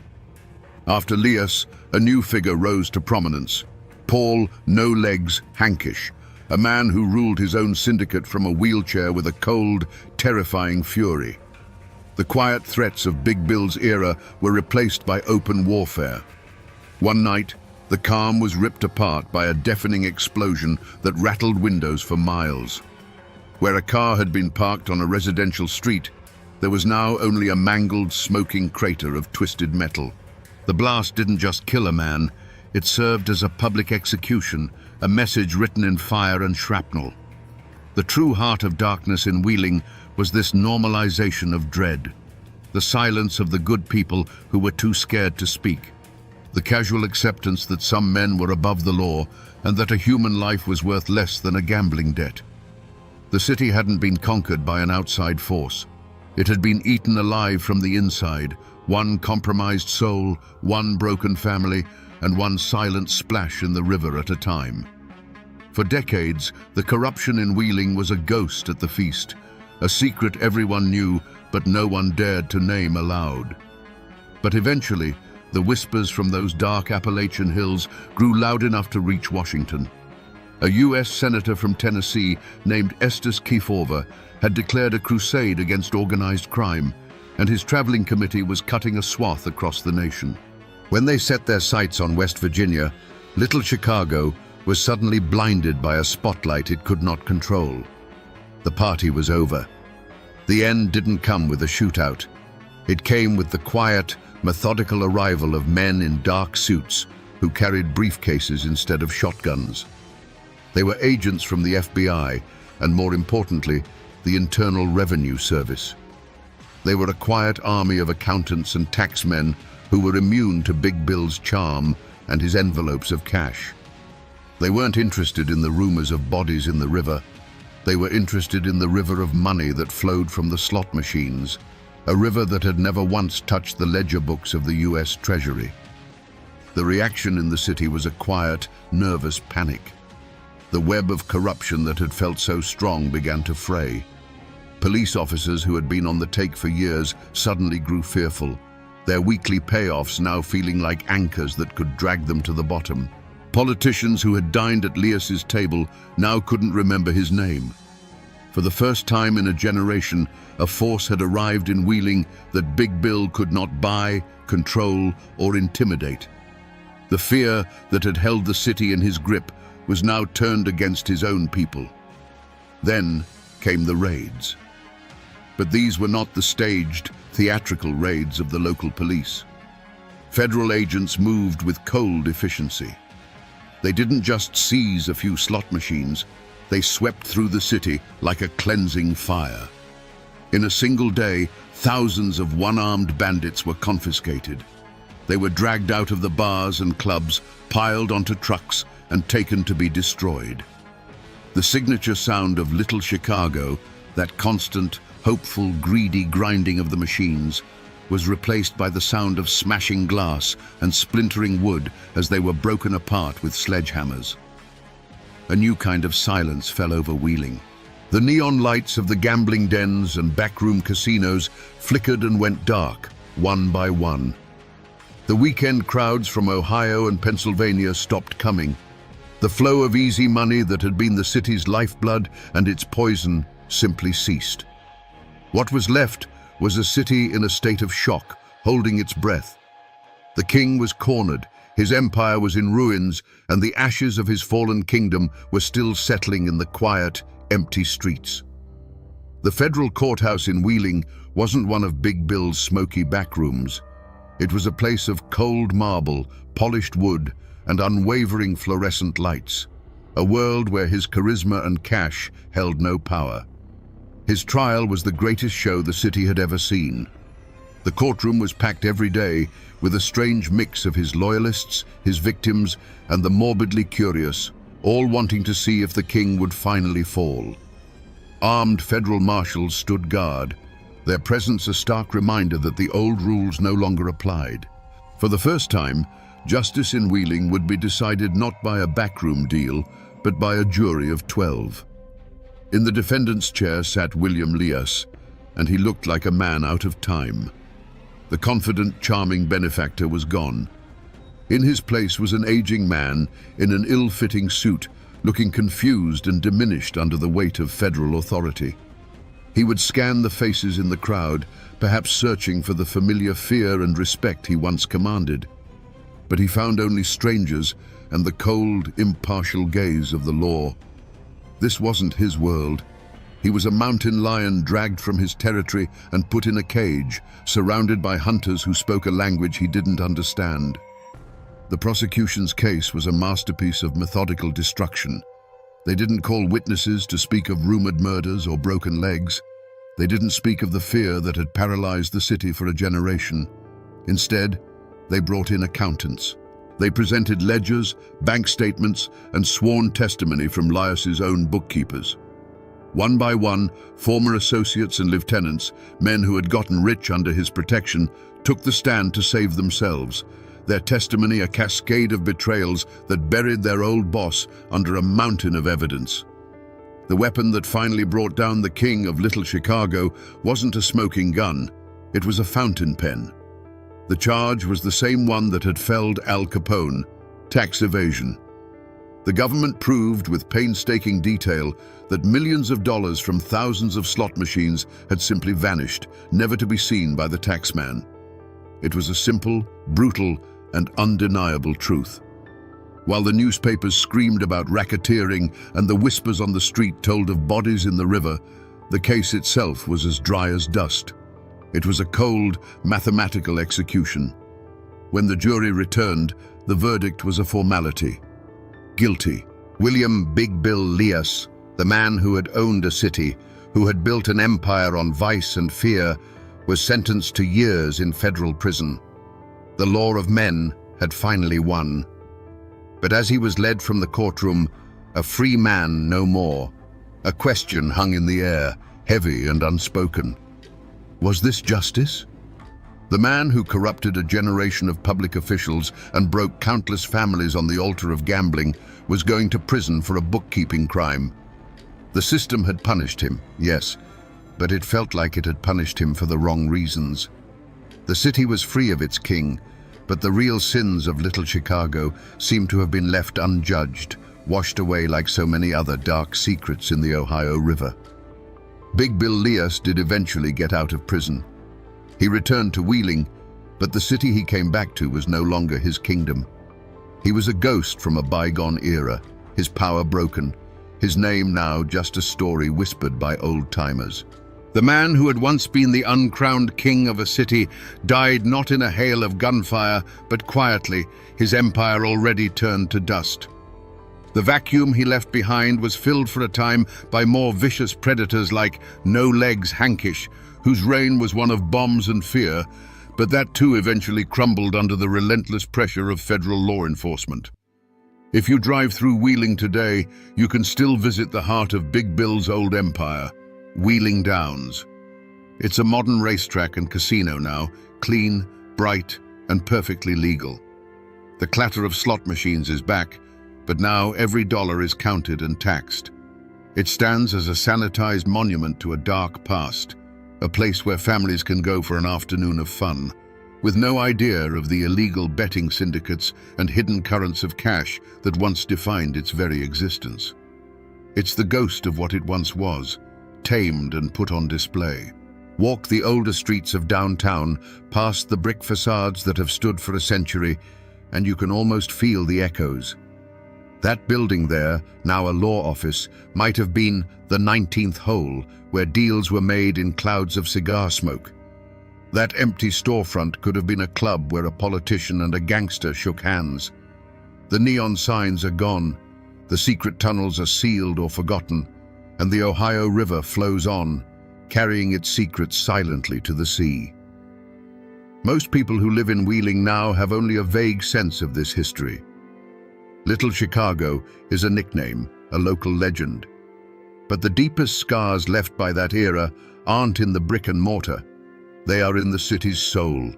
After Leas, a new figure rose to prominence. Paul No Legs Hankish, a man who ruled his own syndicate from a wheelchair with a cold, terrifying fury. The quiet threats of Big Bill's era were replaced by open warfare. One night, the calm was ripped apart by a deafening explosion that rattled windows for miles. Where a car had been parked on a residential street, there was now only a mangled, smoking crater of twisted metal. The blast didn't just kill a man, It served as a public execution, a message written in fire and shrapnel. The true heart of darkness in Wheeling was this normalization of dread, the silence of the good people who were too scared to speak, the casual acceptance that some men were above the law and that a human life was worth less than a gambling debt. The city hadn't been conquered by an outside force. It had been eaten alive from the inside, one compromised soul, one broken family, and one silent splash in the river at a time. For decades, the corruption in Wheeling was a ghost at the feast, a secret everyone knew but no one dared to name aloud. But eventually, the whispers from those dark Appalachian hills grew loud enough to reach Washington. A U.S. senator from Tennessee named Estes Kefauver had declared a crusade against organized crime, and his traveling committee was cutting a swath across the nation. When they set their sights on West Virginia, Little Chicago was suddenly blinded by a spotlight it could not control. The party was over. The end didn't come with a shootout. It came with the quiet, methodical arrival of men in dark suits who carried briefcases instead of shotguns. They were agents from the FBI and, more importantly, the Internal Revenue Service. They were a quiet army of accountants and taxmen who were immune to Big Bill's charm and his envelopes of cash. They weren't interested in the rumors of bodies in the river. They were interested in the river of money that flowed from the slot machines, a river that had never once touched the ledger books of the U.S. Treasury. The reaction in the city was a quiet, nervous panic. The web of corruption that had felt so strong began to fray. Police officers who had been on the take for years suddenly grew fearful, their weekly payoffs now feeling like anchors that could drag them to the bottom. Politicians who had dined at Leas's table now couldn't remember his name. For the first time in a generation, a force had arrived in Wheeling that Big Bill could not buy, control, or intimidate. The fear that had held the city in his grip was now turned against his own people. Then came the raids. But these were not the staged, theatrical raids of the local police. Federal agents moved with cold efficiency. They didn't just seize a few slot machines, they swept through the city like a cleansing fire. In a single day, thousands of one-armed bandits were confiscated. They were dragged out of the bars and clubs, piled onto trucks, and taken to be destroyed. The signature sound of Little Chicago, that constant, hopeful, greedy grinding of the machines, was replaced by the sound of smashing glass and splintering wood as they were broken apart with sledgehammers. A new kind of silence fell over Wheeling. The neon lights of the gambling dens and backroom casinos flickered and went dark, one by one. The weekend crowds from Ohio and Pennsylvania stopped coming. The flow of easy money that had been the city's lifeblood and its poison simply ceased. What was left was a city in a state of shock, holding its breath. The king was cornered, his empire was in ruins, and the ashes of his fallen kingdom were still settling in the quiet, empty streets. The federal courthouse in Wheeling wasn't one of Big Bill's smoky backrooms. It was a place of cold marble, polished wood, and unwavering fluorescent lights, a world where his charisma and cash held no power. His trial was the greatest show the city had ever seen. The courtroom was packed every day with a strange mix of his loyalists, his victims, and the morbidly curious, all wanting to see if the king would finally fall. Armed federal marshals stood guard, their presence a stark reminder that the old rules no longer applied. For the first time, justice in Wheeling would be decided not by a backroom deal, but by a jury of 12. In the defendant's chair sat William Leas, and he looked like a man out of time. The confident, charming benefactor was gone. In his place was an aging man in an ill-fitting suit, looking confused and diminished under the weight of federal authority. He would scan the faces in the crowd, perhaps searching for the familiar fear and respect he once commanded. But he found only strangers and the cold, impartial gaze of the law. This wasn't his world. He was a mountain lion dragged from his territory and put in a cage, surrounded by hunters who spoke a language he didn't understand. The prosecution's case was a masterpiece of methodical destruction. They didn't call witnesses to speak of rumored murders or broken legs. They didn't speak of the fear that had paralyzed the city for a generation. Instead, they brought in accountants. They presented ledgers, bank statements, and sworn testimony from Lias's own bookkeepers. One by one, former associates and lieutenants, men who had gotten rich under his protection, took the stand to save themselves. Their testimony a cascade of betrayals that buried their old boss under a mountain of evidence. The weapon that finally brought down the king of Little Chicago wasn't a smoking gun, it was a fountain pen. The charge was the same one that had felled Al Capone, tax evasion. The government proved with painstaking detail that millions of dollars from thousands of slot machines had simply vanished, never to be seen by the taxman. It was a simple, brutal, and undeniable truth. While the newspapers screamed about racketeering and the whispers on the street told of bodies in the river, the case itself was as dry as dust. It was a cold, mathematical execution. When the jury returned, the verdict was a formality. Guilty. William Big Bill Lias, the man who had owned a city, who had built an empire on vice and fear, was sentenced to years in federal prison. The law of men had finally won. But as he was led from the courtroom, a free man no more, a question hung in the air, heavy and unspoken. Was this justice? The man who corrupted a generation of public officials and broke countless families on the altar of gambling was going to prison for a bookkeeping crime. The system had punished him, yes, but it felt like it had punished him for the wrong reasons. The city was free of its king, but the real sins of Little Chicago seemed to have been left unjudged, washed away like so many other dark secrets in the Ohio River. Big Bill Lias did eventually get out of prison. He returned to Wheeling, but the city he came back to was no longer his kingdom. He was a ghost from a bygone era, his power broken, his name now just a story whispered by old-timers. The man who had once been the uncrowned king of a city died not in a hail of gunfire, but quietly, his empire already turned to dust. The vacuum he left behind was filled for a time by more vicious predators like No Legs Hankish, whose reign was one of bombs and fear, but that too eventually crumbled under the relentless pressure of federal law enforcement. If you drive through Wheeling today, you can still visit the heart of Big Bill's old empire, Wheeling Downs. It's a modern racetrack and casino now, clean, bright, and perfectly legal. The clatter of slot machines is back, but now every dollar is counted and taxed. It stands as a sanitized monument to a dark past, a place where families can go for an afternoon of fun, with no idea of the illegal betting syndicates and hidden currents of cash that once defined its very existence. It's the ghost of what it once was, tamed and put on display. Walk the older streets of downtown, past the brick facades that have stood for a century, and you can almost feel the echoes. That building there, now a law office, might have been the 19th hole, where deals were made in clouds of cigar smoke. That empty storefront could have been a club where a politician and a gangster shook hands. The neon signs are gone, the secret tunnels are sealed or forgotten, and the Ohio River flows on, carrying its secrets silently to the sea. Most people who live in Wheeling now have only a vague sense of this history. Little Chicago is a nickname, a local legend. But the deepest scars left by that era aren't in the brick and mortar. They are in the city's soul.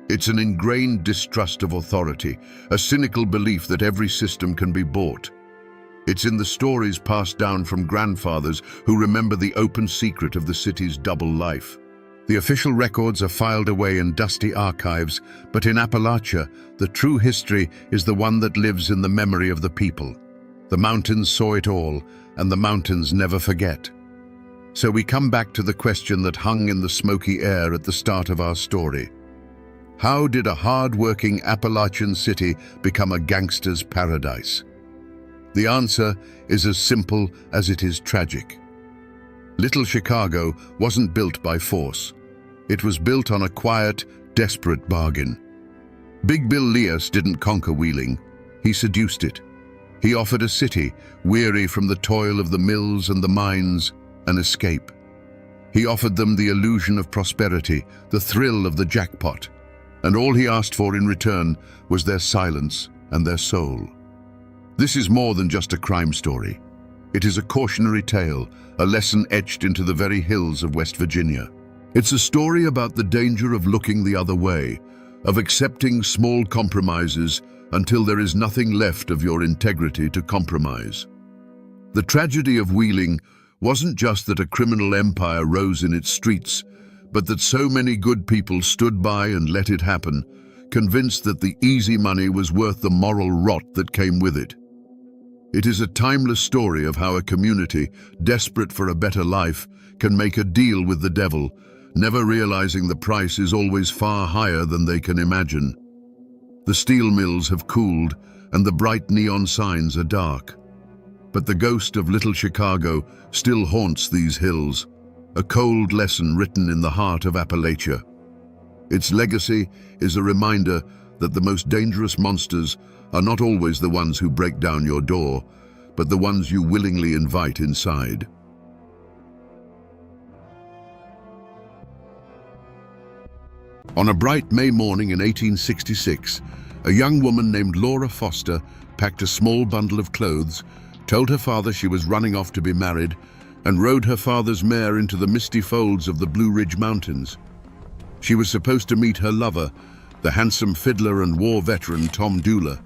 It's an ingrained distrust of authority, a cynical belief that every system can be bought. It's in the stories passed down from grandfathers who remember the open secret of the city's double life. The official records are filed away in dusty archives, but in Appalachia, the true history is the one that lives in the memory of the people. The mountains saw it all, and the mountains never forget. So we come back to the question that hung in the smoky air at the start of our story. How did a hard-working Appalachian city become a gangster's paradise? The answer is as simple as it is tragic. Little Chicago wasn't built by force. It was built on a quiet, desperate bargain. Big Bill Leas didn't conquer Wheeling, he seduced it. He offered a city, weary from the toil of the mills and the mines, an escape. He offered them the illusion of prosperity, the thrill of the jackpot, and all he asked for in return was their silence and their soul. This is more than just a crime story. It is a cautionary tale, a lesson etched into the very hills of West Virginia. It's a story about the danger of looking the other way, of accepting small compromises until there is nothing left of your integrity to compromise. The tragedy of Wheeling wasn't just that a criminal empire rose in its streets, but that so many good people stood by and let it happen, convinced that the easy money was worth the moral rot that came with it. It is a timeless story of how a community, desperate for a better life, can make a deal with the devil, never realizing the price is always far higher than they can imagine. The steel mills have cooled, and the bright neon signs are dark. But the ghost of Little Chicago still haunts these hills, a cold lesson written in the heart of Appalachia. Its legacy is a reminder that the most dangerous monsters are not always the ones who break down your door, but the ones you willingly invite inside. On a bright May morning in 1866, a young woman named Laura Foster packed a small bundle of clothes, told her father she was running off to be married, and rode her father's mare into the misty folds of the Blue Ridge Mountains. She was supposed to meet her lover, the handsome fiddler and war veteran Tom Dooley.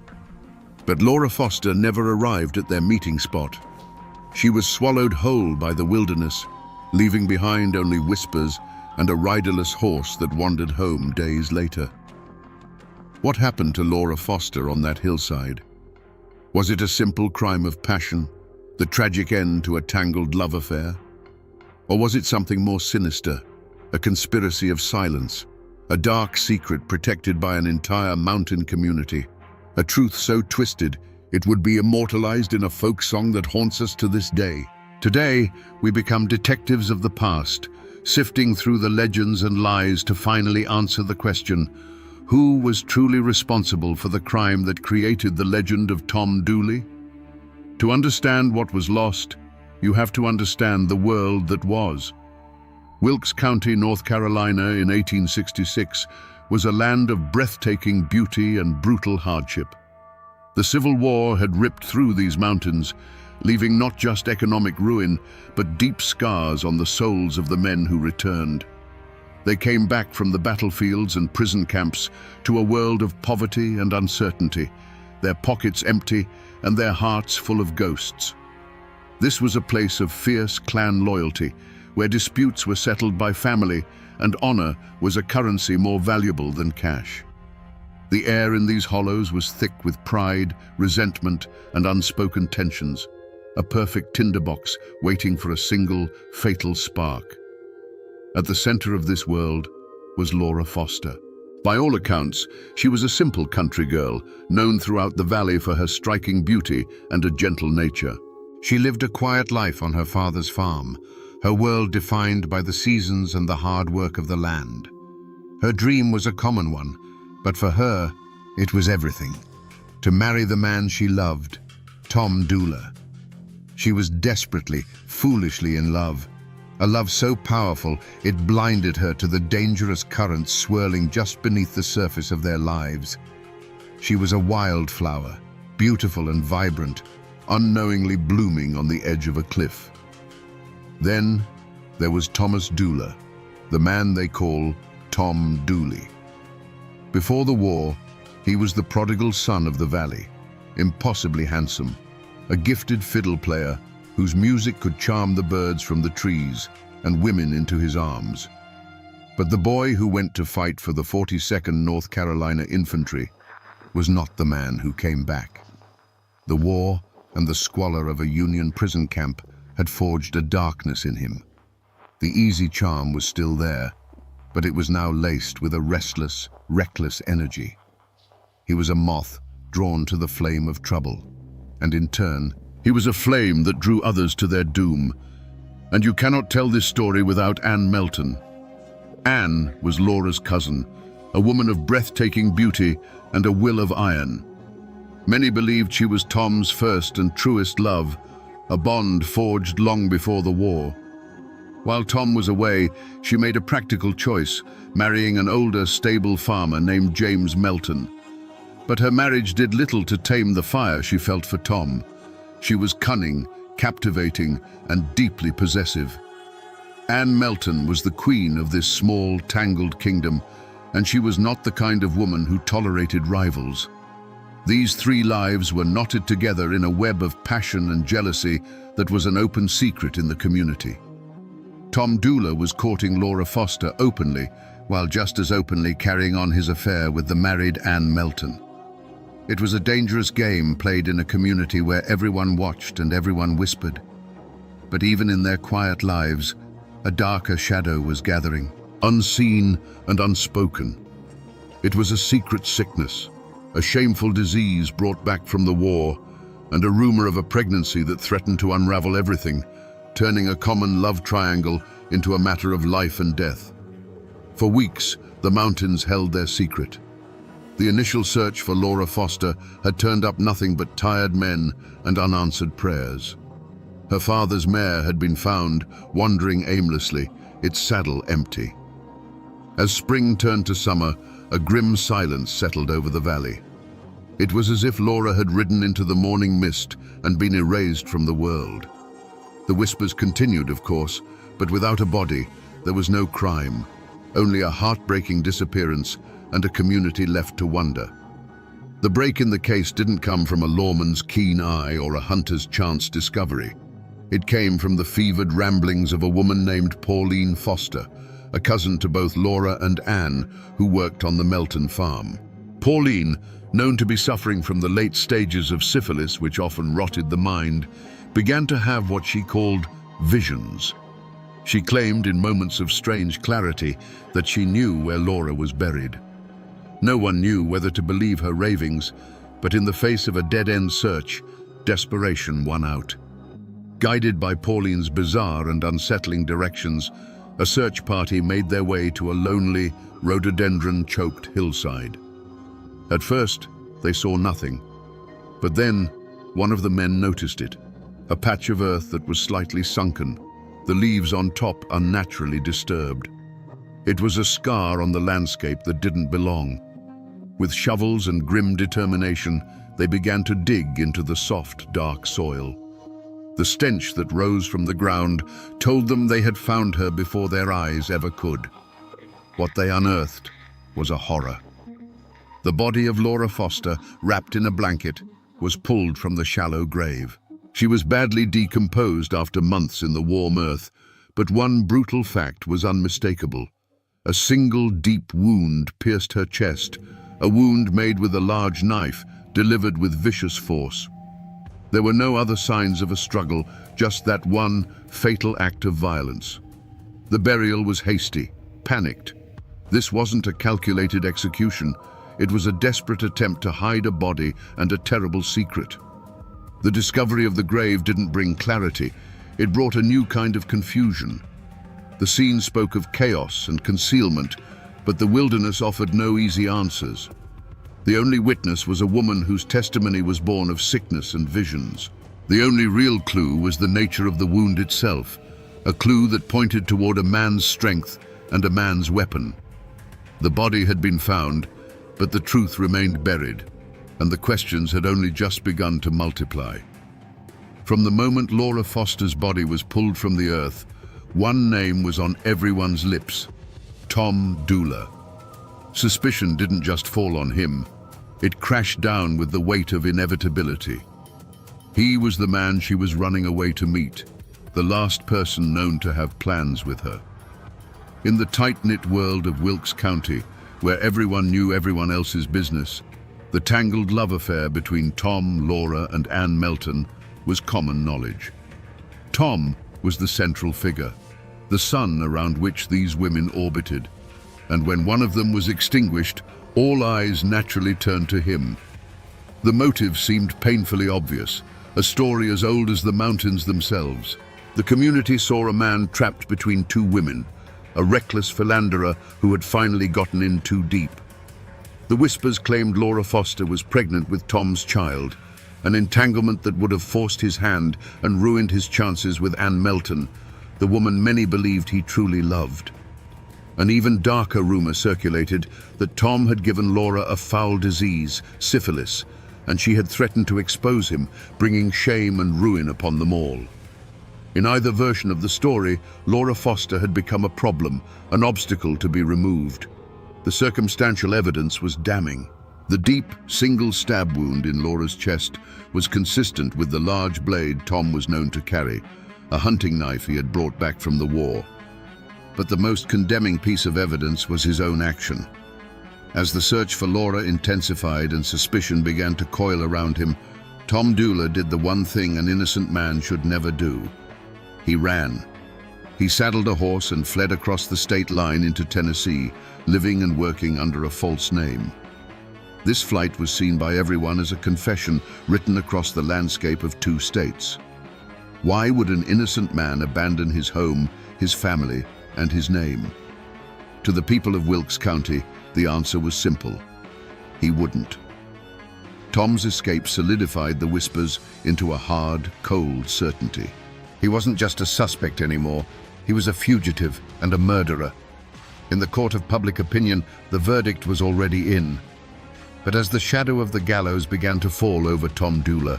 But Laura Foster never arrived at their meeting spot. She was swallowed whole by the wilderness, leaving behind only whispers and a riderless horse that wandered home days later. What happened to Laura Foster on that hillside? Was it a simple crime of passion, the tragic end to a tangled love affair? Or was it something more sinister, a conspiracy of silence, a dark secret protected by an entire mountain community, a truth so twisted it would be immortalized in a folk song that haunts us to this day? Today, we become detectives of the past, sifting through the legends and lies to finally answer the question, who was truly responsible for the crime that created the legend of Tom Dooley? To understand what was lost, you have to understand the world that was. Wilkes County, North Carolina in 1866 was a land of breathtaking beauty and brutal hardship. The Civil War had ripped through these mountains, leaving not just economic ruin, but deep scars on the souls of the men who returned. They came back from the battlefields and prison camps to a world of poverty and uncertainty, their pockets empty and their hearts full of ghosts. This was a place of fierce clan loyalty, where disputes were settled by family and honor was a currency more valuable than cash. The air in these hollows was thick with pride, resentment, and unspoken tensions, a perfect tinderbox waiting for a single, fatal spark. At the center of this world was Laura Foster. By all accounts, she was a simple country girl, known throughout the valley for her striking beauty and a gentle nature. She lived a quiet life on her father's farm, her world defined by the seasons and the hard work of the land. Her dream was a common one, but for her, it was everything. To marry the man she loved, Tom Dooley. She was desperately, foolishly in love. A love so powerful, it blinded her to the dangerous currents swirling just beneath the surface of their lives. She was a wildflower, beautiful and vibrant, unknowingly blooming on the edge of a cliff. Then there was Thomas Dooley, the man they call Tom Dooley. Before the war, he was the prodigal son of the valley, impossibly handsome, a gifted fiddle player whose music could charm the birds from the trees and women into his arms. But the boy who went to fight for the 42nd North Carolina Infantry was not the man who came back. The war and the squalor of a Union prison camp had forged a darkness in him. The easy charm was still there, but it was now laced with a restless, reckless energy. He was a moth drawn to the flame of trouble, and in turn, he was a flame that drew others to their doom. And you cannot tell this story without Ann Melton. Ann was Laura's cousin, a woman of breathtaking beauty and a will of iron. Many believed she was Tom's first and truest love, a bond forged long before the war. While Tom was away, she made a practical choice, marrying an older, stable farmer named James Melton. But her marriage did little to tame the fire she felt for Tom. She was cunning, captivating, and deeply possessive. Anne Melton was the queen of this small, tangled kingdom, and she was not the kind of woman who tolerated rivals. These three lives were knotted together in a web of passion and jealousy that was an open secret in the community. Tom Dooler was courting Laura Foster openly, while just as openly carrying on his affair with the married Anne Melton. It was a dangerous game played in a community where everyone watched and everyone whispered. But even in their quiet lives, a darker shadow was gathering, unseen and unspoken. It was a secret sickness, a shameful disease brought back from the war, and a rumor of a pregnancy that threatened to unravel everything, turning a common love triangle into a matter of life and death. For weeks, the mountains held their secret. The initial search for Laura Foster had turned up nothing but tired men and unanswered prayers. Her father's mare had been found, wandering aimlessly, its saddle empty. As spring turned to summer, a grim silence settled over the valley. It was as if Laura had ridden into the morning mist and been erased from the world. The whispers continued, of course, but without a body, there was no crime, only a heartbreaking disappearance and a community left to wonder. The break in the case didn't come from a lawman's keen eye or a hunter's chance discovery. It came from the fevered ramblings of a woman named Pauline Foster, a cousin to both Laura and Anne, who worked on the Melton farm. Pauline, known to be suffering from the late stages of syphilis which often rotted the mind, began to have what she called visions. She claimed in moments of strange clarity that she knew where Laura was buried. No one knew whether to believe her ravings, but in the face of a dead-end search, desperation won out. Guided by Pauline's bizarre and unsettling directions, a search party made their way to a lonely, rhododendron-choked hillside. At first, they saw nothing, but then one of the men noticed it, a patch of earth that was slightly sunken, the leaves on top unnaturally disturbed. It was a scar on the landscape that didn't belong. With shovels and grim determination, they began to dig into the soft, dark soil. The stench that rose from the ground told them they had found her before their eyes ever could. What they unearthed was a horror. The body of Laura Foster, wrapped in a blanket, was pulled from the shallow grave. She was badly decomposed after months in the warm earth, but one brutal fact was unmistakable. A single deep wound pierced her chest, a wound made with a large knife, delivered with vicious force. There were no other signs of a struggle, just that one fatal act of violence. The burial was hasty, panicked. This wasn't a calculated execution. It was a desperate attempt to hide a body and a terrible secret. The discovery of the grave didn't bring clarity. It brought a new kind of confusion. The scene spoke of chaos and concealment, but the wilderness offered no easy answers. The only witness was a woman whose testimony was born of sickness and visions. The only real clue was the nature of the wound itself, a clue that pointed toward a man's strength and a man's weapon. The body had been found, but the truth remained buried, and the questions had only just begun to multiply. From the moment Laura Foster's body was pulled from the earth, one name was on everyone's lips: Tom Dooler. Suspicion didn't just fall on him. It crashed down with the weight of inevitability. He was the man she was running away to meet, the last person known to have plans with her. In the tight-knit world of Wilkes County, where everyone knew everyone else's business, the tangled love affair between Tom, Laura, and Anne Melton was common knowledge. Tom was the central figure, the sun around which these women orbited, and when one of them was extinguished, all eyes naturally turned to him. The motive seemed painfully obvious, a story as old as the mountains themselves. The community saw a man trapped between two women, a reckless philanderer who had finally gotten in too deep. The whispers claimed Laura Foster was pregnant with Tom's child, an entanglement that would have forced his hand and ruined his chances with Ann Melton, the woman many believed he truly loved. An even darker rumor circulated that Tom had given Laura a foul disease, syphilis, and she had threatened to expose him, bringing shame and ruin upon them all. In either version of the story, Laura Foster had become a problem, an obstacle to be removed. The circumstantial evidence was damning. The deep, single stab wound in Laura's chest was consistent with the large blade Tom was known to carry, a hunting knife he had brought back from the war. But the most condemning piece of evidence was his own action. As the search for Laura intensified and suspicion began to coil around him, Tom Dula did the one thing an innocent man should never do. He ran. He saddled a horse and fled across the state line into Tennessee, living and working under a false name. This flight was seen by everyone as a confession written across the landscape of two states. Why would an innocent man abandon his home, his family, and his name? To the people of Wilkes County, the answer was simple. He wouldn't. Tom's escape solidified the whispers into a hard, cold certainty. He wasn't just a suspect anymore. He was a fugitive and a murderer. In the court of public opinion, the verdict was already in. But as the shadow of the gallows began to fall over Tom Dula,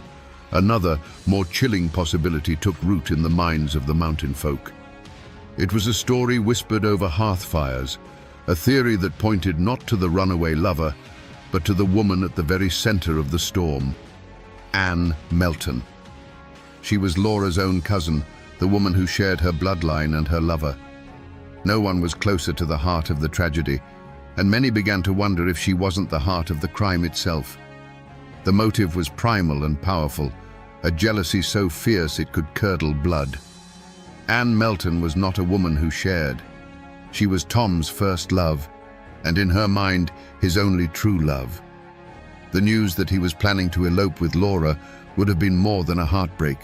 another, more chilling possibility took root in the minds of the mountain folk. It was a story whispered over hearth fires, a theory that pointed not to the runaway lover, but to the woman at the very center of the storm, Ann Melton. She was Laura's own cousin, the woman who shared her bloodline and her lover. No one was closer to the heart of the tragedy, and many began to wonder if she wasn't the heart of the crime itself. The motive was primal and powerful, a jealousy so fierce it could curdle blood. Ann Melton was not a woman who shared. She was Tom's first love, and in her mind, his only true love. The news that he was planning to elope with Laura would have been more than a heartbreak.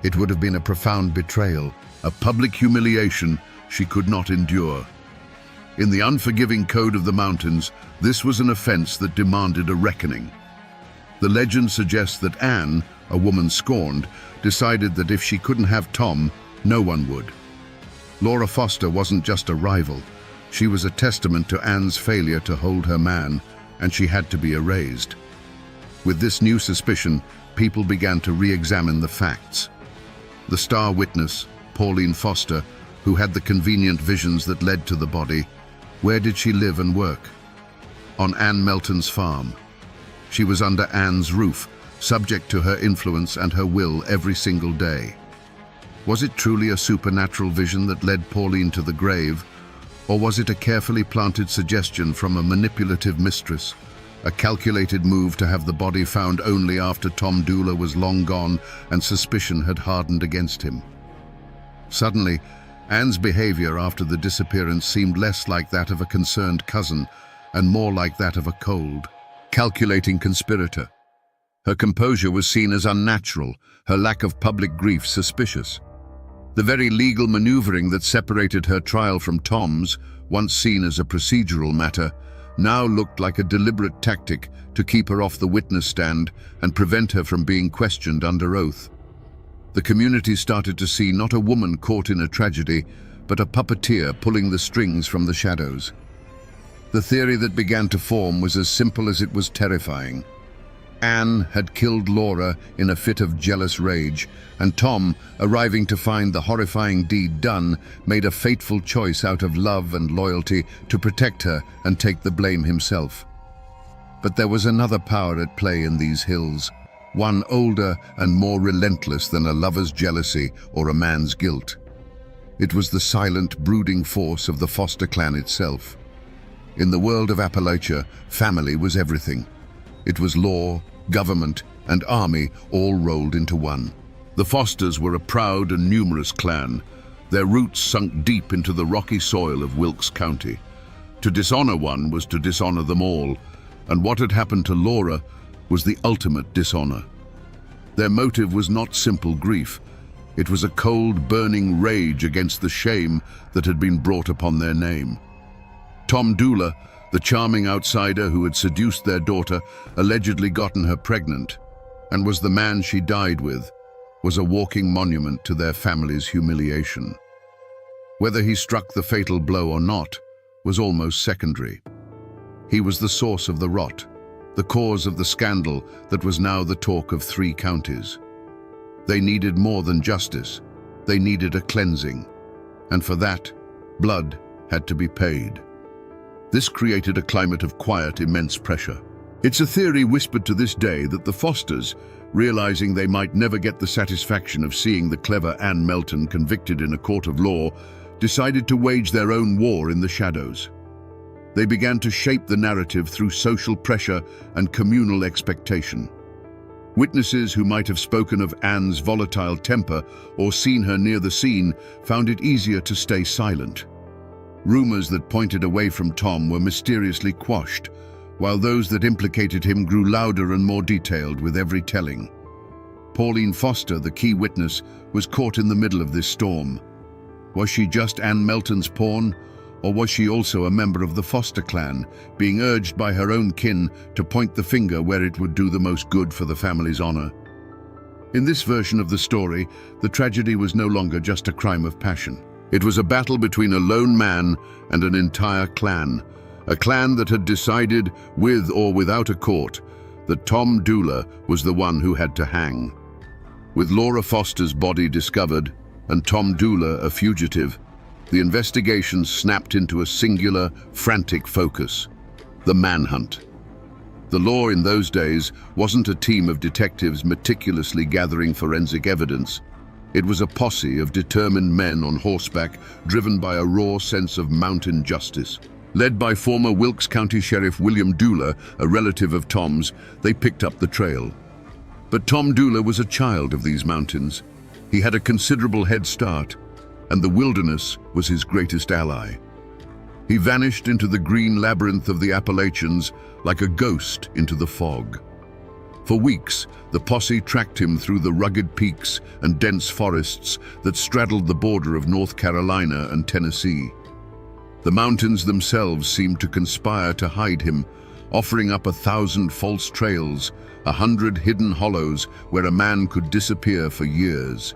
It would have been a profound betrayal, a public humiliation she could not endure. In the unforgiving code of the mountains, this was an offense that demanded a reckoning. The legend suggests that Ann, a woman scorned, decided that if she couldn't have Tom, no one would. Laura Foster wasn't just a rival. She was a testament to Ann's failure to hold her man, and she had to be erased. With this new suspicion, people began to re-examine the facts. The star witness, Pauline Foster, who had the convenient visions that led to the body, where did she live and work? On Ann Melton's farm. She was under Ann's roof, subject to her influence and her will every single day. Was it truly a supernatural vision that led Pauline to the grave, or was it a carefully planted suggestion from a manipulative mistress, a calculated move to have the body found only after Tom Dula was long gone and suspicion had hardened against him? Suddenly, Ann's behavior after the disappearance seemed less like that of a concerned cousin and more like that of a cold, calculating conspirator. Her composure was seen as unnatural, her lack of public grief suspicious. The very legal maneuvering that separated her trial from Tom's, once seen as a procedural matter, now looked like a deliberate tactic to keep her off the witness stand and prevent her from being questioned under oath. The community started to see not a woman caught in a tragedy, but a puppeteer pulling the strings from the shadows. The theory that began to form was as simple as it was terrifying. Ann had killed Laura in a fit of jealous rage, and Tom, arriving to find the horrifying deed done, made a fateful choice out of love and loyalty to protect her and take the blame himself. But there was another power at play in these hills, one older and more relentless than a lover's jealousy or a man's guilt. It was the silent, brooding force of the Foster clan itself. In the world of Appalachia, family was everything. It was law, government, and army all rolled into one. The Fosters were a proud and numerous clan, their roots sunk deep into the rocky soil of Wilkes County. To dishonor one was to dishonor them all, and what had happened to Laura was the ultimate dishonor. Their motive was not simple grief. It was a cold, burning rage against the shame that had been brought upon their name. Tom Dula, The charming outsider who had seduced their daughter, allegedly gotten her pregnant, and was the man she died with, was a walking monument to their family's humiliation. Whether he struck the fatal blow or not was almost secondary. He was the source of the rot, the cause of the scandal that was now the talk of 3 counties. They needed more than justice. They needed a cleansing. And for that, blood had to be paid. This created a climate of quiet, immense pressure. It's a theory whispered to this day that the Fosters, realizing they might never get the satisfaction of seeing the clever Anne Melton convicted in a court of law, decided to wage their own war in the shadows. They began to shape the narrative through social pressure and communal expectation. Witnesses who might have spoken of Anne's volatile temper or seen her near the scene found it easier to stay silent. Rumors that pointed away from Tom were mysteriously quashed, while those that implicated him grew louder and more detailed with every telling. Pauline Foster, the key witness, was caught in the middle of this storm. Was she just Anne Melton's pawn, or was she also a member of the Foster clan, being urged by her own kin to point the finger where it would do the most good for the family's honor? In this version of the story, the tragedy was no longer just a crime of passion. It was a battle between a lone man and an entire clan, a clan that had decided, with or without a court, that Tom Dooler was the one who had to hang. With Laura Foster's body discovered, and Tom Dooler a fugitive, the investigation snapped into a singular, frantic focus: the manhunt. The law in those days wasn't a team of detectives meticulously gathering forensic evidence. It was a posse of determined men on horseback, driven by a raw sense of mountain justice. Led by former Wilkes County Sheriff William Dooler, a relative of Tom's, they picked up the trail. But Tom Dooler was a child of these mountains. He had a considerable head start, and the wilderness was his greatest ally. He vanished into the green labyrinth of the Appalachians like a ghost into the fog. For weeks, the posse tracked him through the rugged peaks and dense forests that straddled the border of North Carolina and Tennessee. The mountains themselves seemed to conspire to hide him, offering up 1,000 false trails, 100 hidden hollows where a man could disappear for years.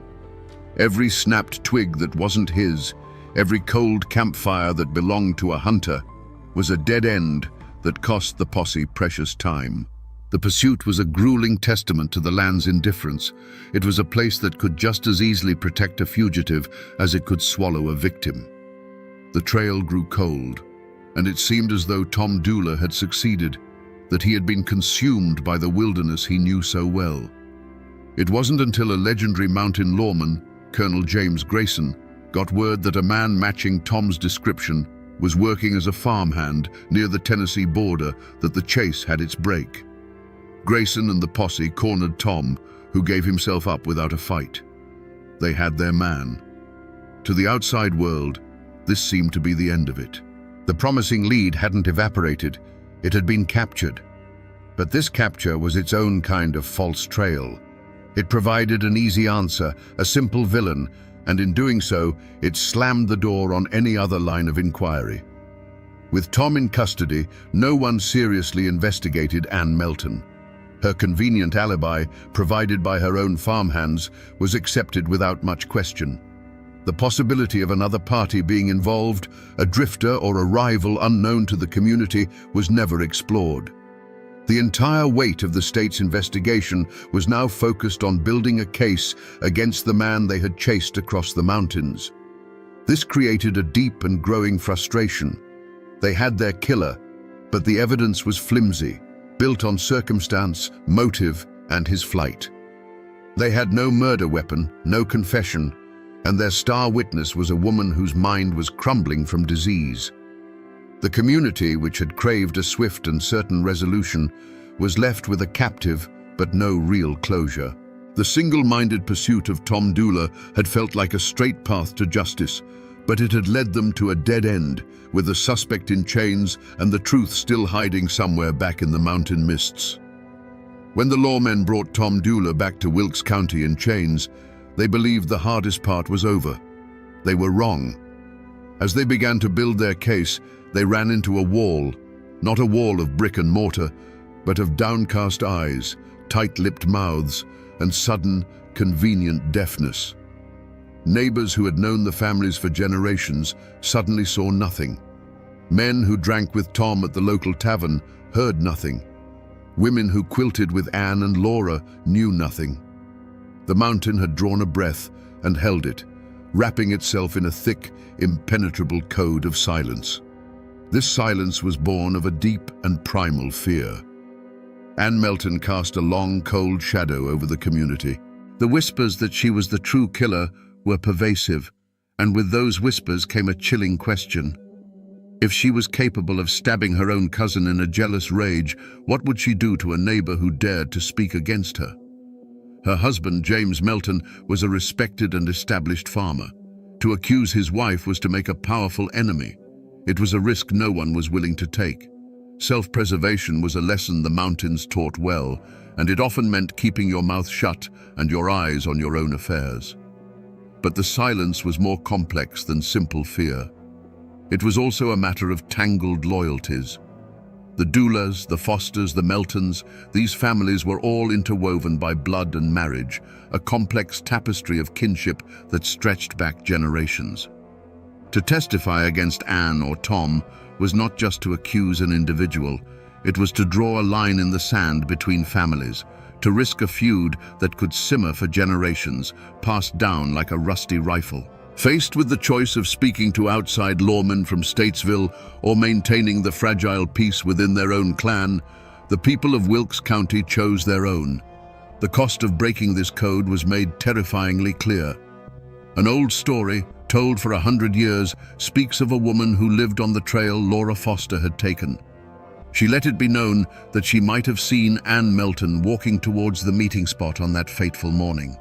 Every snapped twig that wasn't his, every cold campfire that belonged to a hunter, was a dead end that cost the posse precious time. The pursuit was a grueling testament to the land's indifference. It was a place that could just as easily protect a fugitive as it could swallow a victim. The trail grew cold, and it seemed as though Tom Dooler had succeeded, that he had been consumed by the wilderness he knew so well. It wasn't until a legendary mountain lawman, Colonel James Grayson, got word that a man matching Tom's description was working as a farmhand near the Tennessee border that the chase had its break. Grayson and the posse cornered Tom, who gave himself up without a fight. They had their man. To the outside world, this seemed to be the end of it. The promising lead hadn't evaporated, it had been captured. But this capture was its own kind of false trail. It provided an easy answer, a simple villain, and in doing so, it slammed the door on any other line of inquiry. With Tom in custody, no one seriously investigated Anne Melton. Her convenient alibi, provided by her own farmhands, was accepted without much question. The possibility of another party being involved, a drifter or a rival unknown to the community, was never explored. The entire weight of the state's investigation was now focused on building a case against the man they had chased across the mountains. This created a deep and growing frustration. They had their killer, but the evidence was flimsy, built on circumstance, motive, and his flight. They had no murder weapon, no confession, and their star witness was a woman whose mind was crumbling from disease. The community, which had craved a swift and certain resolution, was left with a captive but no real closure. The single-minded pursuit of Tom Dooler had felt like a straight path to justice, but it had led them to a dead end, with the suspect in chains and the truth still hiding somewhere back in the mountain mists. When the lawmen brought Tom Dooler back to Wilkes County in chains, they believed the hardest part was over. They were wrong. As they began to build their case, they ran into a wall, Not a wall of brick and mortar, but of downcast eyes, tight-lipped mouths, and sudden, convenient deafness. Neighbors who had known the families for generations suddenly saw nothing. Men who drank with Tom at the local tavern heard nothing. Women who quilted with Anne and Laura knew nothing. The mountain had drawn a breath and held it, wrapping itself in a thick, impenetrable code of silence. This silence was born of a deep and primal fear. Anne Melton cast a long, cold shadow over the community. The whispers that she was the true killer were pervasive, and with those whispers came a chilling question. If she was capable of stabbing her own cousin in a jealous rage, what would she do to a neighbor who dared to speak against her? Her husband, James Melton, was a respected and established farmer. To accuse his wife was to make a powerful enemy. It was a risk no one was willing to take. Self-preservation was a lesson the mountains taught well, and it often meant keeping your mouth shut and your eyes on your own affairs. But the silence was more complex than simple fear. It was also a matter of tangled loyalties. The Doulas, the Fosters, the Meltons, these families were all interwoven by blood and marriage, a complex tapestry of kinship that stretched back generations. To testify against Anne or Tom was not just to accuse an individual, it was to draw a line in the sand between families, to risk a feud that could simmer for generations, passed down like a rusty rifle. Faced with the choice of speaking to outside lawmen from Statesville or maintaining the fragile peace within their own clan, the people of Wilkes County chose their own. The cost of breaking this code was made terrifyingly clear. An old story, told for 100 years, speaks of a woman who lived on the trail Laura Foster had taken. She let it be known that she might have seen Anne Melton walking towards the meeting spot on that fateful morning.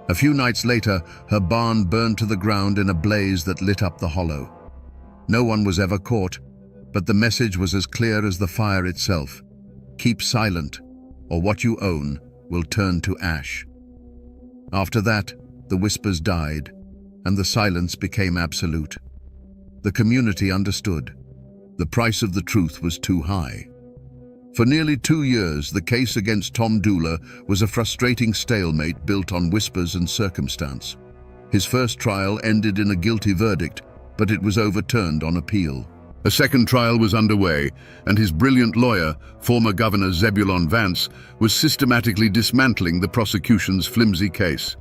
A few nights later, her barn burned to the ground in a blaze that lit up the hollow. No one was ever caught, but the message was as clear as the fire itself. Keep silent, or what you own will turn to ash. After that, the whispers died, and the silence became absolute. The community understood. The price of the truth was too high. For nearly 2 years, the case against Tom Doula was a frustrating stalemate built on whispers and circumstance. His first trial ended in a guilty verdict, but it was overturned on appeal. A second trial was underway, and his brilliant lawyer, former Governor Zebulon Vance, was systematically dismantling the prosecution's flimsy case.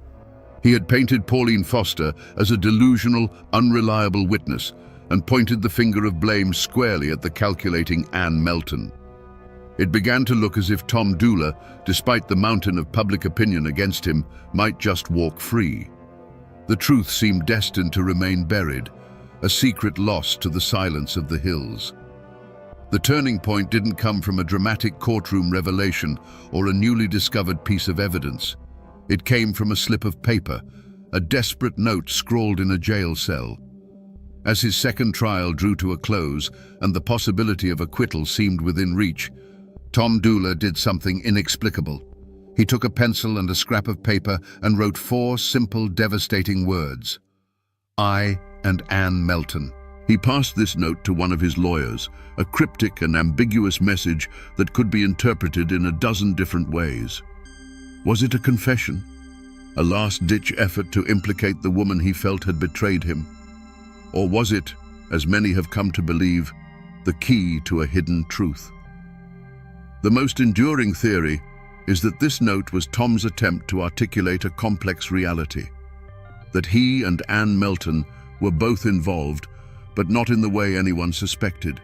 He had painted Pauline Foster as a delusional, unreliable witness, and pointed the finger of blame squarely at the calculating Anne Melton. It began to look as if Tom Doula, despite the mountain of public opinion against him, might just walk free. The truth seemed destined to remain buried, a secret lost to the silence of the hills. The turning point didn't come from a dramatic courtroom revelation or a newly discovered piece of evidence. It came from a slip of paper, a desperate note scrawled in a jail cell. As his second trial drew to a close and the possibility of acquittal seemed within reach, Tom Doula did something inexplicable. He took a pencil and a scrap of paper and wrote 4 simple, devastating words. I and Anne Melton. He passed this note to one of his lawyers, a cryptic and ambiguous message that could be interpreted in a dozen different ways. Was it a confession? A last-ditch effort to implicate the woman he felt had betrayed him? Or was it, as many have come to believe, the key to a hidden truth? The most enduring theory is that this note was Tom's attempt to articulate a complex reality, that he and Anne Melton were both involved, but not in the way anyone suspected.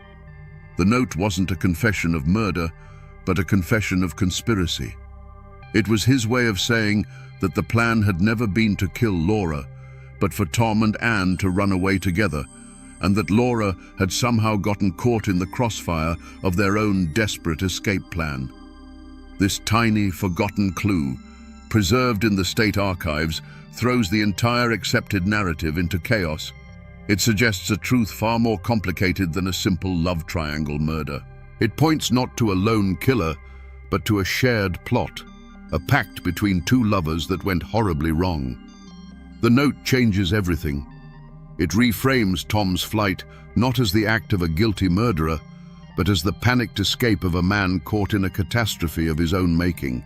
The note wasn't a confession of murder, but a confession of conspiracy. It was his way of saying that the plan had never been to kill Laura, but for Tom and Anne to run away together, and that Laura had somehow gotten caught in the crossfire of their own desperate escape plan. This tiny, forgotten clue, preserved in the state archives, throws the entire accepted narrative into chaos. It suggests a truth far more complicated than a simple love triangle murder. It points not to a lone killer, but to a shared plot, a pact between 2 lovers that went horribly wrong. The note changes everything. It reframes Tom's flight not as the act of a guilty murderer, but as the panicked escape of a man caught in a catastrophe of his own making.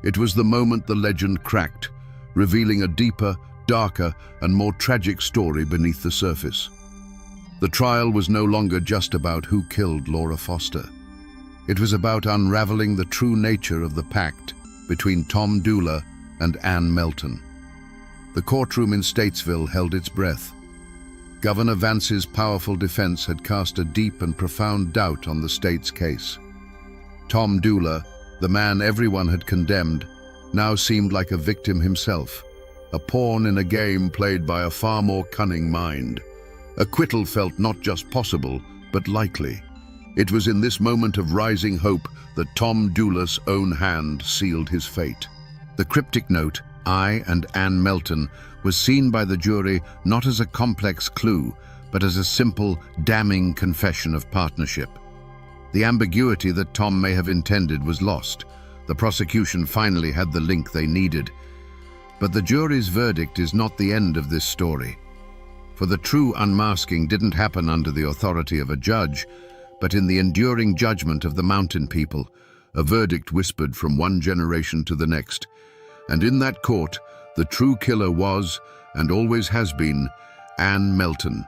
It was the moment the legend cracked, revealing a deeper, darker, and more tragic story beneath the surface. The trial was no longer just about who killed Laura Foster. It was about unraveling the true nature of the pact between Tom Dula and Ann Melton. The courtroom in Statesville held its breath. Governor Vance's powerful defense had cast a deep and profound doubt on the state's case. Tom Dula, the man everyone had condemned, now seemed like a victim himself, a pawn in a game played by a far more cunning mind. Acquittal felt not just possible, but likely. It was in this moment of rising hope that Tom Dula's own hand sealed his fate. The cryptic note, "I and Ann Melton," was seen by the jury not as a complex clue, but as a simple, damning confession of partnership. The ambiguity that Tom may have intended was lost. The prosecution finally had the link they needed. But the jury's verdict is not the end of this story. For the true unmasking didn't happen under the authority of a judge, but in the enduring judgment of the mountain people, a verdict whispered from one generation to the next. And in that court, the true killer was, and always has been, Ann Melton.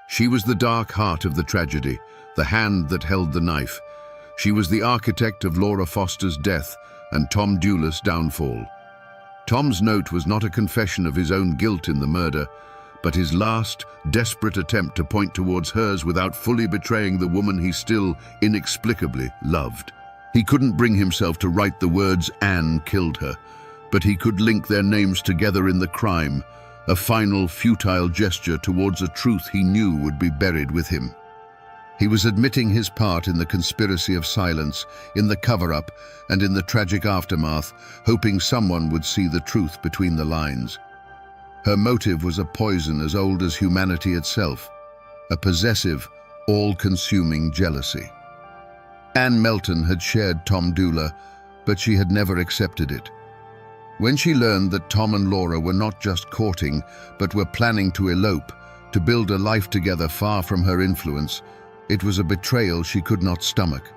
She was the dark heart of the tragedy, the hand that held the knife. She was the architect of Laura Foster's death and Tom Dula's downfall. Tom's note was not a confession of his own guilt in the murder, but his last, desperate attempt to point towards hers without fully betraying the woman he still, inexplicably, loved. He couldn't bring himself to write the words "Ann killed her," but he could link their names together in the crime, a final, futile gesture towards a truth he knew would be buried with him. He was admitting his part in the conspiracy of silence, in the cover-up, and in the tragic aftermath, hoping someone would see the truth between the lines. Her motive was a poison as old as humanity itself, a possessive, all-consuming jealousy. Ann Melton had shared Tom Dula, but she had never accepted it. When she learned that Tom and Laura were not just courting, but were planning to elope, to build a life together far from her influence, it was a betrayal she could not stomach.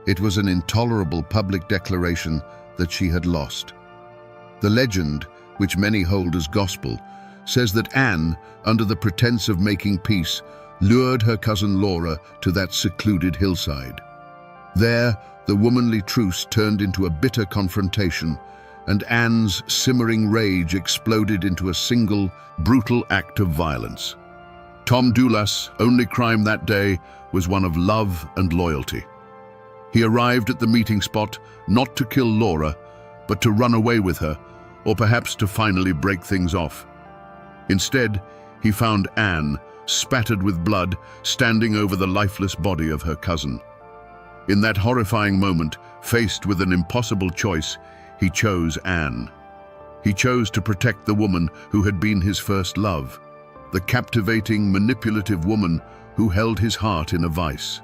It was an intolerable public declaration that she had lost. The legend, which many hold as gospel, says that Ann, under the pretense of making peace, lured her cousin Laura to that secluded hillside. There, the womanly truce turned into a bitter confrontation, and Ann's simmering rage exploded into a single, brutal act of violence. Tom Dula's only crime that day was one of love and loyalty. He arrived at the meeting spot not to kill Laura, but to run away with her, or perhaps to finally break things off. Instead, he found Ann, spattered with blood, standing over the lifeless body of her cousin. In that horrifying moment, faced with an impossible choice, he chose Ann. He chose to protect the woman who had been his first love, the captivating, manipulative woman who held his heart in a vice.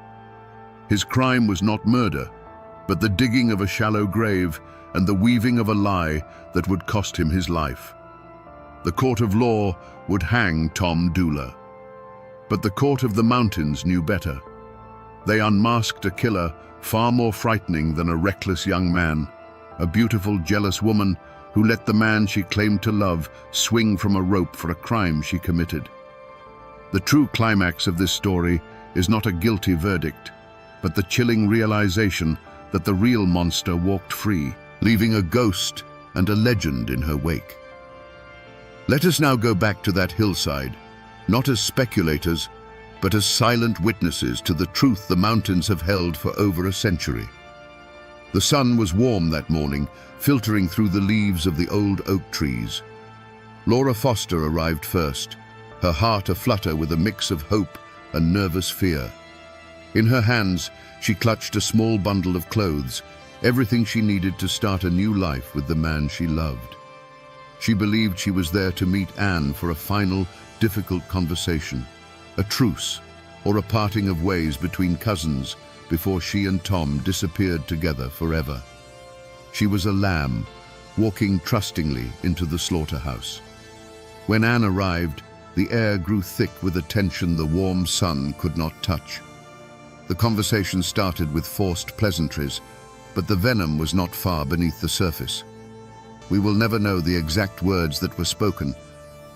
His crime was not murder, but the digging of a shallow grave and the weaving of a lie that would cost him his life. The court of law would hang Tom Dula. But the court of the mountains knew better. They unmasked a killer far more frightening than a reckless young man, a beautiful, jealous woman who let the man she claimed to love swing from a rope for a crime she committed. The true climax of this story is not a guilty verdict, but the chilling realization that the real monster walked free, leaving a ghost and a legend in her wake. Let us now go back to that hillside, not as speculators, but as silent witnesses to the truth the mountains have held for over a century. The sun was warm that morning, filtering through the leaves of the old oak trees. Laura Foster arrived first, her heart aflutter with a mix of hope and nervous fear. In her hands, she clutched a small bundle of clothes, everything she needed to start a new life with the man she loved. She believed she was there to meet Ann for a final, difficult conversation, a truce, or a parting of ways between cousins before she and Tom disappeared together forever. She was a lamb, walking trustingly into the slaughterhouse. When Ann arrived, the air grew thick with a tension the warm sun could not touch. The conversation started with forced pleasantries, but the venom was not far beneath the surface. We will never know the exact words that were spoken,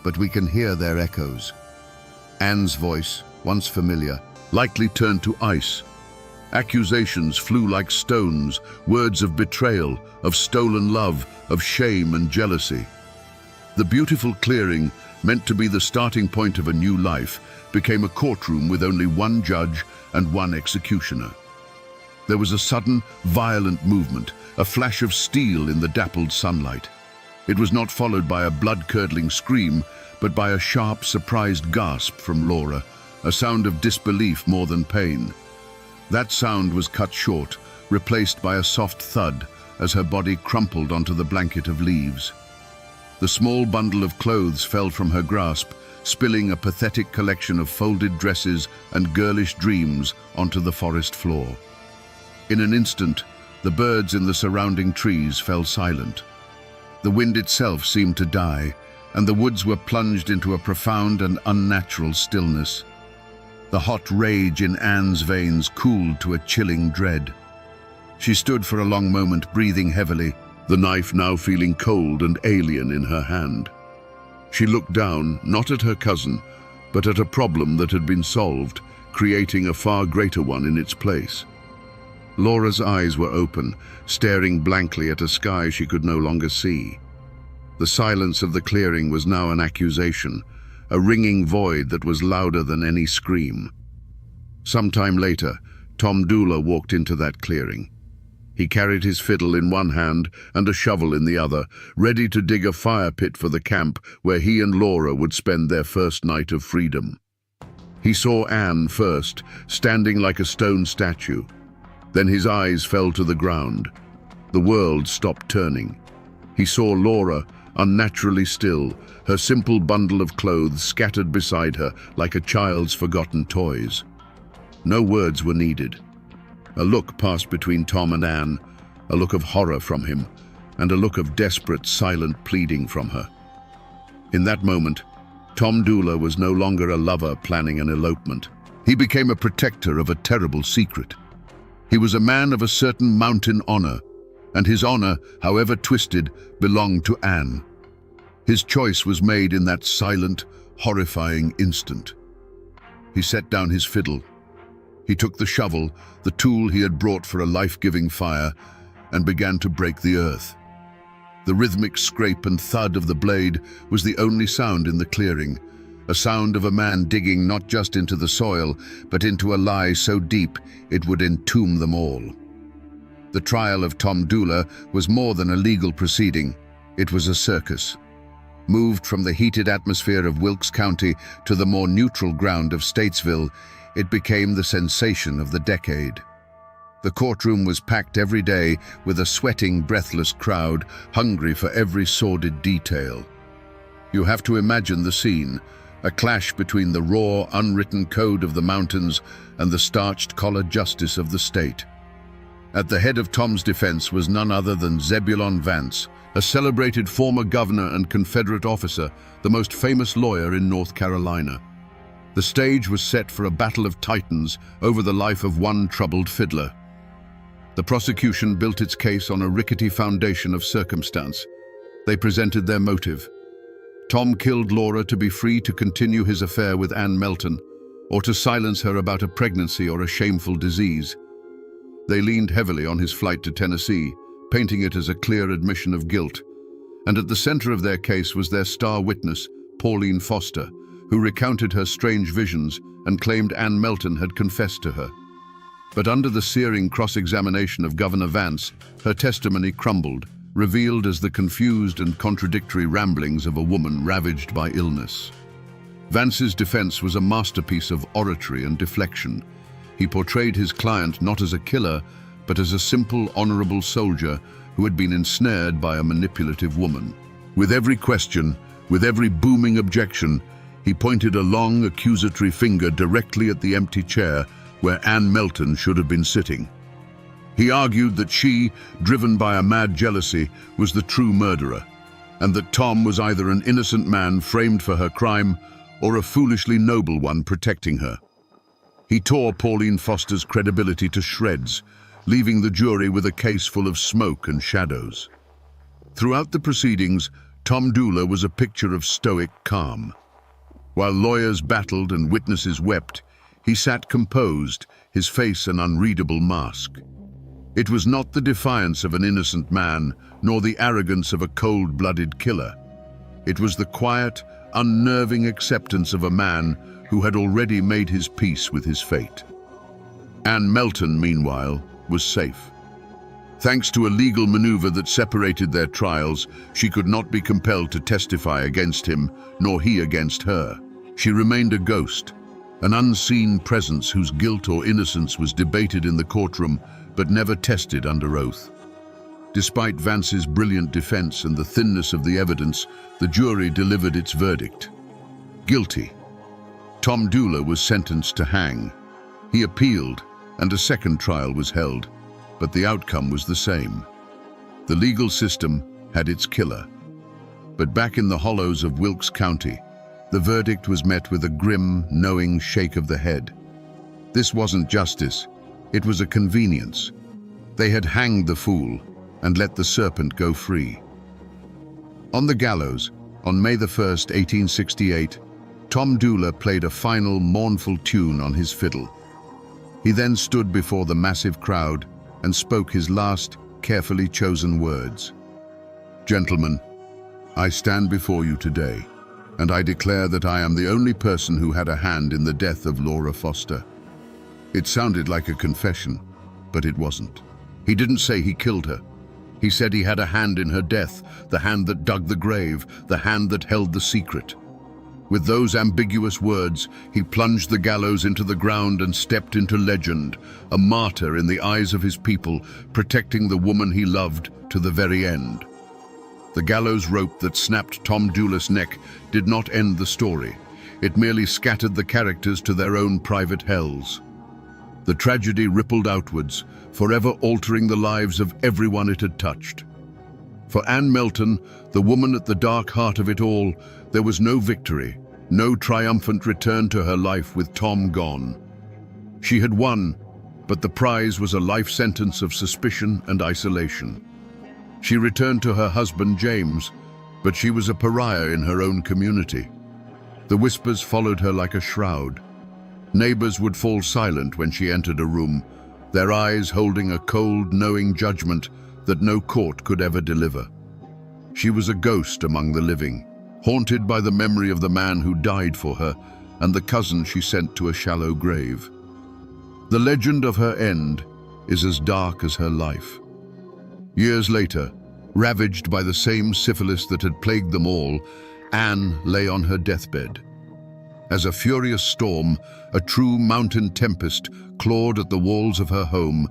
but we can hear their echoes. Anne's voice, once familiar, likely turned to ice. Accusations flew like stones, words of betrayal, of stolen love, of shame and jealousy. The beautiful clearing, meant to be the starting point of a new life, became a courtroom with only one judge and one executioner. There was a sudden, violent movement, a flash of steel in the dappled sunlight. It was not followed by a blood-curdling scream, but by a sharp, surprised gasp from Laura, a sound of disbelief more than pain. That sound was cut short, replaced by a soft thud as her body crumpled onto the blanket of leaves. The small bundle of clothes fell from her grasp, spilling a pathetic collection of folded dresses and girlish dreams onto the forest floor. In an instant, the birds in the surrounding trees fell silent. The wind itself seemed to die, and the woods were plunged into a profound and unnatural stillness. The hot rage in Anne's veins cooled to a chilling dread. She stood for a long moment, breathing heavily, the knife now feeling cold and alien in her hand. She looked down, not at her cousin, but at a problem that had been solved, creating a far greater one in its place. Laura's eyes were open, staring blankly at a sky she could no longer see. The silence of the clearing was now an accusation, a ringing void that was louder than any scream. Sometime later, Tom Dula walked into that clearing. He carried his fiddle in one hand and a shovel in the other, ready to dig a fire pit for the camp where he and Laura would spend their first night of freedom. He saw Anne first, standing like a stone statue. Then his eyes fell to the ground. The world stopped turning. He saw Laura, unnaturally still, her simple bundle of clothes scattered beside her like a child's forgotten toys. No words were needed. A look passed between Tom and Anne, a look of horror from him, and a look of desperate, silent pleading from her. In that moment, Tom Dula was no longer a lover planning an elopement. He became a protector of a terrible secret. He was a man of a certain mountain honor, and his honor, however twisted, belonged to Anne. His choice was made in that silent, horrifying instant. He set down his fiddle. He took the shovel, the tool he had brought for a life-giving fire, and began to break the earth. The rhythmic scrape and thud of the blade was the only sound in the clearing, a sound of a man digging not just into the soil, but into a lie so deep it would entomb them all. The trial of Tom Dula was more than a legal proceeding. It was a circus. Moved from the heated atmosphere of Wilkes County to the more neutral ground of Statesville, it became the sensation of the decade. The courtroom was packed every day with a sweating, breathless crowd, hungry for every sordid detail. You have to imagine the scene, a clash between the raw, unwritten code of the mountains and the starched collar justice of the state. At the head of Tom's defense was none other than Zebulon Vance, a celebrated former governor and Confederate officer, the most famous lawyer in North Carolina. The stage was set for a battle of titans over the life of one troubled fiddler. The prosecution built its case on a rickety foundation of circumstance. They presented their motive. Tom killed Laura to be free to continue his affair with Anne Melton, or to silence her about a pregnancy or a shameful disease. They leaned heavily on his flight to Tennessee, painting it as a clear admission of guilt. And at the center of their case was their star witness, Pauline Foster, who recounted her strange visions and claimed Anne Melton had confessed to her. But under the searing cross-examination of Governor Vance, her testimony crumbled, revealed as the confused and contradictory ramblings of a woman ravaged by illness. Vance's defense was a masterpiece of oratory and deflection. He portrayed his client not as a killer, but as a simple, honorable soldier who had been ensnared by a manipulative woman. With every question, with every booming objection, he pointed a long, accusatory finger directly at the empty chair where Anne Melton should have been sitting. He argued that she, driven by a mad jealousy, was the true murderer, and that Tom was either an innocent man framed for her crime or a foolishly noble one protecting her. He tore Pauline Foster's credibility to shreds, leaving the jury with a case full of smoke and shadows. Throughout the proceedings, Tom Dula was a picture of stoic calm. While lawyers battled and witnesses wept, he sat composed, his face an unreadable mask. It was not the defiance of an innocent man, nor the arrogance of a cold-blooded killer. It was the quiet, unnerving acceptance of a man who had already made his peace with his fate. Anne Melton, meanwhile, was safe. Thanks to a legal maneuver that separated their trials, she could not be compelled to testify against him, nor he against her. She remained a ghost, an unseen presence whose guilt or innocence was debated in the courtroom, but never tested under oath. Despite Vance's brilliant defense and the thinness of the evidence, the jury delivered its verdict. Guilty. Tom Dula was sentenced to hang. He appealed, and a second trial was held, but the outcome was the same. The legal system had its killer. But back in the hollows of Wilkes County, the verdict was met with a grim, knowing shake of the head. This wasn't justice, it was a convenience. They had hanged the fool and let the serpent go free. On the gallows, on May 1st, 1868, Tom Dula played a final, mournful tune on his fiddle. He then stood before the massive crowd and spoke his last, carefully chosen words. "Gentlemen, I stand before you today, and I declare that I am the only person who had a hand in the death of Laura Foster." It sounded like a confession, but it wasn't. He didn't say he killed her. He said he had a hand in her death, the hand that dug the grave, the hand that held the secret. With those ambiguous words, he plunged the gallows into the ground and stepped into legend, a martyr in the eyes of his people, protecting the woman he loved to the very end. The gallows rope that snapped Tom Dula's neck did not end the story. It merely scattered the characters to their own private hells. The tragedy rippled outwards, forever altering the lives of everyone it had touched. For Anne Melton, the woman at the dark heart of it all, there was no victory, no triumphant return to her life with Tom gone. She had won, but the prize was a life sentence of suspicion and isolation. She returned to her husband, James, but she was a pariah in her own community. The whispers followed her like a shroud. Neighbors would fall silent when she entered a room, their eyes holding a cold, knowing judgment that no court could ever deliver. She was a ghost among the living, haunted by the memory of the man who died for her and the cousin she sent to a shallow grave. The legend of her end is as dark as her life. Years later, ravaged by the same syphilis that had plagued them all, Anne lay on her deathbed. As a furious storm, a true mountain tempest, clawed at the walls of her home,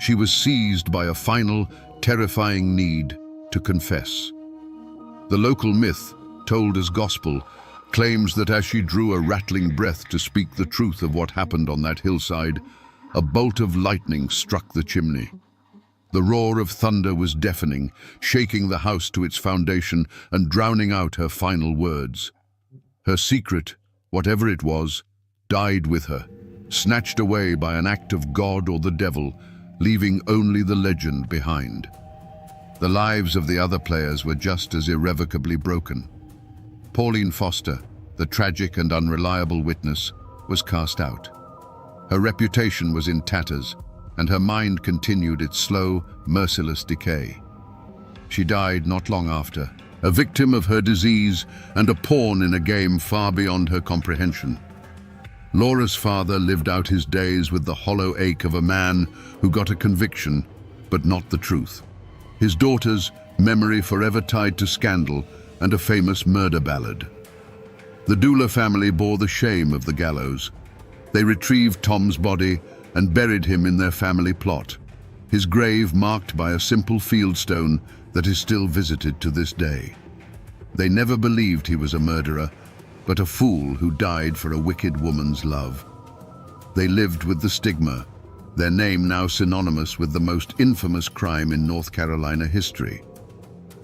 she was seized by a final, terrifying need to confess. The local myth, told as gospel, claims that as she drew a rattling breath to speak the truth of what happened on that hillside, a bolt of lightning struck the chimney. The roar of thunder was deafening, shaking the house to its foundation and drowning out her final words. Her secret, whatever it was, died with her, snatched away by an act of God or the devil, leaving only the legend behind. The lives of the other players were just as irrevocably broken. Pauline Foster, the tragic and unreliable witness, was cast out. Her reputation was in tatters, and her mind continued its slow, merciless decay. She died not long after, a victim of her disease and a pawn in a game far beyond her comprehension. Laura's father lived out his days with the hollow ache of a man who got a conviction, but not the truth. His daughter's memory forever tied to scandal and a famous murder ballad. The Dula family bore the shame of the gallows. They retrieved Tom's body and buried him in their family plot, his grave marked by a simple fieldstone that is still visited to this day. They never believed he was a murderer, but a fool who died for a wicked woman's love. They lived with the stigma, their name now synonymous with the most infamous crime in North Carolina history.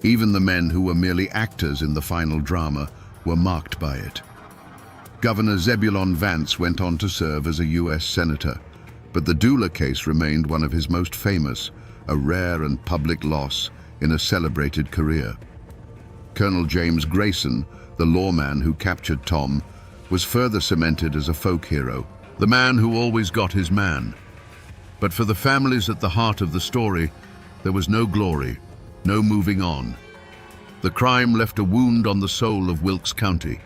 Even the men who were merely actors in the final drama were marked by it. Governor Zebulon Vance went on to serve as a U.S. Senator, but the Doula case remained one of his most famous, a rare and public loss in a celebrated career. Colonel James Grayson, the lawman who captured Tom, was further cemented as a folk hero, the man who always got his man. But for the families at the heart of the story, there was no glory, no moving on. The crime left a wound on the soul of Wilkes County,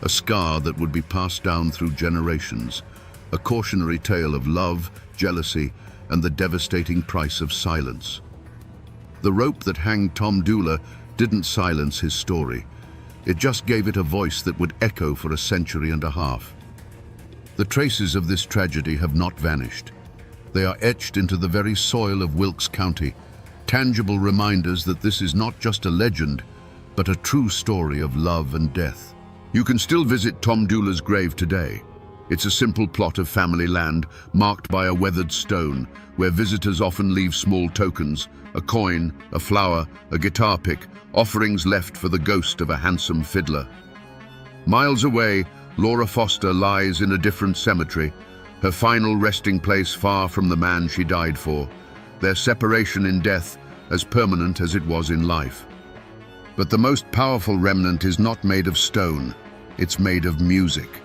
a scar that would be passed down through generations, a cautionary tale of love, jealousy, and the devastating price of silence. The rope that hanged Tom Doula didn't silence his story. It just gave it a voice that would echo for a century and a half. The traces of this tragedy have not vanished. They are etched into the very soil of Wilkes County, tangible reminders that this is not just a legend, but a true story of love and death. You can still visit Tom Doula's grave today. It's a simple plot of family land marked by a weathered stone, where visitors often leave small tokens, a coin, a flower, a guitar pick, offerings left for the ghost of a handsome fiddler. Miles away, Laura Foster lies in a different cemetery, her final resting place far from the man she died for, their separation in death as permanent as it was in life. But the most powerful remnant is not made of stone, it's made of music.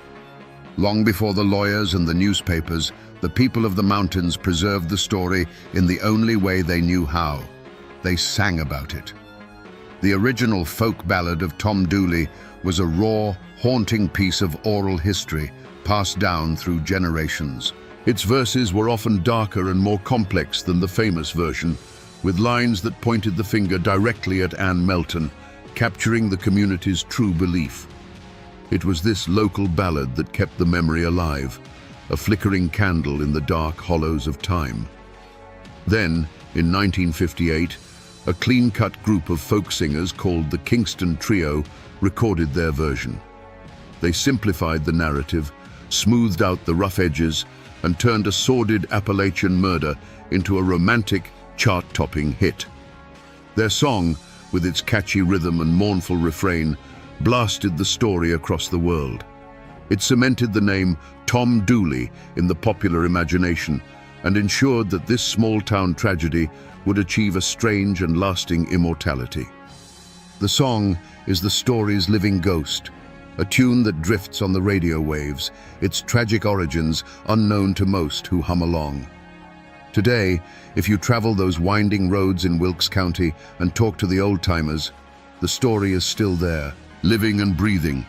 Long before the lawyers and the newspapers, the people of the mountains preserved the story in the only way they knew how. They sang about it. The original folk ballad of Tom Dooley was a raw, haunting piece of oral history passed down through generations. Its verses were often darker and more complex than the famous version, with lines that pointed the finger directly at Anne Melton, capturing the community's true belief. It was this local ballad that kept the memory alive, a flickering candle in the dark hollows of time. Then, in 1958, a clean-cut group of folk singers called the Kingston Trio recorded their version. They simplified the narrative, smoothed out the rough edges, and turned a sordid Appalachian murder into a romantic, chart-topping hit. Their song, with its catchy rhythm and mournful refrain, blasted the story across the world. It cemented the name Tom Dooley in the popular imagination and ensured that this small-town tragedy would achieve a strange and lasting immortality. The song is the story's living ghost, a tune that drifts on the radio waves, its tragic origins unknown to most who hum along. Today, if you travel those winding roads in Wilkes County and talk to the old-timers, the story is still there, living and breathing.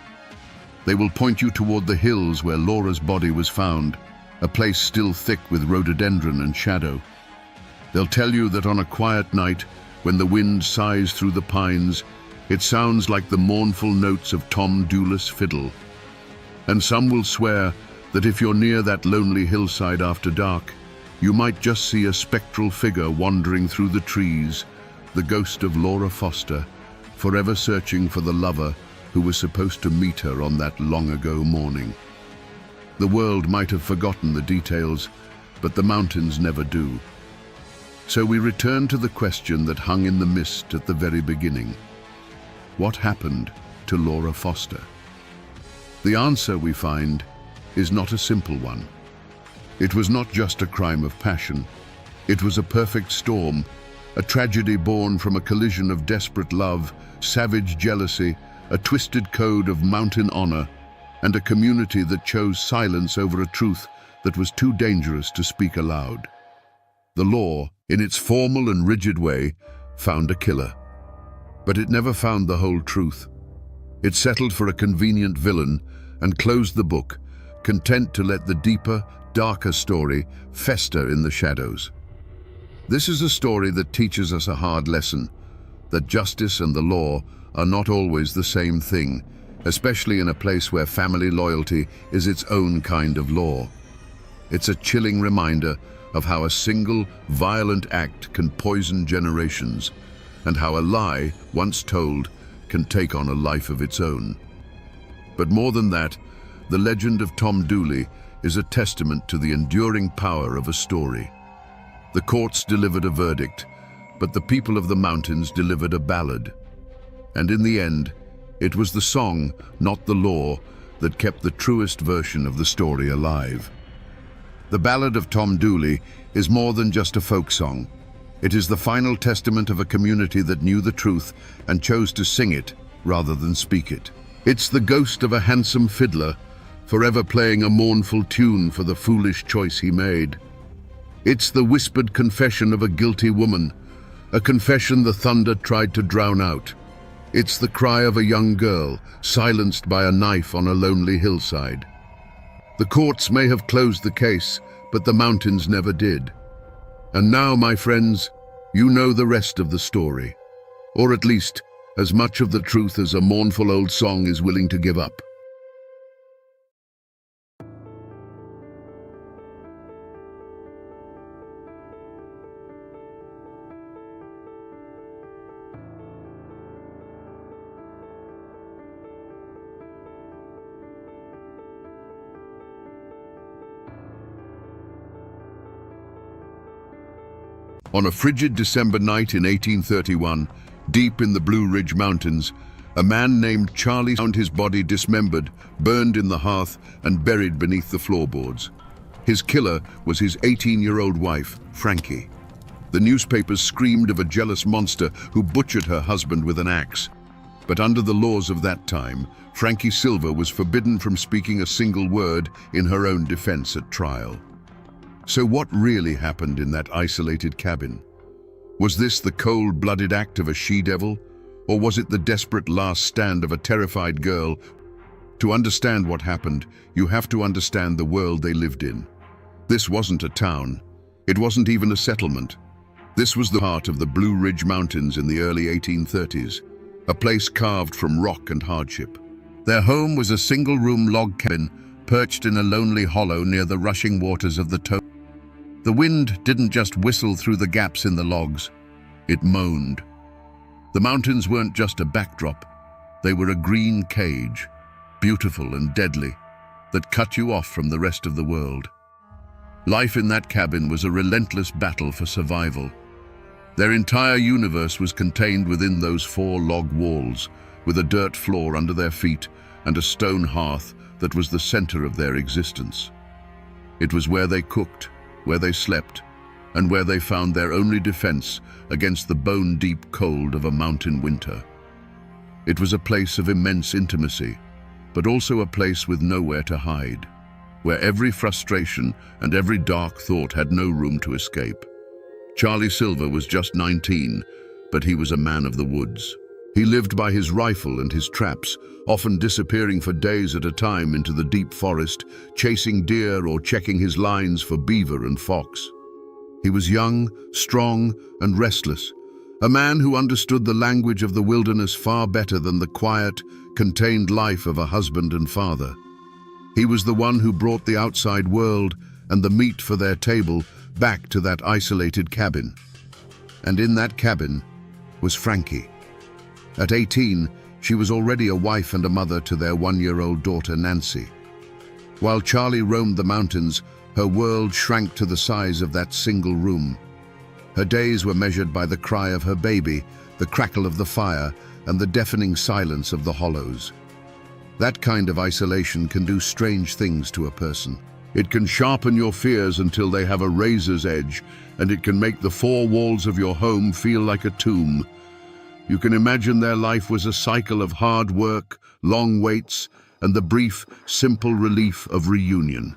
They will point you toward the hills where Laura's body was found, a place still thick with rhododendron and shadow. They'll tell you that on a quiet night, when the wind sighs through the pines, it sounds like the mournful notes of Tom Doola's fiddle. And some will swear that if you're near that lonely hillside after dark, you might just see a spectral figure wandering through the trees, the ghost of Laura Foster, forever searching for the lover who was supposed to meet her on that long-ago morning. The world might have forgotten the details, but the mountains never do. So we return to the question that hung in the mist at the very beginning. What happened to Laura Foster? The answer, we find, is not a simple one. It was not just a crime of passion. It was a perfect storm, a tragedy born from a collision of desperate love, savage jealousy, a twisted code of mountain honor, and a community that chose silence over a truth that was too dangerous to speak aloud. The law, in its formal and rigid way, found a killer. But it never found the whole truth. It settled for a convenient villain and closed the book, content to let the deeper, darker story fester in the shadows. This is a story that teaches us a hard lesson, that justice and the law are not always the same thing, especially in a place where family loyalty is its own kind of law. It's a chilling reminder of how a single, violent act can poison generations, and how a lie, once told, can take on a life of its own. But more than that, the legend of Tom Dooley is a testament to the enduring power of a story. The courts delivered a verdict, but the people of the mountains delivered a ballad. And in the end, it was the song, not the law, that kept the truest version of the story alive. The Ballad of Tom Dooley is more than just a folk song. It is the final testament of a community that knew the truth and chose to sing it rather than speak it. It's the ghost of a handsome fiddler, forever playing a mournful tune for the foolish choice he made. It's the whispered confession of a guilty woman, a confession the thunder tried to drown out. It's the cry of a young girl, silenced by a knife on a lonely hillside. The courts may have closed the case, but the mountains never did. And now, my friends, you know the rest of the story. Or at least, as much of the truth as a mournful old song is willing to give up. On a frigid December night in 1831, deep in the Blue Ridge Mountains, a man named Charlie found his body dismembered, burned in the hearth, and buried beneath the floorboards. His killer was his 18-year-old wife, Frankie. The newspapers screamed of a jealous monster who butchered her husband with an axe. But under the laws of that time, Frankie Silver was forbidden from speaking a single word in her own defense at trial. So what really happened in that isolated cabin? Was this the cold-blooded act of a she-devil, or was it the desperate last stand of a terrified girl? To understand what happened, you have to understand the world they lived in. This wasn't a town. It wasn't even a settlement. This was the heart of the Blue Ridge Mountains in the early 1830s, a place carved from rock and hardship. Their home was a single-room log cabin perched in a lonely hollow near the rushing waters of the Tone. The wind didn't just whistle through the gaps in the logs, it moaned. The mountains weren't just a backdrop, they were a green cage, beautiful and deadly, that cut you off from the rest of the world. Life in that cabin was a relentless battle for survival. Their entire universe was contained within those 4 log walls, with a dirt floor under their feet and a stone hearth that was the center of their existence. It was where they cooked, where they slept, and where they found their only defense against the bone-deep cold of a mountain winter. It was a place of immense intimacy, but also a place with nowhere to hide, where every frustration and every dark thought had no room to escape. Charlie Silver was just 19, but he was a man of the woods. He lived by his rifle and his traps, often disappearing for days at a time into the deep forest, chasing deer or checking his lines for beaver and fox. He was young, strong, and restless, a man who understood the language of the wilderness far better than the quiet, contained life of a husband and father. He was the one who brought the outside world and the meat for their table back to that isolated cabin. And in that cabin was Frankie. At 18, she was already a wife and a mother to their 1-year-old daughter, Nancy. While Charlie roamed the mountains, her world shrank to the size of that single room. Her days were measured by the cry of her baby, the crackle of the fire, and the deafening silence of the hollows. That kind of isolation can do strange things to a person. It can sharpen your fears until they have a razor's edge, and it can make the 4 walls of your home feel like a tomb. You can imagine their life was a cycle of hard work, long waits, and the brief, simple relief of reunion.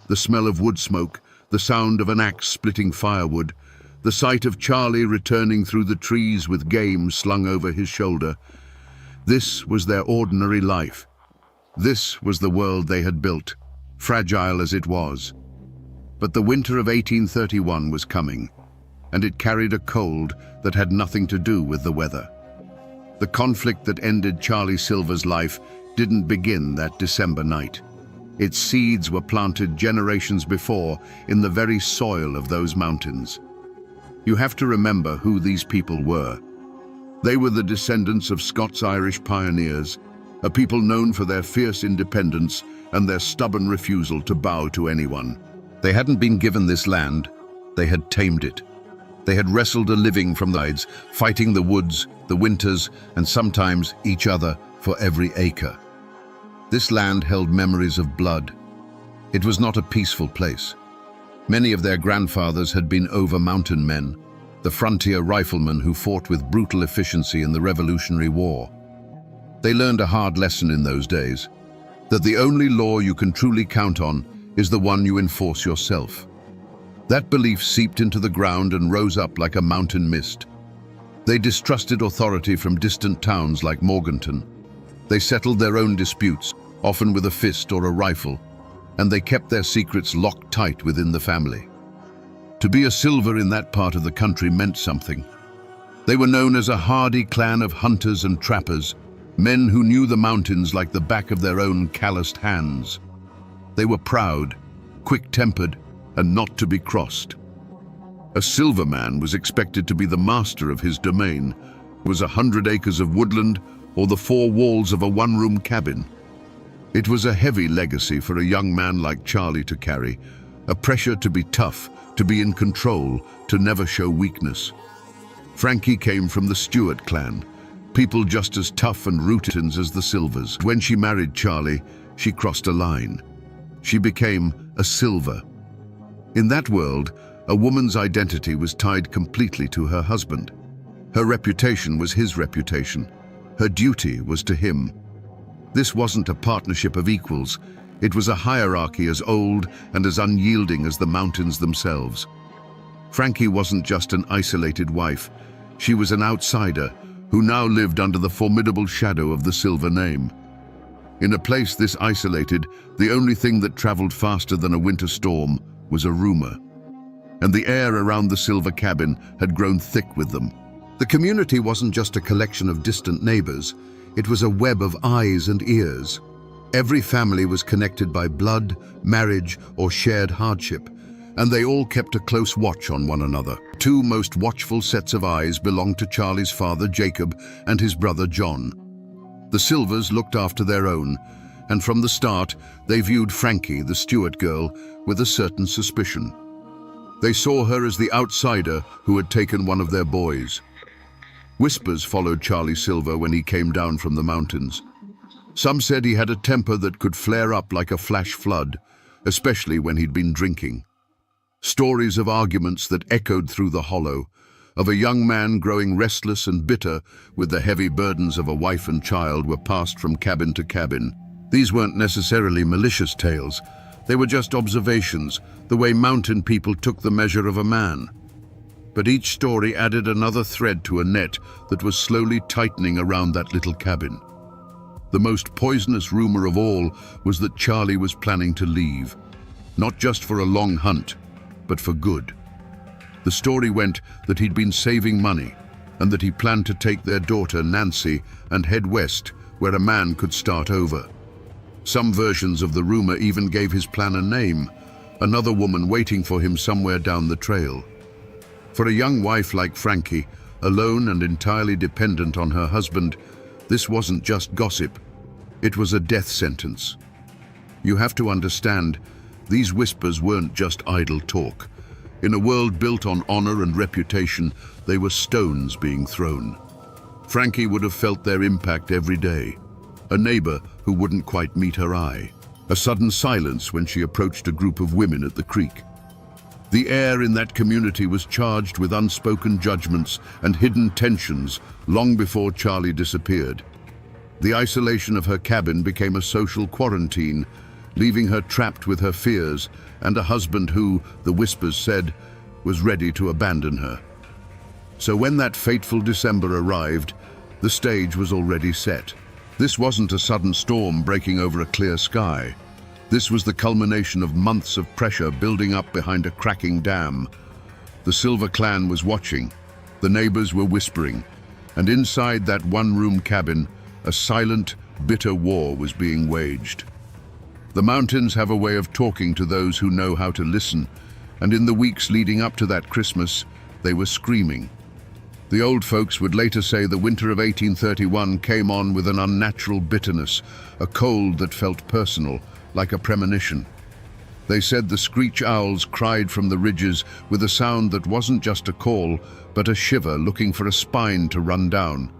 The smell of wood smoke, the sound of an axe splitting firewood, the sight of Charlie returning through the trees with game slung over his shoulder. This was their ordinary life. This was the world they had built, fragile as it was. But the winter of 1831 was coming, and it carried a cold that had nothing to do with the weather. The conflict that ended Charlie Silver's life didn't begin that December night. Its seeds were planted generations before in the very soil of those mountains. You have to remember who these people were. They were the descendants of Scots-Irish pioneers, a people known for their fierce independence and their stubborn refusal to bow to anyone. They hadn't been given this land, they had tamed it. They had wrestled a living from the sides, fighting the woods, the winters, and sometimes each other for every acre. This land held memories of blood. It was not a peaceful place. Many of their grandfathers had been over-mountain men, the frontier riflemen who fought with brutal efficiency in the Revolutionary War. They learned a hard lesson in those days, that the only law you can truly count on is the one you enforce yourself. That belief seeped into the ground and rose up like a mountain mist. They distrusted authority from distant towns like Morganton. They settled their own disputes, often with a fist or a rifle, and they kept their secrets locked tight within the family. To be a Silver in that part of the country meant something. They were known as a hardy clan of hunters and trappers, men who knew the mountains like the back of their own calloused hands. They were proud, quick-tempered, and not to be crossed. A Silver man was expected to be the master of his domain. It was 100 acres of woodland or the 4 walls of a one-room cabin. It was a heavy legacy for a young man like Charlie to carry, a pressure to be tough, to be in control, to never show weakness. Frankie came from the Stewart clan, people just as tough and rooted as the Silvers. When she married Charlie, she crossed a line. She became a Silver. In that world, a woman's identity was tied completely to her husband. Her reputation was his reputation. Her duty was to him. This wasn't a partnership of equals. It was a hierarchy as old and as unyielding as the mountains themselves. Frankie wasn't just an isolated wife. She was an outsider who now lived under the formidable shadow of the Silver name. In a place this isolated, the only thing that traveled faster than a winter storm was a rumor. And the air around the Silver cabin had grown thick with them. The community wasn't just a collection of distant neighbors. It was a web of eyes and ears. Every family was connected by blood, marriage, or shared hardship, and they all kept a close watch on one another. 2 most watchful sets of eyes belonged to Charlie's father, Jacob, and his brother, John. The Silvers looked after their own, and from the start, they viewed Frankie, the Stewart girl, with a certain suspicion. They saw her as the outsider who had taken one of their boys. Whispers followed Charlie Silver when he came down from the mountains. Some said he had a temper that could flare up like a flash flood, especially when he'd been drinking. Stories of arguments that echoed through the hollow, of a young man growing restless and bitter with the heavy burdens of a wife and child, were passed from cabin to cabin. These weren't necessarily malicious tales. They were just observations, the way mountain people took the measure of a man. But each story added another thread to a net that was slowly tightening around that little cabin. The most poisonous rumor of all was that Charlie was planning to leave, not just for a long hunt, but for good. The story went that he'd been saving money and that he planned to take their daughter, Nancy, and head west, where a man could start over. Some versions of the rumor even gave his plan a name, another woman waiting for him somewhere down the trail. For a young wife like Frankie, alone and entirely dependent on her husband, this wasn't just gossip. It was a death sentence. You have to understand, these whispers weren't just idle talk. In a world built on honor and reputation, they were stones being thrown. Frankie would have felt their impact every day. A neighbor who wouldn't quite meet her eye. A sudden silence when she approached a group of women at the creek. The air in that community was charged with unspoken judgments and hidden tensions long before Charlie disappeared. The isolation of her cabin became a social quarantine, leaving her trapped with her fears and a husband who, the whispers said, was ready to abandon her. So when that fateful December arrived, the stage was already set. This wasn't a sudden storm breaking over a clear sky. This was the culmination of months of pressure building up behind a cracking dam. The Silver clan was watching, the neighbors were whispering, and inside that one-room cabin, a silent, bitter war was being waged. The mountains have a way of talking to those who know how to listen, and in the weeks leading up to that Christmas, they were screaming. The old folks would later say the winter of 1831 came on with an unnatural bitterness, a cold that felt personal, like a premonition. They said the screech owls cried from the ridges with a sound that wasn't just a call, but a shiver looking for a spine to run down.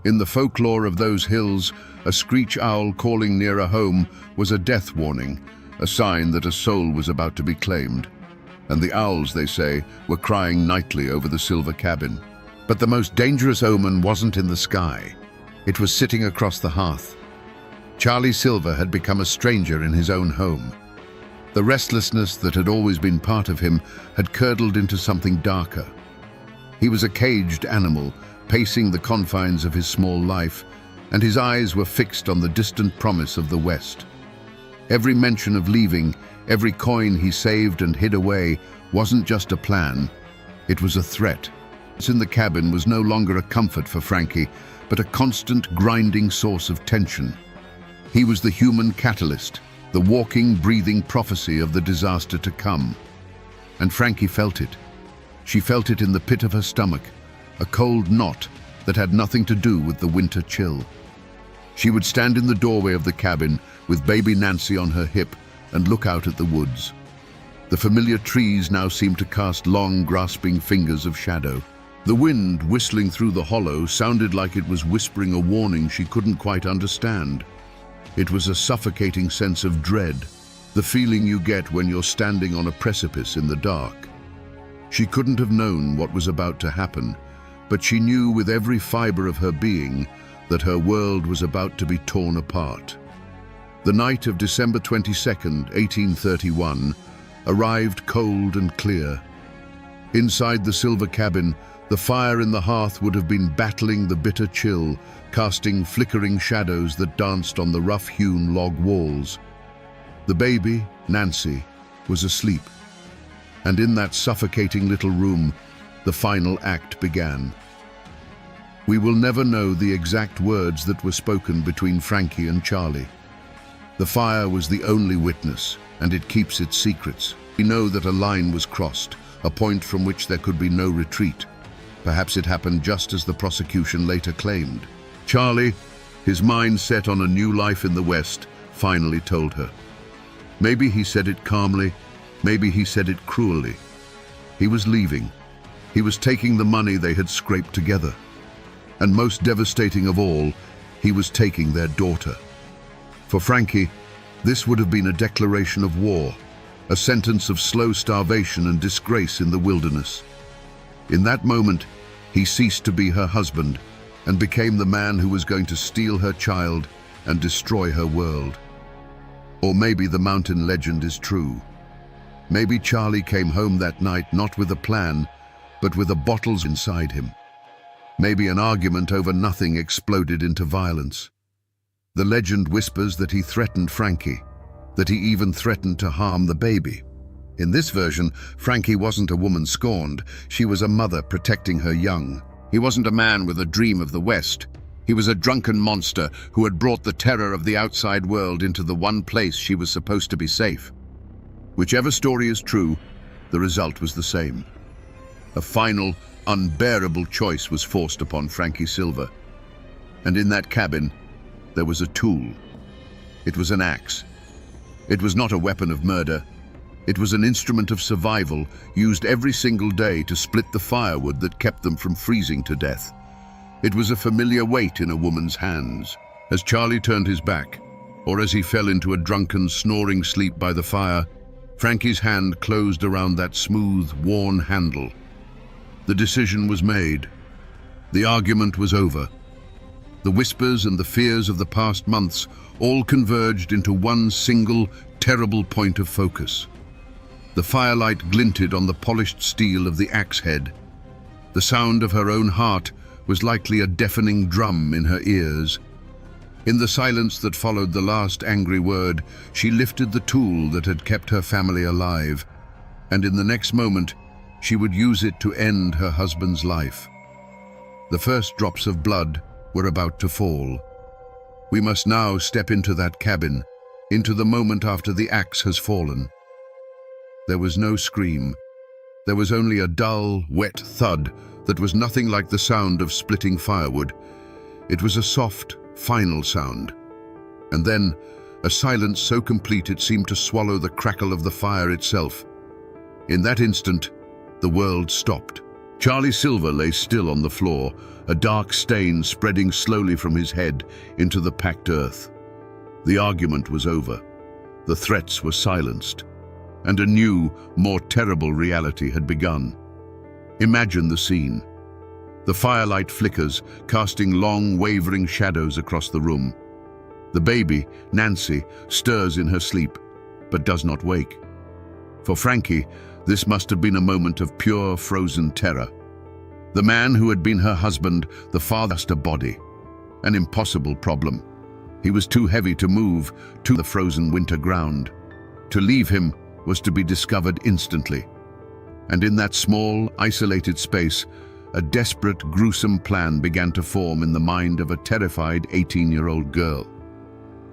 In the folklore of those hills, a screech owl calling near a home was a death warning, a sign that a soul was about to be claimed. And the owls, they say, were crying nightly over the silver cabin. But the most dangerous omen wasn't in the sky. It was sitting across the hearth. Charlie Silver had become a stranger in his own home. The restlessness that had always been part of him had curdled into something darker. He was a caged animal, pacing the confines of his small life, and his eyes were fixed on the distant promise of the West. Every mention of leaving, every coin he saved and hid away, wasn't just a plan, it was a threat. In the cabin was no longer a comfort for Frankie, but a constant, grinding source of tension. He was the human catalyst, the walking, breathing prophecy of the disaster to come. And Frankie felt it. She felt it in the pit of her stomach, a cold knot that had nothing to do with the winter chill. She would stand in the doorway of the cabin with baby Nancy on her hip and look out at the woods. The familiar trees now seemed to cast long, grasping fingers of shadow. The wind whistling through the hollow sounded like it was whispering a warning she couldn't quite understand. It was a suffocating sense of dread, the feeling you get when you're standing on a precipice in the dark. She couldn't have known what was about to happen, but she knew with every fiber of her being that her world was about to be torn apart. The night of December 22nd, 1831, arrived cold and clear. Inside the silver cabin, the fire in the hearth would have been battling the bitter chill, casting flickering shadows that danced on the rough-hewn log walls. The baby, Nancy, was asleep, and in that suffocating little room, the final act began. We will never know the exact words that were spoken between Frankie and Charlie. The fire was the only witness, and it keeps its secrets. We know that a line was crossed, a point from which there could be no retreat. Perhaps it happened just as the prosecution later claimed. Charlie, his mind set on a new life in the West, finally told her. Maybe he said it calmly, maybe he said it cruelly. He was leaving. He was taking the money they had scraped together. And most devastating of all, he was taking their daughter. For Frankie, this would have been a declaration of war, a sentence of slow starvation and disgrace in the wilderness. In that moment, he ceased to be her husband and became the man who was going to steal her child and destroy her world. Or maybe the mountain legend is true. Maybe Charlie came home that night not with a plan, but with a bottle inside him. Maybe an argument over nothing exploded into violence. The legend whispers that he threatened Frankie, that he even threatened to harm the baby. In this version, Frankie wasn't a woman scorned, she was a mother protecting her young. He wasn't a man with a dream of the West. He was a drunken monster who had brought the terror of the outside world into the one place she was supposed to be safe. Whichever story is true, the result was the same. A final, unbearable choice was forced upon Frankie Silver. And in that cabin, there was a tool. It was an axe. It was not a weapon of murder. It was an instrument of survival, used every single day to split the firewood that kept them from freezing to death. It was a familiar weight in a woman's hands. As Charlie turned his back, or as he fell into a drunken, snoring sleep by the fire, Frankie's hand closed around that smooth, worn handle. The decision was made. The argument was over. The whispers and the fears of the past months all converged into one single, terrible point of focus. The firelight glinted on the polished steel of the axe head. The sound of her own heart was likely a deafening drum in her ears. In the silence that followed the last angry word, she lifted the tool that had kept her family alive, and in the next moment, she would use it to end her husband's life. The first drops of blood were about to fall. We must now step into that cabin, into the moment after the axe has fallen. There was no scream. There was only a dull, wet thud that was nothing like the sound of splitting firewood. It was a soft, final sound. And then, a silence so complete it seemed to swallow the crackle of the fire itself. In that instant, the world stopped. Charlie Silver lay still on the floor, a dark stain spreading slowly from his head into the packed earth. The argument was over. The threats were silenced, and a new, more terrible reality had begun. Imagine the scene. The firelight flickers, casting long, wavering shadows across the room. The baby, Nancy, stirs in her sleep, but does not wake. For Frankie, this must have been a moment of pure, frozen terror. The man who had been her husband, the father, lost a body. An impossible problem. He was too heavy to move to the frozen winter ground. To leave him was to be discovered instantly. And in that small, isolated space, a desperate, gruesome plan began to form in the mind of a terrified 18-year-old girl.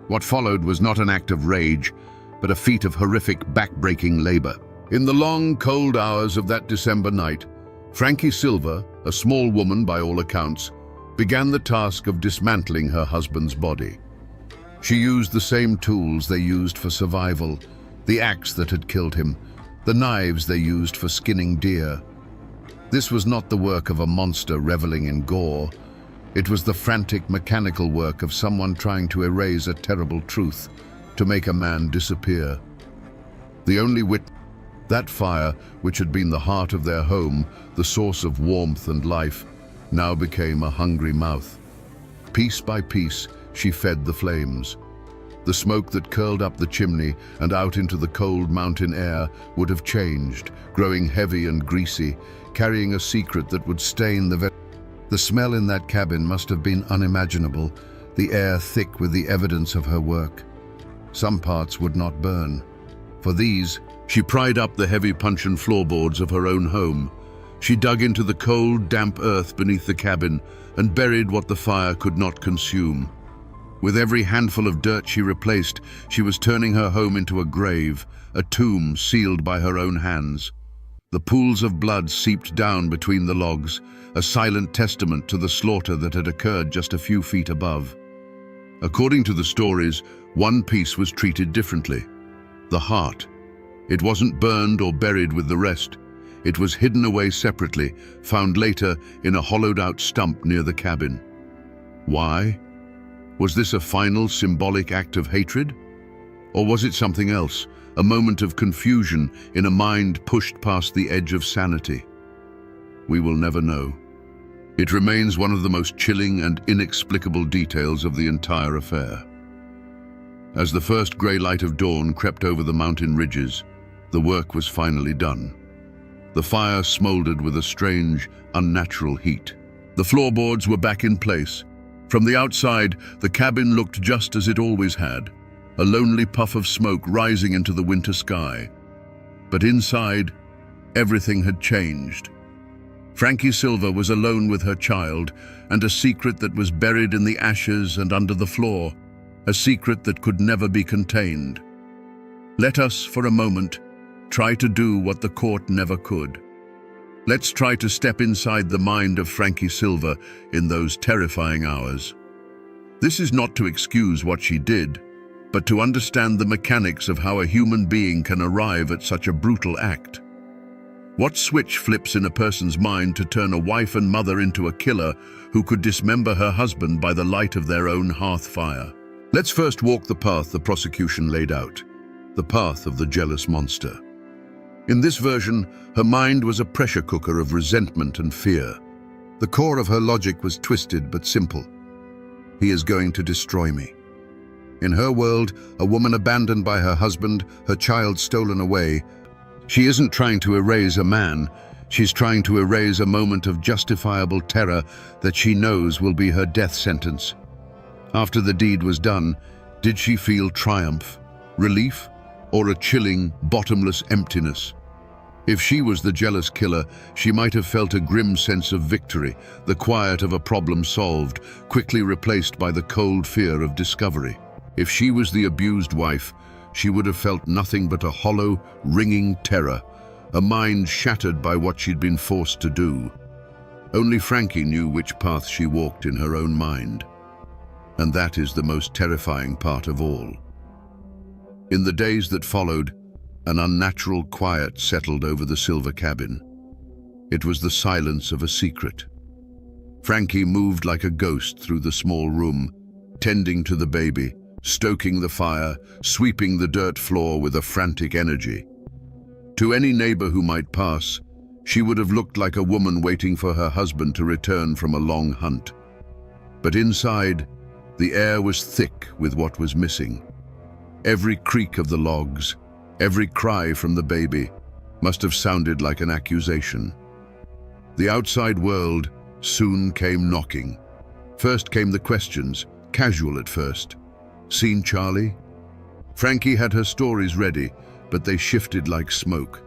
What followed was not an act of rage, but a feat of horrific, back-breaking labor. In the long, cold hours of that December night, Frankie Silver, a small woman by all accounts, began the task of dismantling her husband's body. She used the same tools they used for survival, the axe that had killed him, the knives they used for skinning deer. This was not the work of a monster reveling in gore. It was the frantic, mechanical work of someone trying to erase a terrible truth, to make a man disappear. The only witness, that fire, which had been the heart of their home, the source of warmth and life, now became a hungry mouth. Piece by piece, she fed the flames. The smoke that curled up the chimney and out into the cold mountain air would have changed, growing heavy and greasy, carrying a secret that would stain the smell in that cabin must have been unimaginable, the air thick with the evidence of her work. Some parts would not burn. For these, she pried up the heavy puncheon floorboards of her own home. She dug into the cold, damp earth beneath the cabin and buried what the fire could not consume. With every handful of dirt she replaced, she was turning her home into a grave, a tomb sealed by her own hands. The pools of blood seeped down between the logs, a silent testament to the slaughter that had occurred just a few feet above. According to the stories, one piece was treated differently. The heart. It wasn't burned or buried with the rest. It was hidden away separately, found later in a hollowed-out stump near the cabin. Why? Was this a final symbolic act of hatred? Or was it something else, a moment of confusion in a mind pushed past the edge of sanity? We will never know. It remains one of the most chilling and inexplicable details of the entire affair. As the first grey light of dawn crept over the mountain ridges, the work was finally done. The fire smoldered with a strange, unnatural heat. The floorboards were back in place. From the outside, the cabin looked just as it always had, a lonely puff of smoke rising into the winter sky. But inside, everything had changed. Frankie Silver was alone with her child, and a secret that was buried in the ashes and under the floor, a secret that could never be contained. Let us, for a moment, try to do what the court never could. Let's try to step inside the mind of Frankie Silver in those terrifying hours. This is not to excuse what she did, but to understand the mechanics of how a human being can arrive at such a brutal act. What switch flips in a person's mind to turn a wife and mother into a killer who could dismember her husband by the light of their own hearth fire? Let's first walk the path the prosecution laid out, the path of the jealous monster. In this version, her mind was a pressure cooker of resentment and fear. The core of her logic was twisted but simple. He is going to destroy me. In her world, a woman abandoned by her husband, her child stolen away, she isn't trying to erase a man, she's trying to erase a moment of justifiable terror that she knows will be her death sentence. After the deed was done, did she feel triumph, relief, or a chilling, bottomless emptiness? If she was the jealous killer, she might have felt a grim sense of victory, the quiet of a problem solved, quickly replaced by the cold fear of discovery. If she was the abused wife, she would have felt nothing but a hollow, ringing terror, a mind shattered by what she'd been forced to do. Only Frankie knew which path she walked in her own mind. And that is the most terrifying part of all. In the days that followed, an unnatural quiet settled over the Silver cabin. It was the silence of a secret. Frankie moved like a ghost through the small room, tending to the baby, stoking the fire, sweeping the dirt floor with a frantic energy. To any neighbor who might pass, she would have looked like a woman waiting for her husband to return from a long hunt. But inside, the air was thick with what was missing. Every creak of the logs, every cry from the baby, must have sounded like an accusation. The outside world soon came knocking. First came the questions, casual at first. Seen Charlie? Frankie had her stories ready, but they shifted like smoke.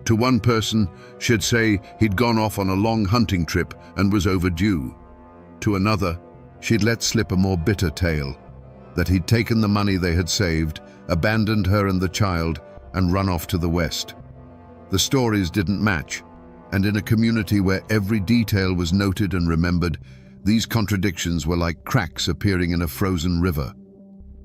To one person, she'd say he'd gone off on a long hunting trip and was overdue. To another, she'd let slip a more bitter tale, that he'd taken the money they had saved, abandoned her and the child, and run off to the west. The stories didn't match, and in a community where every detail was noted and remembered, these contradictions were like cracks appearing in a frozen river.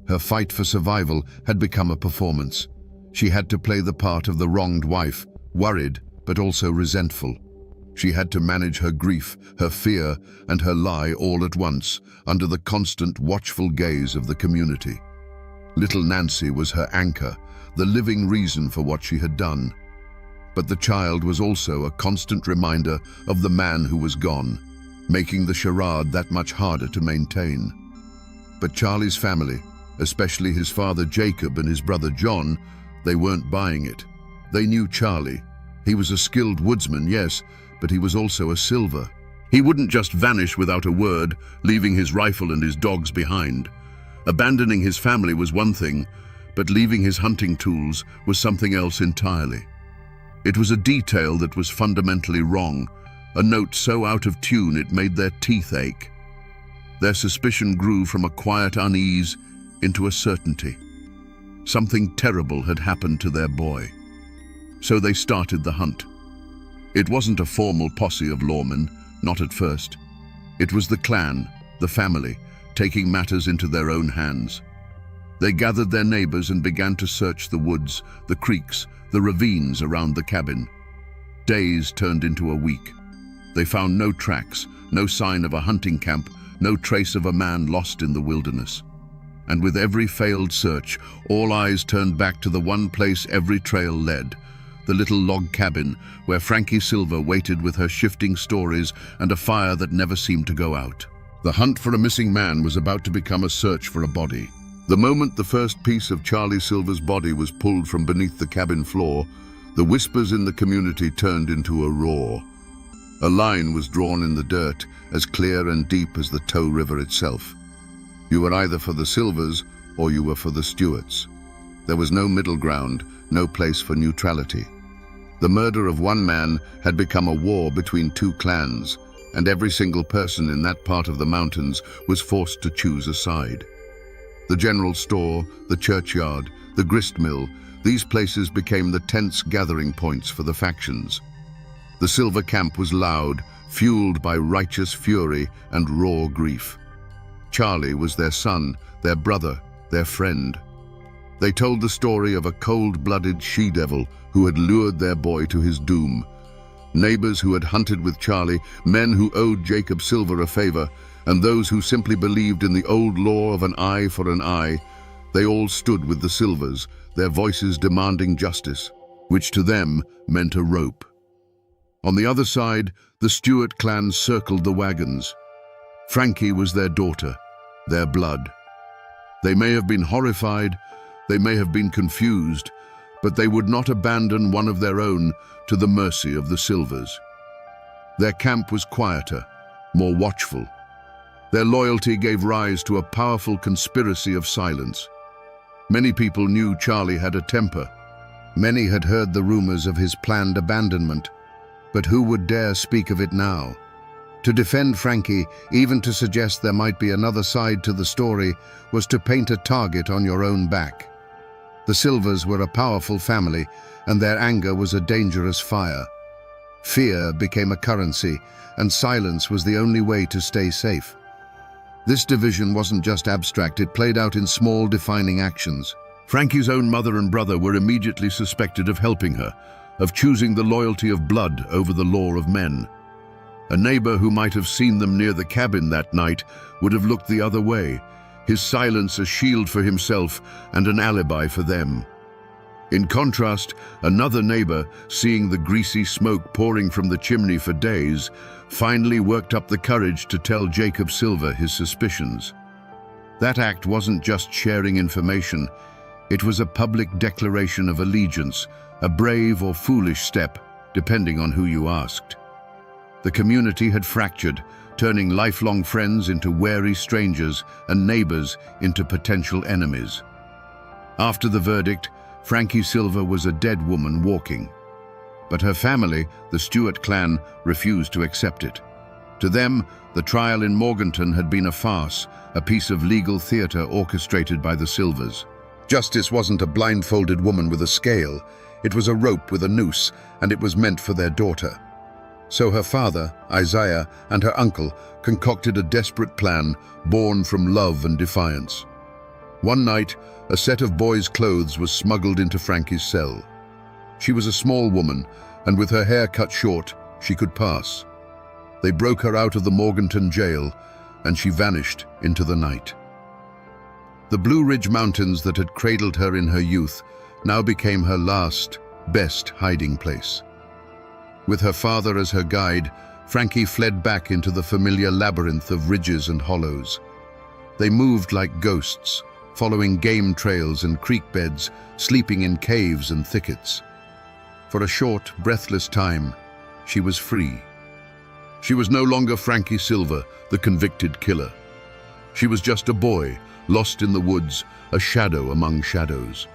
Her fight for survival had become a performance. She had to play the part of the wronged wife, worried but also resentful. She had to manage her grief, her fear, and her lie all at once, under the constant watchful gaze of the community. Little Nancy was her anchor, the living reason for what she had done. But the child was also a constant reminder of the man who was gone, making the charade that much harder to maintain. But Charlie's family, especially his father Jacob and his brother John, they weren't buying it. They knew Charlie. He was a skilled woodsman, yes, but he was also a silver. He wouldn't just vanish without a word, leaving his rifle and his dogs behind. Abandoning his family was one thing, but leaving his hunting tools was something else entirely. It was a detail that was fundamentally wrong, a note so out of tune it made their teeth ache. Their suspicion grew from a quiet unease into a certainty. Something terrible had happened to their boy. So they started the hunt. It wasn't a formal posse of lawmen, not at first. It was the clan, the family, taking matters into their own hands. They gathered their neighbors and began to search the woods, the creeks, the ravines around the cabin. Days turned into a week. They found no tracks, no sign of a hunting camp, no trace of a man lost in the wilderness. And with every failed search, all eyes turned back to the one place every trail led, the little log cabin where Frankie Silver waited with her shifting stories and a fire that never seemed to go out. The hunt for a missing man was about to become a search for a body. The moment the first piece of Charlie Silver's body was pulled from beneath the cabin floor, the whispers in the community turned into a roar. A line was drawn in the dirt, as clear and deep as the Tow River itself. You were either for the Silvers or you were for the Stewarts. There was no middle ground, no place for neutrality. The murder of one man had become a war between two clans, and every single person in that part of the mountains was forced to choose a side. The general store, the churchyard, the grist mill, these places became the tense gathering points for the factions. The Silver camp was loud, fueled by righteous fury and raw grief. Charlie was their son, their brother, their friend. They told the story of a cold-blooded she-devil who had lured their boy to his doom. Neighbors who had hunted with Charlie, men who owed Jacob Silver a favor, and those who simply believed in the old law of an eye for an eye, they all stood with the Silvers, their voices demanding justice, which to them meant a rope. On the other side, the Stewart clan circled the wagons. Frankie was their daughter, their blood. They may have been horrified, they may have been confused, but they would not abandon one of their own to the mercy of the Silvers. Their camp was quieter, more watchful. Their loyalty gave rise to a powerful conspiracy of silence. Many people knew Charlie had a temper. Many had heard the rumors of his planned abandonment, but who would dare speak of it now? To defend Frankie, even to suggest there might be another side to the story, was to paint a target on your own back. The Silvers were a powerful family, and their anger was a dangerous fire. Fear became a currency, and silence was the only way to stay safe. This division wasn't just abstract, it played out in small, defining actions. Frankie's own mother and brother were immediately suspected of helping her, of choosing the loyalty of blood over the law of men. A neighbor who might have seen them near the cabin that night would have looked the other way, his silence a shield for himself and an alibi for them. In contrast, another neighbor, seeing the greasy smoke pouring from the chimney for days, finally worked up the courage to tell Jacob Silver his suspicions. That act wasn't just sharing information, it was a public declaration of allegiance, a brave or foolish step, depending on who you asked. The community had fractured, turning lifelong friends into wary strangers and neighbors into potential enemies. After the verdict, Frankie Silver was a dead woman walking. But her family, the Stewart clan, refused to accept it. To them, the trial in Morganton had been a farce, a piece of legal theater orchestrated by the Silvers. Justice wasn't a blindfolded woman with a scale, it was a rope with a noose, and it was meant for their daughter. So her father, Isaiah, and her uncle concocted a desperate plan born from love and defiance. One night, a set of boys' clothes was smuggled into Frankie's cell. She was a small woman, and with her hair cut short, she could pass. They broke her out of the Morganton jail, and she vanished into the night. The Blue Ridge Mountains that had cradled her in her youth now became her last, best hiding place. With her father as her guide, Frankie fled back into the familiar labyrinth of ridges and hollows. They moved like ghosts, following game trails and creek beds, sleeping in caves and thickets. For a short, breathless time, she was free. She was no longer Frankie Silver, the convicted killer. She was just a boy, lost in the woods, a shadow among shadows.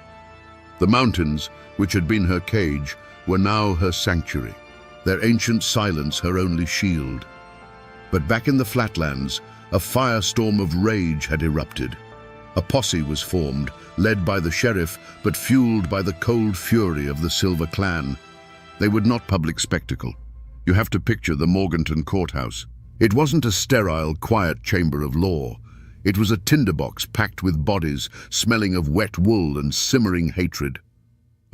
The mountains, which had been her cage, were now her sanctuary, their ancient silence her only shield. But back in the flatlands, a firestorm of rage had erupted. A posse was formed, led by the sheriff, but fueled by the cold fury of the Silver clan. They were not public spectacle. You have to picture the Morganton courthouse. It wasn't a sterile, quiet chamber of law. It was a tinderbox packed with bodies, smelling of wet wool and simmering hatred.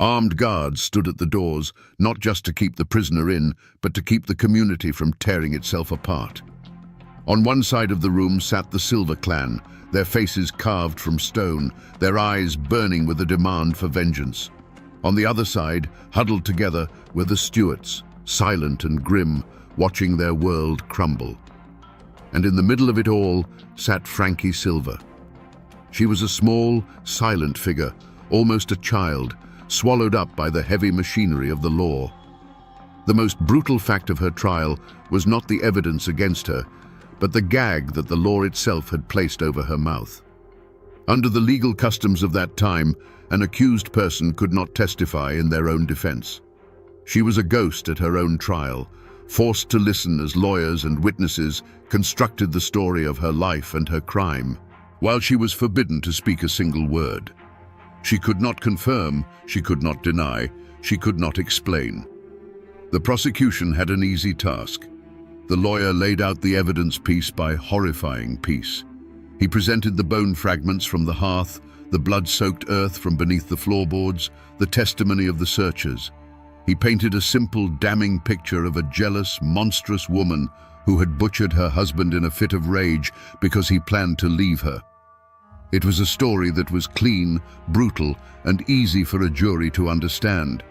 Armed guards stood at the doors, not just to keep the prisoner in, but to keep the community from tearing itself apart. On one side of the room sat the Silver clan, their faces carved from stone, their eyes burning with a demand for vengeance. On the other side, huddled together, were the Stewarts, silent and grim, watching their world crumble. And in the middle of it all sat Frankie Silver. She was a small, silent figure, almost a child, swallowed up by the heavy machinery of the law. The most brutal fact of her trial was not the evidence against her, but the gag that the law itself had placed over her mouth. Under the legal customs of that time, an accused person could not testify in their own defense. She was a ghost at her own trial, forced to listen as lawyers and witnesses constructed the story of her life and her crime, while she was forbidden to speak a single word. She could not confirm, she could not deny, she could not explain. The prosecution had an easy task. The lawyer laid out the evidence piece by horrifying piece. He presented the bone fragments from the hearth, the blood-soaked earth from beneath the floorboards, the testimony of the searchers. He painted a simple, damning picture of a jealous, monstrous woman who had butchered her husband in a fit of rage because he planned to leave her. It was a story that was clean, brutal, and easy for a jury to understand.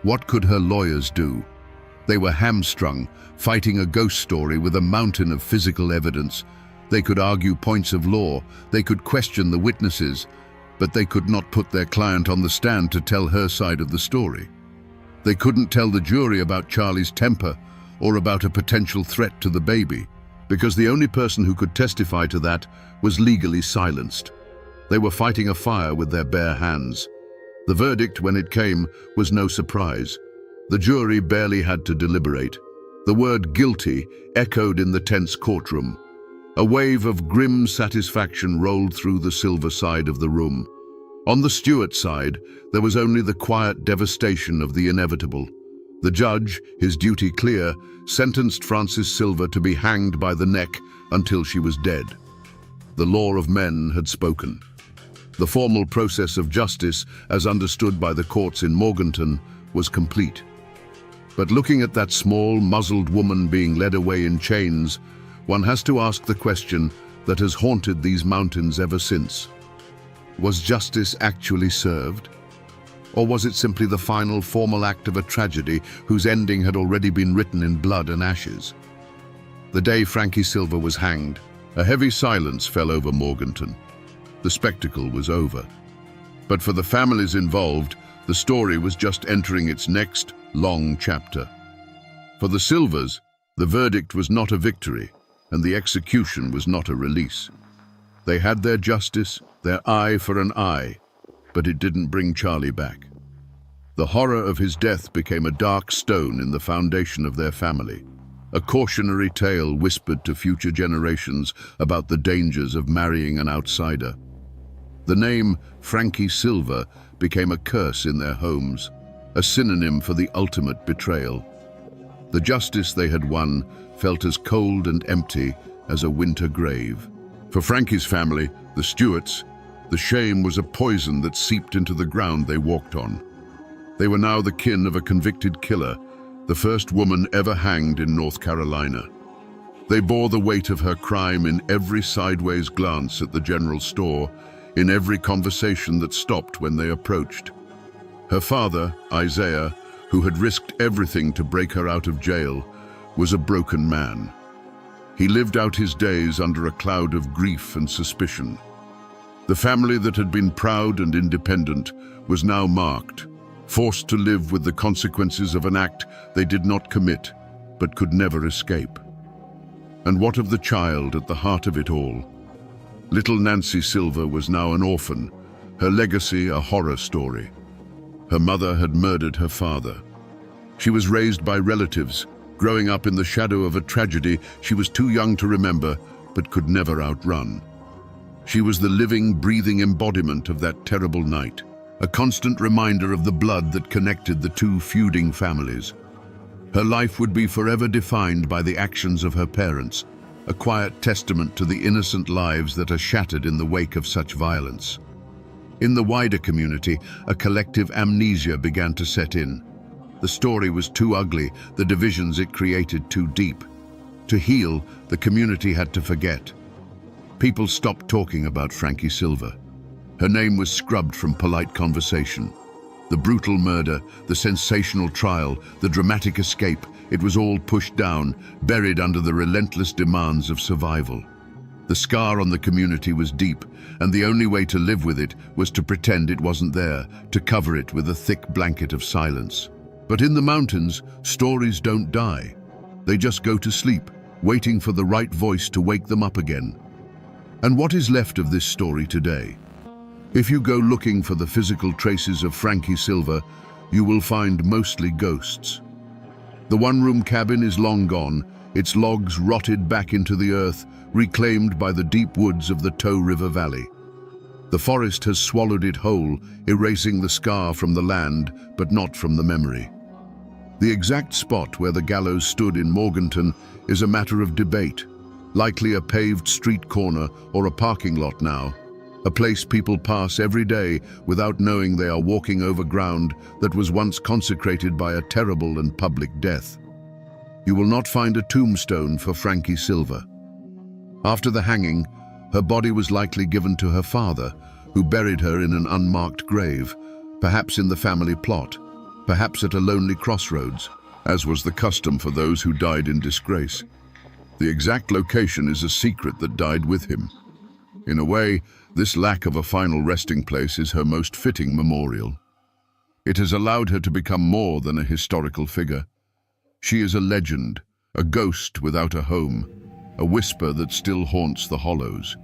What could her lawyers do? They were hamstrung, fighting a ghost story with a mountain of physical evidence. They could argue points of law, they could question the witnesses, but they could not put their client on the stand to tell her side of the story. They couldn't tell the jury about Charlie's temper or about a potential threat to the baby, because the only person who could testify to that was legally silenced. They were fighting a fire with their bare hands. The verdict, when it came, was no surprise. The jury barely had to deliberate. The word guilty echoed in the tense courtroom. A wave of grim satisfaction rolled through the Silver side of the room. On the Stewart side, there was only the quiet devastation of the inevitable. The judge, his duty clear, sentenced Frances Silver to be hanged by the neck until she was dead. The law of men had spoken. The formal process of justice, as understood by the courts in Morganton, was complete. But looking at that small, muzzled woman being led away in chains, one has to ask the question that has haunted these mountains ever since. Was justice actually served? Or was it simply the final formal act of a tragedy whose ending had already been written in blood and ashes? The day Frankie Silver was hanged, a heavy silence fell over Morganton. The spectacle was over. But for the families involved, the story was just entering its next long chapter. For the Silvers, the verdict was not a victory, and the execution was not a release. They had their justice, their eye for an eye, but it didn't bring Charlie back. The horror of his death became a dark stone in the foundation of their family, a cautionary tale whispered to future generations about the dangers of marrying an outsider. The name Frankie Silver became a curse in their homes, a synonym for the ultimate betrayal. The justice they had won felt as cold and empty as a winter grave. For Frankie's family, the Stewarts, the shame was a poison that seeped into the ground they walked on. They were now the kin of a convicted killer, the first woman ever hanged in North Carolina. They bore the weight of her crime in every sideways glance at the general store, in every conversation that stopped when they approached. Her father, Isaiah, who had risked everything to break her out of jail, was a broken man. He lived out his days under a cloud of grief and suspicion. The family that had been proud and independent was now marked, forced to live with the consequences of an act they did not commit, but could never escape. And what of the child at the heart of it all? Little Nancy Silver was now an orphan, her legacy a horror story. Her mother had murdered her father. She was raised by relatives, growing up in the shadow of a tragedy she was too young to remember, but could never outrun. She was the living, breathing embodiment of that terrible night, a constant reminder of the blood that connected the two feuding families. Her life would be forever defined by the actions of her parents, a quiet testament to the innocent lives that are shattered in the wake of such violence. In the wider community, a collective amnesia began to set in. The story was too ugly, the divisions it created too deep. To heal, the community had to forget. People stopped talking about Frankie Silver. Her name was scrubbed from polite conversation. The brutal murder, the sensational trial, the dramatic escape, it was all pushed down, buried under the relentless demands of survival. The scar on the community was deep, and the only way to live with it was to pretend it wasn't there, to cover it with a thick blanket of silence. But in the mountains, stories don't die. They just go to sleep, waiting for the right voice to wake them up again. And what is left of this story today? If you go looking for the physical traces of Frankie Silver, you will find mostly ghosts. The one-room cabin is long gone, its logs rotted back into the earth, reclaimed by the deep woods of the Tow River Valley. The forest has swallowed it whole, erasing the scar from the land, but not from the memory. The exact spot where the gallows stood in Morganton is a matter of debate, likely a paved street corner or a parking lot now, a place people pass every day without knowing they are walking over ground that was once consecrated by a terrible and public death. You will not find a tombstone for Frankie Silver. After the hanging, her body was likely given to her father, who buried her in an unmarked grave, perhaps in the family plot, perhaps at a lonely crossroads, as was the custom for those who died in disgrace. The exact location is a secret that died with him. In a way, this lack of a final resting place is her most fitting memorial. It has allowed her to become more than a historical figure. She is a legend, a ghost without a home, a whisper that still haunts the hollows.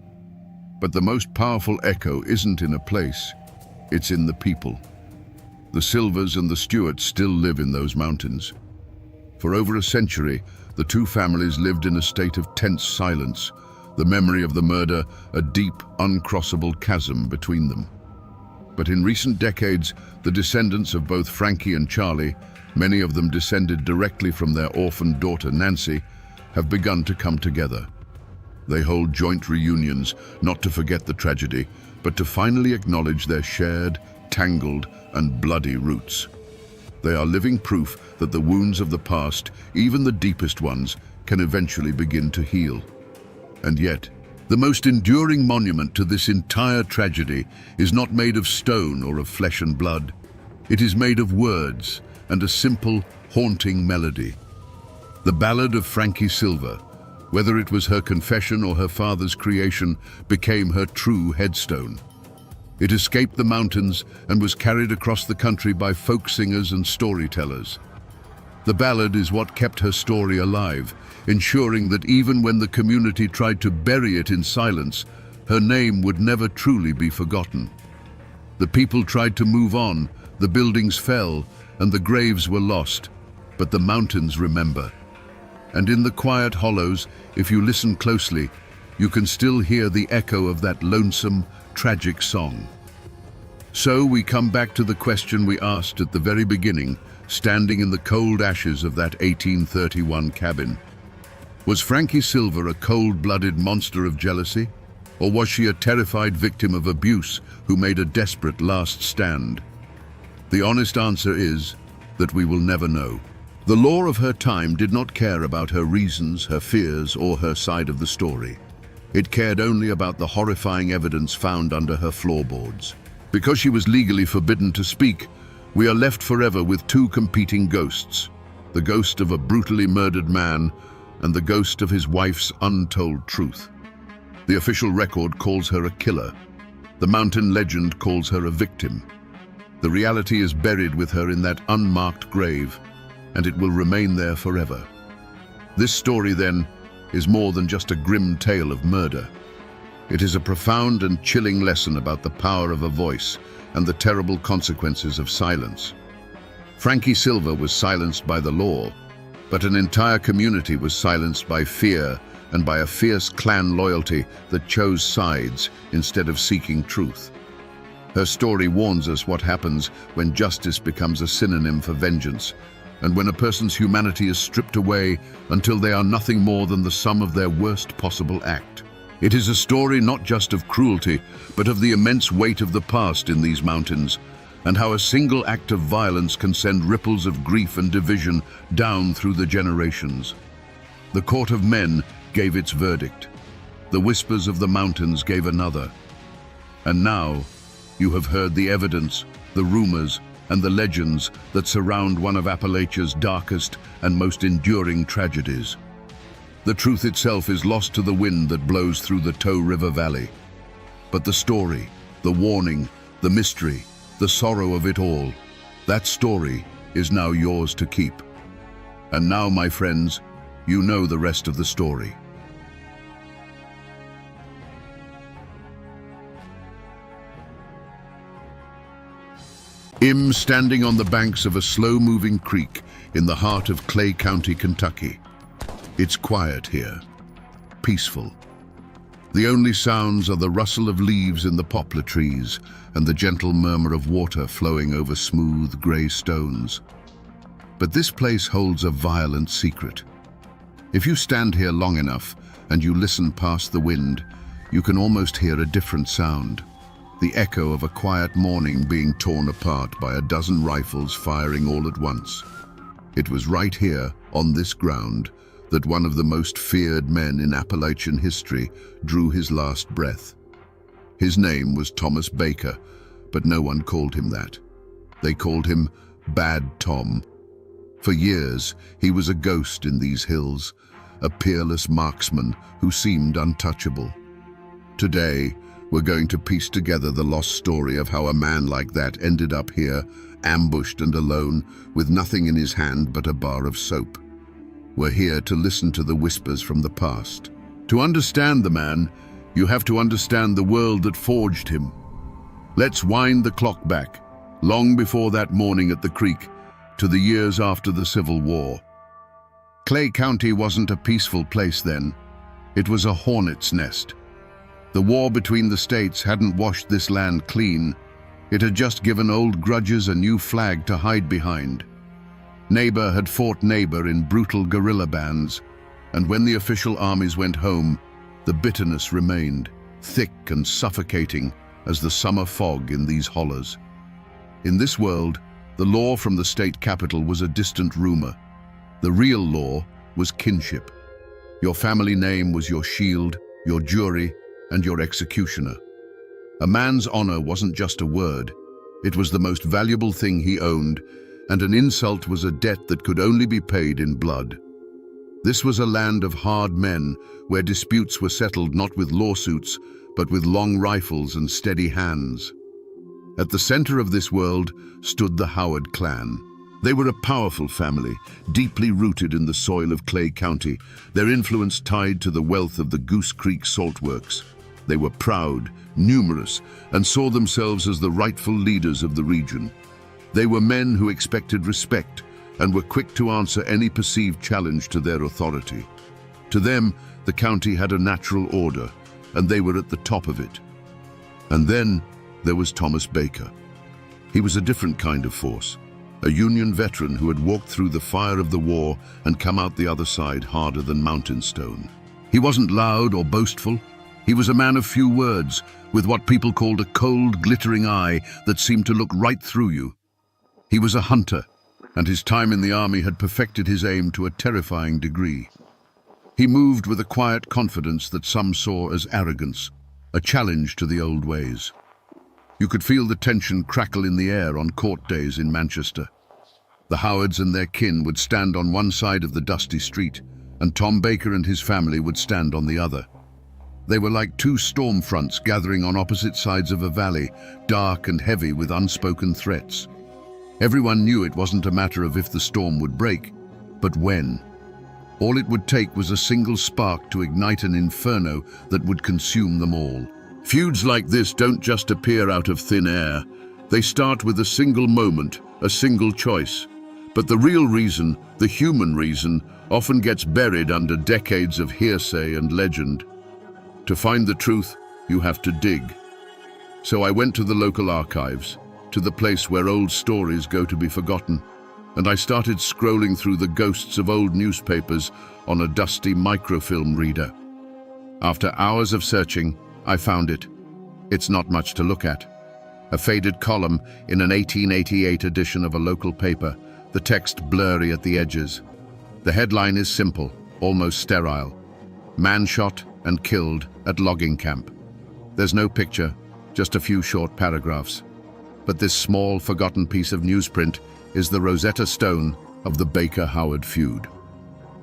But the most powerful echo isn't in a place, it's in the people. The Silvers and the Stewarts still live in those mountains. For over a century, the two families lived in a state of tense silence, the memory of the murder a deep, uncrossable chasm between them. But in recent decades, the descendants of both Frankie and Charlie, many of them descended directly from their orphaned daughter Nancy, have begun to come together. They hold joint reunions, not to forget the tragedy, but to finally acknowledge their shared, tangled, and bloody roots. They are living proof that the wounds of the past, even the deepest ones, can eventually begin to heal. And yet, the most enduring monument to this entire tragedy is not made of stone or of flesh and blood. It is made of words and a simple, haunting melody. The ballad of Frankie Silver, whether it was her confession or her father's creation, became her true headstone. It escaped the mountains and was carried across the country by folk singers and storytellers. The ballad is what kept her story alive, ensuring that even when the community tried to bury it in silence, her name would never truly be forgotten. The people tried to move on, the buildings fell, and the graves were lost, but the mountains remember. And in the quiet hollows, if you listen closely, you can still hear the echo of that lonesome, tragic song. So we come back to the question we asked at the very beginning, standing in the cold ashes of that 1831 cabin. Was Frankie Silver a cold-blooded monster of jealousy? Or was she a terrified victim of abuse who made a desperate last stand? The honest answer is that we will never know. The law of her time did not care about her reasons, her fears, or her side of the story. It cared only about the horrifying evidence found under her floorboards. Because she was legally forbidden to speak, we are left forever with two competing ghosts: the ghost of a brutally murdered man and the ghost of his wife's untold truth. The official record calls her a killer. The mountain legend calls her a victim. The reality is buried with her in that unmarked grave, and it will remain there forever. This story, then, is more than just a grim tale of murder. It is a profound and chilling lesson about the power of a voice and the terrible consequences of silence. Frankie Silver was silenced by the law, but an entire community was silenced by fear and by a fierce clan loyalty that chose sides instead of seeking truth. Her story warns us what happens when justice becomes a synonym for vengeance, and when a person's humanity is stripped away until they are nothing more than the sum of their worst possible act. It is a story not just of cruelty, but of the immense weight of the past in these mountains, and how a single act of violence can send ripples of grief and division down through the generations. The court of men gave its verdict. The whispers of the mountains gave another. And now, you have heard the evidence, the rumors, and the legends that surround one of Appalachia's darkest and most enduring tragedies. The truth itself is lost to the wind that blows through the Tow River Valley. But the story, the warning, the mystery, the sorrow of it all, that story is now yours to keep. And now, my friends, you know the rest of the story. Standing on the banks of a slow-moving creek in the heart of Clay County, Kentucky. It's quiet here, peaceful. The only sounds are the rustle of leaves in the poplar trees and the gentle murmur of water flowing over smooth gray stones. But this place holds a violent secret. If you stand here long enough and you listen past the wind, you can almost hear a different sound. The echo of a quiet morning being torn apart by a dozen rifles firing all at once. It was right here, on this ground, that one of the most feared men in Appalachian history drew his last breath. His name was Thomas Baker, but no one called him that. They called him Bad Tom. For years, he was a ghost in these hills, a peerless marksman who seemed untouchable. Today, we're going to piece together the lost story of how a man like that ended up here, ambushed and alone, with nothing in his hand but a bar of soap. We're here to listen to the whispers from the past. To understand the man, you have to understand the world that forged him. Let's wind the clock back, long before that morning at the creek, to the years after the Civil War. Clay County wasn't a peaceful place then. It was a hornet's nest. The war between the states hadn't washed this land clean. It had just given old grudges a new flag to hide behind. Neighbor had fought neighbor in brutal guerrilla bands, and when the official armies went home, the bitterness remained, thick and suffocating as the summer fog in these hollows. In this world, The law from the state capital was a distant rumor. The real law was kinship. Your family name was your shield, your jury, and your executioner. A man's honor wasn't just a word. It was the most valuable thing he owned, and an insult was a debt that could only be paid in blood. This was a land of hard men, where disputes were settled not with lawsuits, but with long rifles and steady hands. At the center of this world stood the Howard clan. They were a powerful family, deeply rooted in the soil of Clay County, their influence tied to the wealth of the Goose Creek salt works. They were proud, numerous, and saw themselves as the rightful leaders of the region. They were men who expected respect and were quick to answer any perceived challenge to their authority. To them, the county had a natural order, and they were at the top of it. And then there was Thomas Baker. He was a different kind of force, a Union veteran who had walked through the fire of the war and come out the other side harder than mountain stone. He wasn't loud or boastful. He was a man of few words, with what people called a cold, glittering eye that seemed to look right through you. He was a hunter, and his time in the army had perfected his aim to a terrifying degree. He moved with a quiet confidence that some saw as arrogance, a challenge to the old ways. You could feel the tension crackle in the air on court days in Manchester. The Howards and their kin would stand on one side of the dusty street, and Tom Baker and his family would stand on the other. They were like two storm fronts gathering on opposite sides of a valley, dark and heavy with unspoken threats. Everyone knew it wasn't a matter of if the storm would break, but when. All it would take was a single spark to ignite an inferno that would consume them all. Feuds like this don't just appear out of thin air. They start with a single moment, a single choice. But the real reason, the human reason, often gets buried under decades of hearsay and legend. To find the truth, you have to dig. So I went to the local archives, to the place where old stories go to be forgotten, and I started scrolling through the ghosts of old newspapers on a dusty microfilm reader. After hours of searching, I found it. It's not much to look at. A faded column in an 1888 edition of a local paper, the text blurry at the edges. The headline is simple, almost sterile. Man shot and killed at logging camp. There's no picture, just a few short paragraphs. But this small, forgotten piece of newsprint is the Rosetta Stone of the Baker-Howard feud.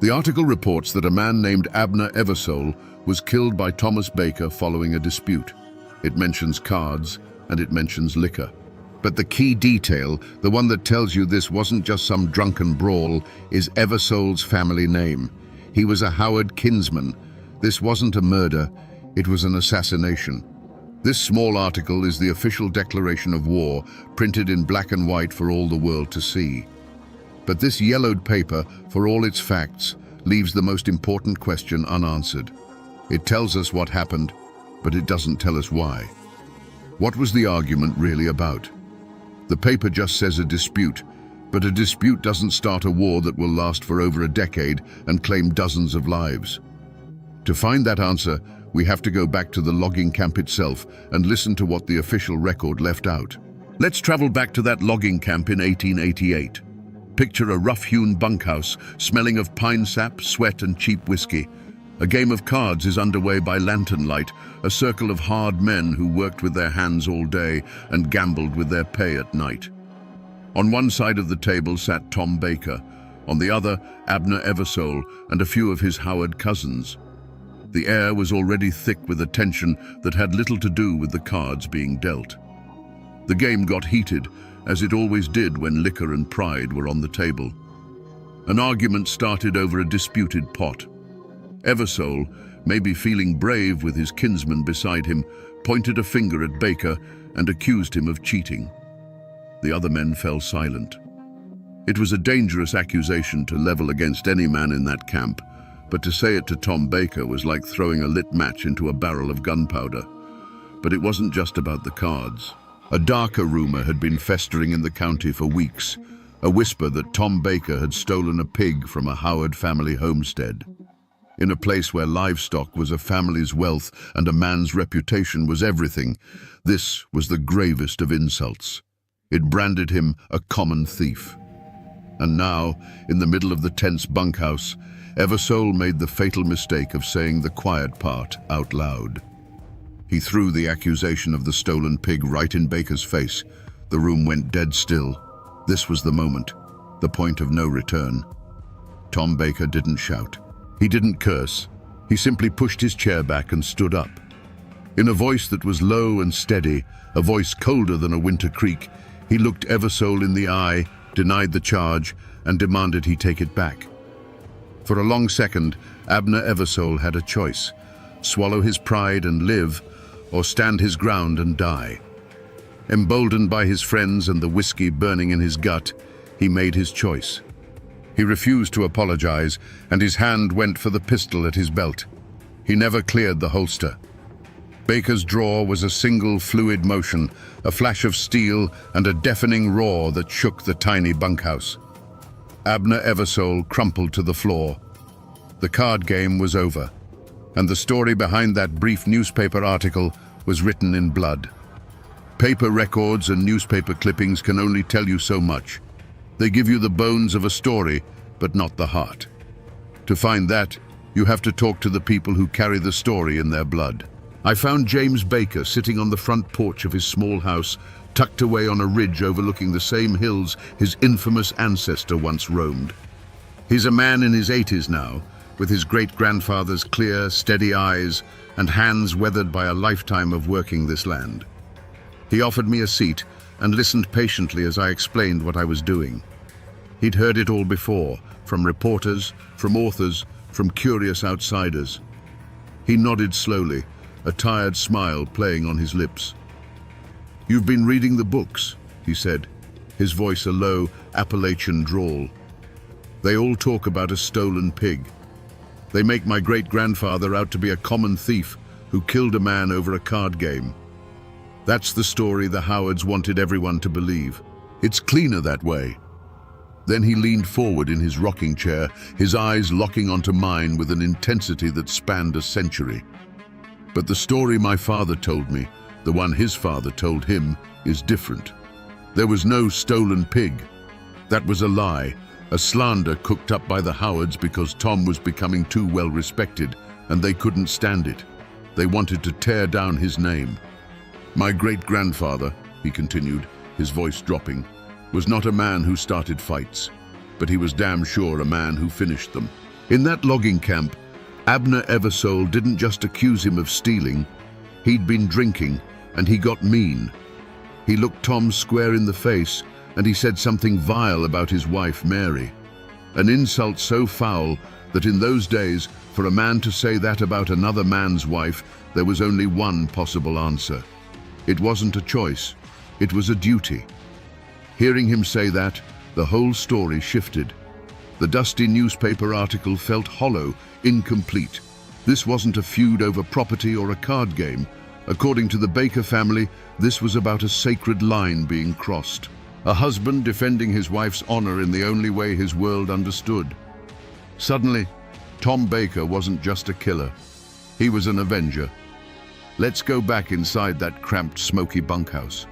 The article reports that a man named Abner Eversole was killed by Thomas Baker following a dispute. It mentions cards, and it mentions liquor. But the key detail, the one that tells you this wasn't just some drunken brawl, is Eversole's family name. He was a Howard kinsman. This wasn't a murder, it was an assassination. This small article is the official declaration of war, printed in black and white for all the world to see. But this yellowed paper, for all its facts, leaves the most important question unanswered. It tells us what happened, but it doesn't tell us why. What was the argument really about? The paper just says a dispute, but a dispute doesn't start a war that will last for over a decade and claim dozens of lives. To find that answer, we have to go back to the logging camp itself and listen to what the official record left out. Let's travel back to that logging camp in 1888. Picture a rough-hewn bunkhouse, smelling of pine sap, sweat, and cheap whiskey. A game of cards is underway by lantern light, a circle of hard men who worked with their hands all day and gambled with their pay at night. On one side of the table sat Tom Baker, on the other, Abner Eversole and a few of his Howard cousins. The air was already thick with a tension that had little to do with the cards being dealt. The game got heated, as it always did when liquor and pride were on the table. An argument started over a disputed pot. Eversole, maybe feeling brave with his kinsman beside him, pointed a finger at Baker and accused him of cheating. The other men fell silent. It was a dangerous accusation to level against any man in that camp, but to say it to Tom Baker was like throwing a lit match into a barrel of gunpowder. But it wasn't just about the cards. A darker rumor had been festering in the county for weeks, a whisper that Tom Baker had stolen a pig from a Howard family homestead. In a place where livestock was a family's wealth and a man's reputation was everything, this was the gravest of insults. It branded him a common thief. And now, in the middle of the tense bunkhouse, Eversole made the fatal mistake of saying the quiet part out loud. He threw the accusation of the stolen pig right in Baker's face. The room went dead still. This was the moment, the point of no return. Tom Baker didn't shout. He didn't curse. He simply pushed his chair back and stood up. In a voice that was low and steady, a voice colder than a winter creek, he looked Eversole in the eye, denied the charge, and demanded he take it back. For a long second, Abner Eversole had a choice: swallow his pride and live, or stand his ground and die. Emboldened by his friends and the whiskey burning in his gut, he made his choice. He refused to apologize, and his hand went for the pistol at his belt. He never cleared the holster. Baker's draw was a single fluid motion, a flash of steel and a deafening roar that shook the tiny bunkhouse. Abner Eversole crumpled to the floor. The card game was over, and the story behind that brief newspaper article was written in blood. Paper records and newspaper clippings can only tell you so much. They give you the bones of a story, but not the heart. To find that, you have to talk to the people who carry the story in their blood. I found James Baker sitting on the front porch of his small house, tucked away on a ridge overlooking the same hills his infamous ancestor once roamed. He's a man in his 80s now, with his great-grandfather's clear, steady eyes and hands weathered by a lifetime of working this land. He offered me a seat and listened patiently as I explained what I was doing. He'd heard it all before, from reporters, from authors, from curious outsiders. He nodded slowly, a tired smile playing on his lips. "You've been reading the books," he said, his voice a low Appalachian drawl. "They all talk about a stolen pig. They make my great-grandfather out to be a common thief who killed a man over a card game. That's the story the Howards wanted everyone to believe. It's cleaner that way." Then he leaned forward in his rocking chair, his eyes locking onto mine with an intensity that spanned a century. "But the story my father told me, the one his father told him, is different. There was no stolen pig. That was a lie, a slander cooked up by the Howards because Tom was becoming too well respected, and they couldn't stand it. They wanted to tear down his name. My great-grandfather," he continued, his voice dropping, "was not a man who started fights, but he was damn sure a man who finished them. In that logging camp, Abner Eversole didn't just accuse him of stealing. He'd been drinking, and he got mean. He looked Tom square in the face, and he said something vile about his wife, Mary. An insult so foul that in those days, for a man to say that about another man's wife, there was only one possible answer. It wasn't a choice, it was a duty." Hearing him say that, the whole story shifted. The dusty newspaper article felt hollow, incomplete. This wasn't a feud over property or a card game. According to the Baker family, this was about a sacred line being crossed. A husband defending his wife's honor in the only way his world understood. Suddenly, Tom Baker wasn't just a killer. He was an avenger. Let's go back inside that cramped, smoky bunkhouse.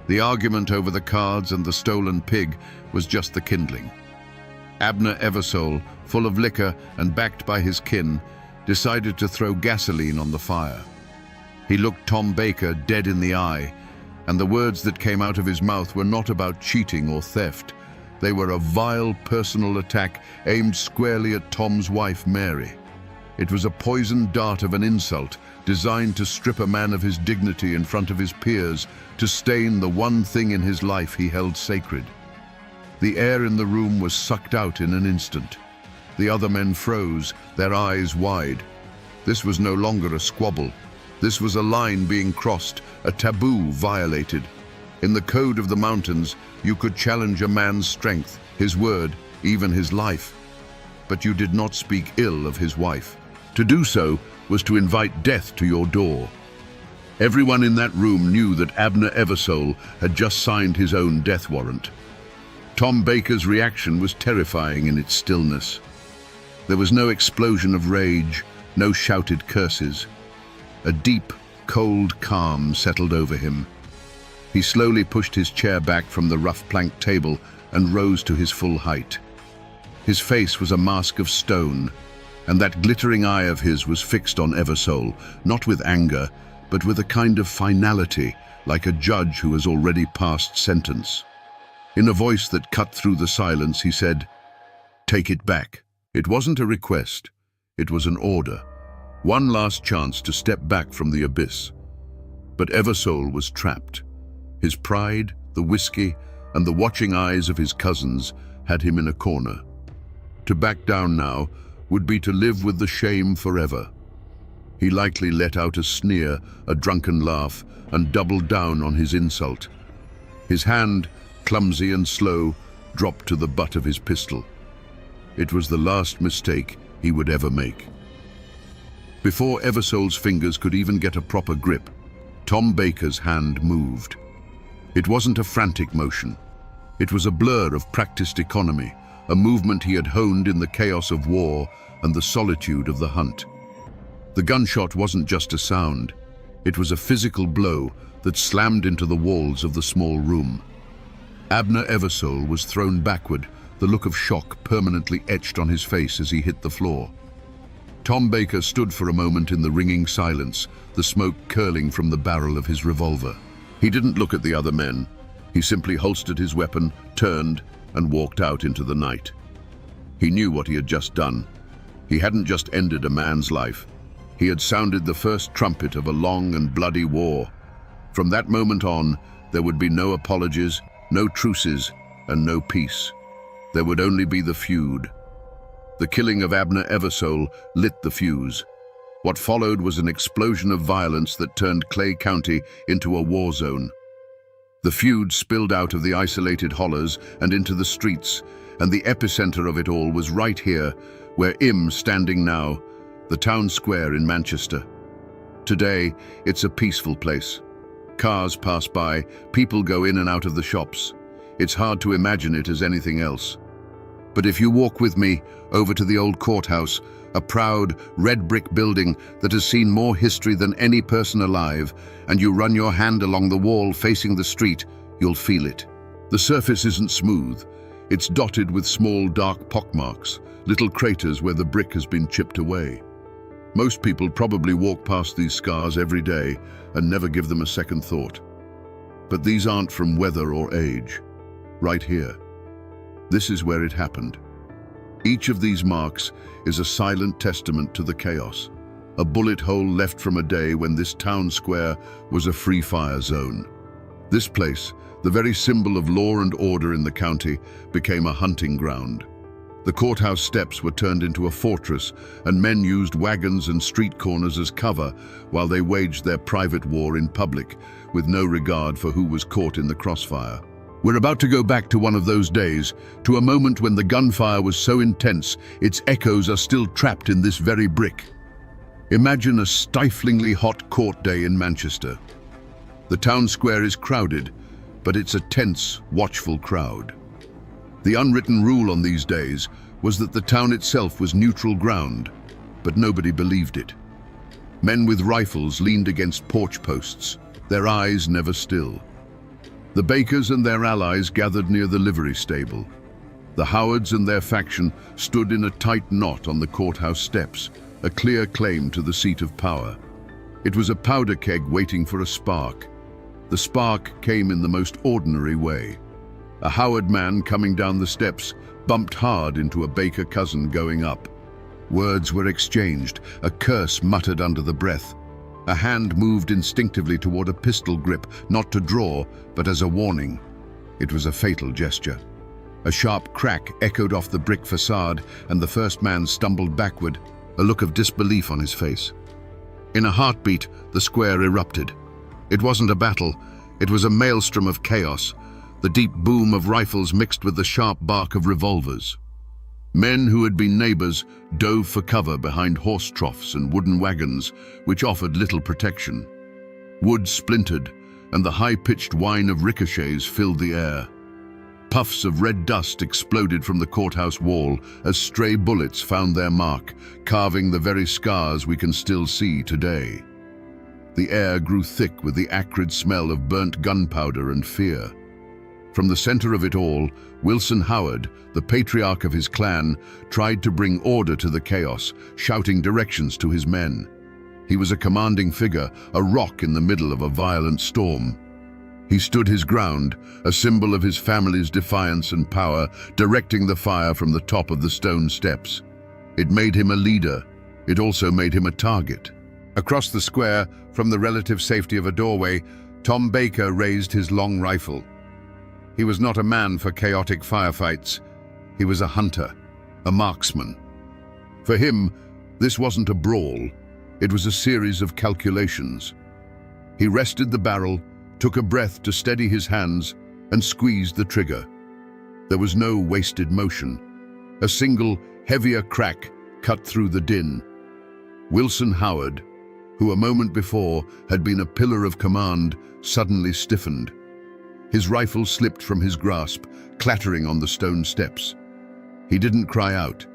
The argument over the cards and the stolen pig was just the kindling. Abner Eversole, full of liquor and backed by his kin, decided to throw gasoline on the fire. He looked Tom Baker dead in the eye, and the words that came out of his mouth were not about cheating or theft. They were a vile personal attack aimed squarely at Tom's wife, Mary. It was a poisoned dart of an insult designed to strip a man of his dignity in front of his peers, to stain the one thing in his life he held sacred. The air in the room was sucked out in an instant. The other men froze, their eyes wide. This was no longer a squabble. This was a line being crossed, a taboo violated. In the code of the mountains, you could challenge a man's strength, his word, even his life. But you did not speak ill of his wife. To do so was to invite death to your door. Everyone in that room knew that Abner Eversole had just signed his own death warrant. Tom Baker's reaction was terrifying in its stillness. There was no explosion of rage, no shouted curses. A deep, cold calm settled over him. He slowly pushed his chair back from the rough plank table and rose to his full height. His face was a mask of stone, and that glittering eye of his was fixed on Eversole, not with anger, but with a kind of finality, like a judge who has already passed sentence. In a voice that cut through the silence, he said, "Take it back." It wasn't a request, it was an order. One last chance to step back from the abyss. But Eversole was trapped. His pride, the whiskey, and the watching eyes of his cousins had him in a corner. To back down now would be to live with the shame forever. He likely let out a sneer, a drunken laugh, and doubled down on his insult. His hand, clumsy and slow, dropped to the butt of his pistol. It was the last mistake he would ever make. Before Eversole's fingers could even get a proper grip, Tom Baker's hand moved. It wasn't a frantic motion. It was a blur of practiced economy, a movement he had honed in the chaos of war and the solitude of the hunt. The gunshot wasn't just a sound. It was a physical blow that slammed into the walls of the small room. Abner Eversole was thrown backward, the look of shock permanently etched on his face as he hit the floor. Tom Baker stood for a moment in the ringing silence, the smoke curling from the barrel of his revolver. He didn't look at the other men. He simply holstered his weapon, turned, and walked out into the night. He knew what he had just done. He hadn't just ended a man's life. He had sounded the first trumpet of a long and bloody war. From that moment on, there would be no apologies, no truces, and no peace. There would only be the feud. The killing of Abner Eversole lit the fuse. What followed was an explosion of violence that turned Clay County into a war zone. The feud spilled out of the isolated hollers and into the streets, and the epicenter of it all was right here, where standing now, the town square in Manchester. Today, it's a peaceful place. Cars pass by, people go in and out of the shops. It's hard to imagine it as anything else. But if you walk with me over to the old courthouse, a proud, red brick building that has seen more history than any person alive, and you run your hand along the wall facing the street, you'll feel it. The surface isn't smooth. It's dotted with small, dark pockmarks, little craters where the brick has been chipped away. Most people probably walk past these scars every day and never give them a second thought. But these aren't from weather or age. Right here. This is where it happened. Each of these marks is a silent testament to the chaos, a bullet hole left from a day when this town square was a free fire zone. This place, the very symbol of law and order in the county, became a hunting ground. The courthouse steps were turned into a fortress, and men used wagons and street corners as cover while they waged their private war in public, with no regard for who was caught in the crossfire. We're about to go back to one of those days, to a moment when the gunfire was so intense its echoes are still trapped in this very brick. Imagine a stiflingly hot court day in Manchester. The town square is crowded, but it's a tense, watchful crowd. The unwritten rule on these days was that the town itself was neutral ground, but nobody believed it. Men with rifles leaned against porch posts, their eyes never still. The Bakers and their allies gathered near the livery stable. The Howards and their faction stood in a tight knot on the courthouse steps, a clear claim to the seat of power. It was a powder keg waiting for a spark. The spark came in the most ordinary way. A Howard man coming down the steps bumped hard into a Baker cousin going up. Words were exchanged, a curse muttered under the breath. A hand moved instinctively toward a pistol grip, not to draw, but as a warning. It was a fatal gesture. A sharp crack echoed off the brick facade, and the first man stumbled backward, a look of disbelief on his face. In a heartbeat, the square erupted. It wasn't a battle, it was a maelstrom of chaos, the deep boom of rifles mixed with the sharp bark of revolvers. Men who had been neighbors dove for cover behind horse troughs and wooden wagons, which offered little protection. Wood splintered, and the high-pitched whine of ricochets filled the air. Puffs of red dust exploded from the courthouse wall as stray bullets found their mark, carving the very scars we can still see today. The air grew thick with the acrid smell of burnt gunpowder and fear. From the center of it all, Wilson Howard, the patriarch of his clan, tried to bring order to the chaos, shouting directions to his men. He was a commanding figure, a rock in the middle of a violent storm. He stood his ground, a symbol of his family's defiance and power, directing the fire from the top of the stone steps. It made him a leader. It also made him a target. Across the square, from the relative safety of a doorway, Tom Baker raised his long rifle. He was not a man for chaotic firefights. He was a hunter, a marksman. For him, this wasn't a brawl. It was a series of calculations. He rested the barrel, took a breath to steady his hands, and squeezed the trigger. There was no wasted motion. A single, heavier crack cut through the din. Wilson Howard, who a moment before had been a pillar of command, suddenly stiffened. His rifle slipped from his grasp, clattering on the stone steps. He didn't cry out.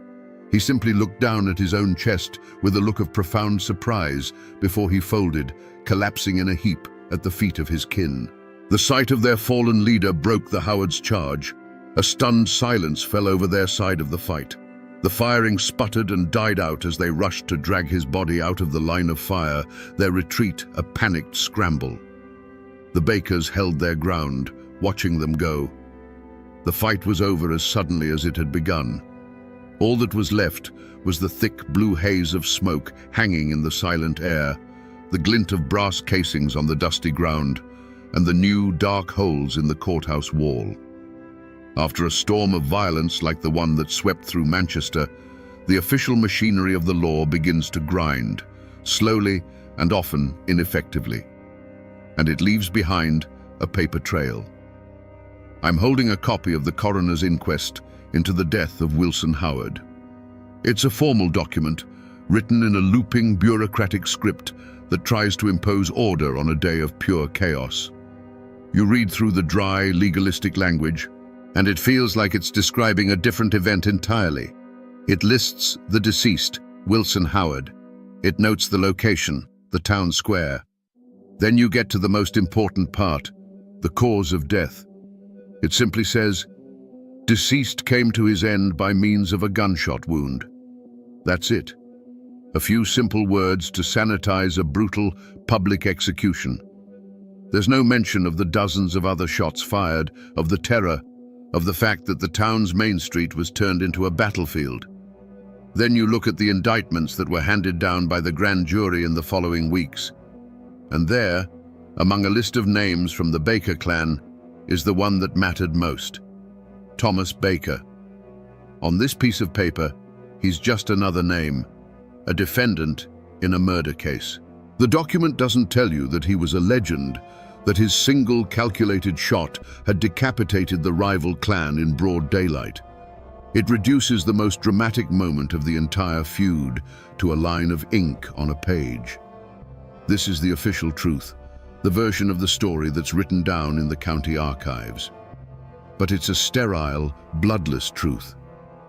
He simply looked down at his own chest with a look of profound surprise before he folded, collapsing in a heap at the feet of his kin. The sight of their fallen leader broke the Howards' charge. A stunned silence fell over their side of the fight. The firing sputtered and died out as they rushed to drag his body out of the line of fire, their retreat a panicked scramble. The Bakers held their ground, watching them go. The fight was over as suddenly as it had begun. All that was left was the thick blue haze of smoke hanging in the silent air, the glint of brass casings on the dusty ground, and the new dark holes in the courthouse wall. After a storm of violence like the one that swept through Manchester, the official machinery of the law begins to grind, slowly and often ineffectively. And it leaves behind a paper trail. I'm holding a copy of the coroner's inquest into the death of Wilson Howard. It's a formal document, written in a looping bureaucratic script that tries to impose order on a day of pure chaos. You read through the dry, legalistic language, and it feels like it's describing a different event entirely. It lists the deceased, Wilson Howard. It notes the location, the town square. Then you get to the most important part, the cause of death. It simply says, "Deceased came to his end by means of a gunshot wound." That's it. A few simple words to sanitize a brutal public execution. There's no mention of the dozens of other shots fired, of the terror, of the fact that the town's main street was turned into a battlefield. Then you look at the indictments that were handed down by the grand jury in the following weeks. And there, among a list of names from the Baker clan, is the one that mattered most. Thomas Baker. On this piece of paper, he's just another name, a defendant in a murder case. The document doesn't tell you that he was a legend, that his single calculated shot had decapitated the rival clan in broad daylight. It reduces the most dramatic moment of the entire feud to a line of ink on a page. This is the official truth, the version of the story that's written down in the county archives. But it's a sterile, bloodless truth.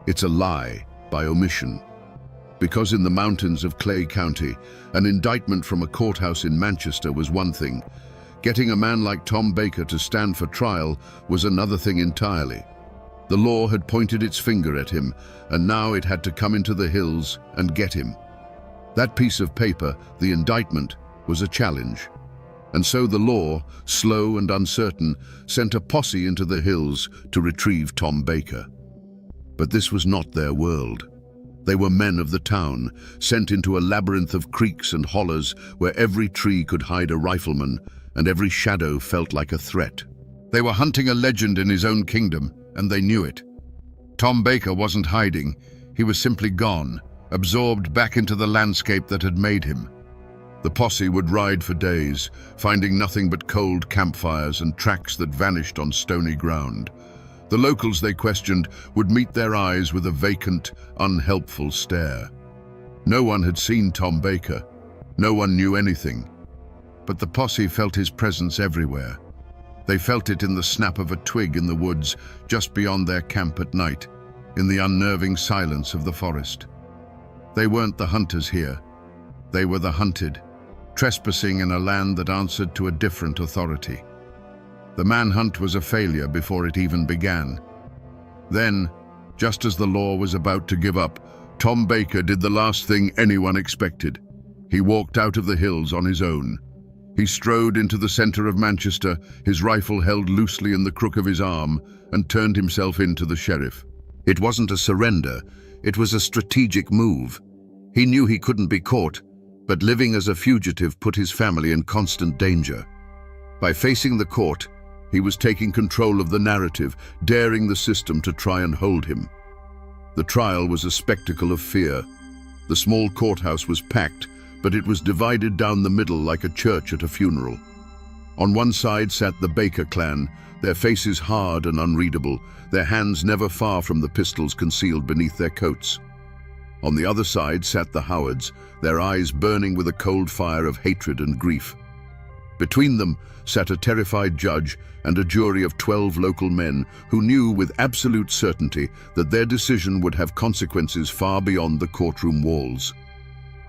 It's a lie by omission. Because in the mountains of Clay County, an indictment from a courthouse in Manchester was one thing. Getting a man like Tom Baker to stand for trial was another thing entirely. The law had pointed its finger at him, and now it had to come into the hills and get him. That piece of paper, the indictment, was a challenge. And so the law, slow and uncertain, sent a posse into the hills to retrieve Tom Baker. But this was not their world. They were men of the town, sent into a labyrinth of creeks and hollers where every tree could hide a rifleman and every shadow felt like a threat. They were hunting a legend in his own kingdom, and they knew it. Tom Baker wasn't hiding. He was simply gone, absorbed back into the landscape that had made him. The posse would ride for days, finding nothing but cold campfires and tracks that vanished on stony ground. The locals they questioned would meet their eyes with a vacant, unhelpful stare. No one had seen Tom Baker. No one knew anything. But the posse felt his presence everywhere. They felt it in the snap of a twig in the woods just beyond their camp at night, in the unnerving silence of the forest. They weren't the hunters here. They were the hunted, trespassing in a land that answered to a different authority. The manhunt was a failure before it even began. Then, just as the law was about to give up, Tom Baker did the last thing anyone expected. He walked out of the hills on his own. He strode into the center of Manchester, his rifle held loosely in the crook of his arm, and turned himself in to the sheriff. It wasn't a surrender, it was a strategic move. He knew he couldn't be caught, but living as a fugitive put his family in constant danger. By facing the court, he was taking control of the narrative, daring the system to try and hold him. The trial was a spectacle of fear. The small courthouse was packed, but it was divided down the middle like a church at a funeral. On one side sat the Baker clan, their faces hard and unreadable, their hands never far from the pistols concealed beneath their coats. On the other side sat the Howards, their eyes burning with a cold fire of hatred and grief. Between them sat a terrified judge and a jury of 12 local men who knew with absolute certainty that their decision would have consequences far beyond the courtroom walls.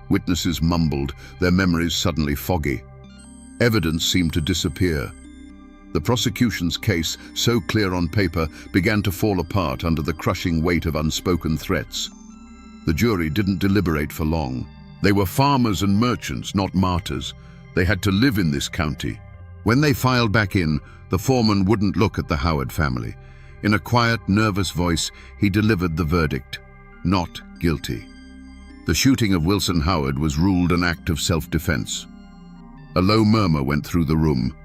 Witnesses mumbled, their memories suddenly foggy. Evidence seemed to disappear. The prosecution's case, so clear on paper, began to fall apart under the crushing weight of unspoken threats. The jury didn't deliberate for long. They were farmers and merchants, not martyrs. They had to live in this county. When they filed back in, the foreman wouldn't look at the Howard family. In a quiet, nervous voice, he delivered the verdict: not guilty. The shooting of Wilson Howard was ruled an act of self-defense. A low murmur went through the room.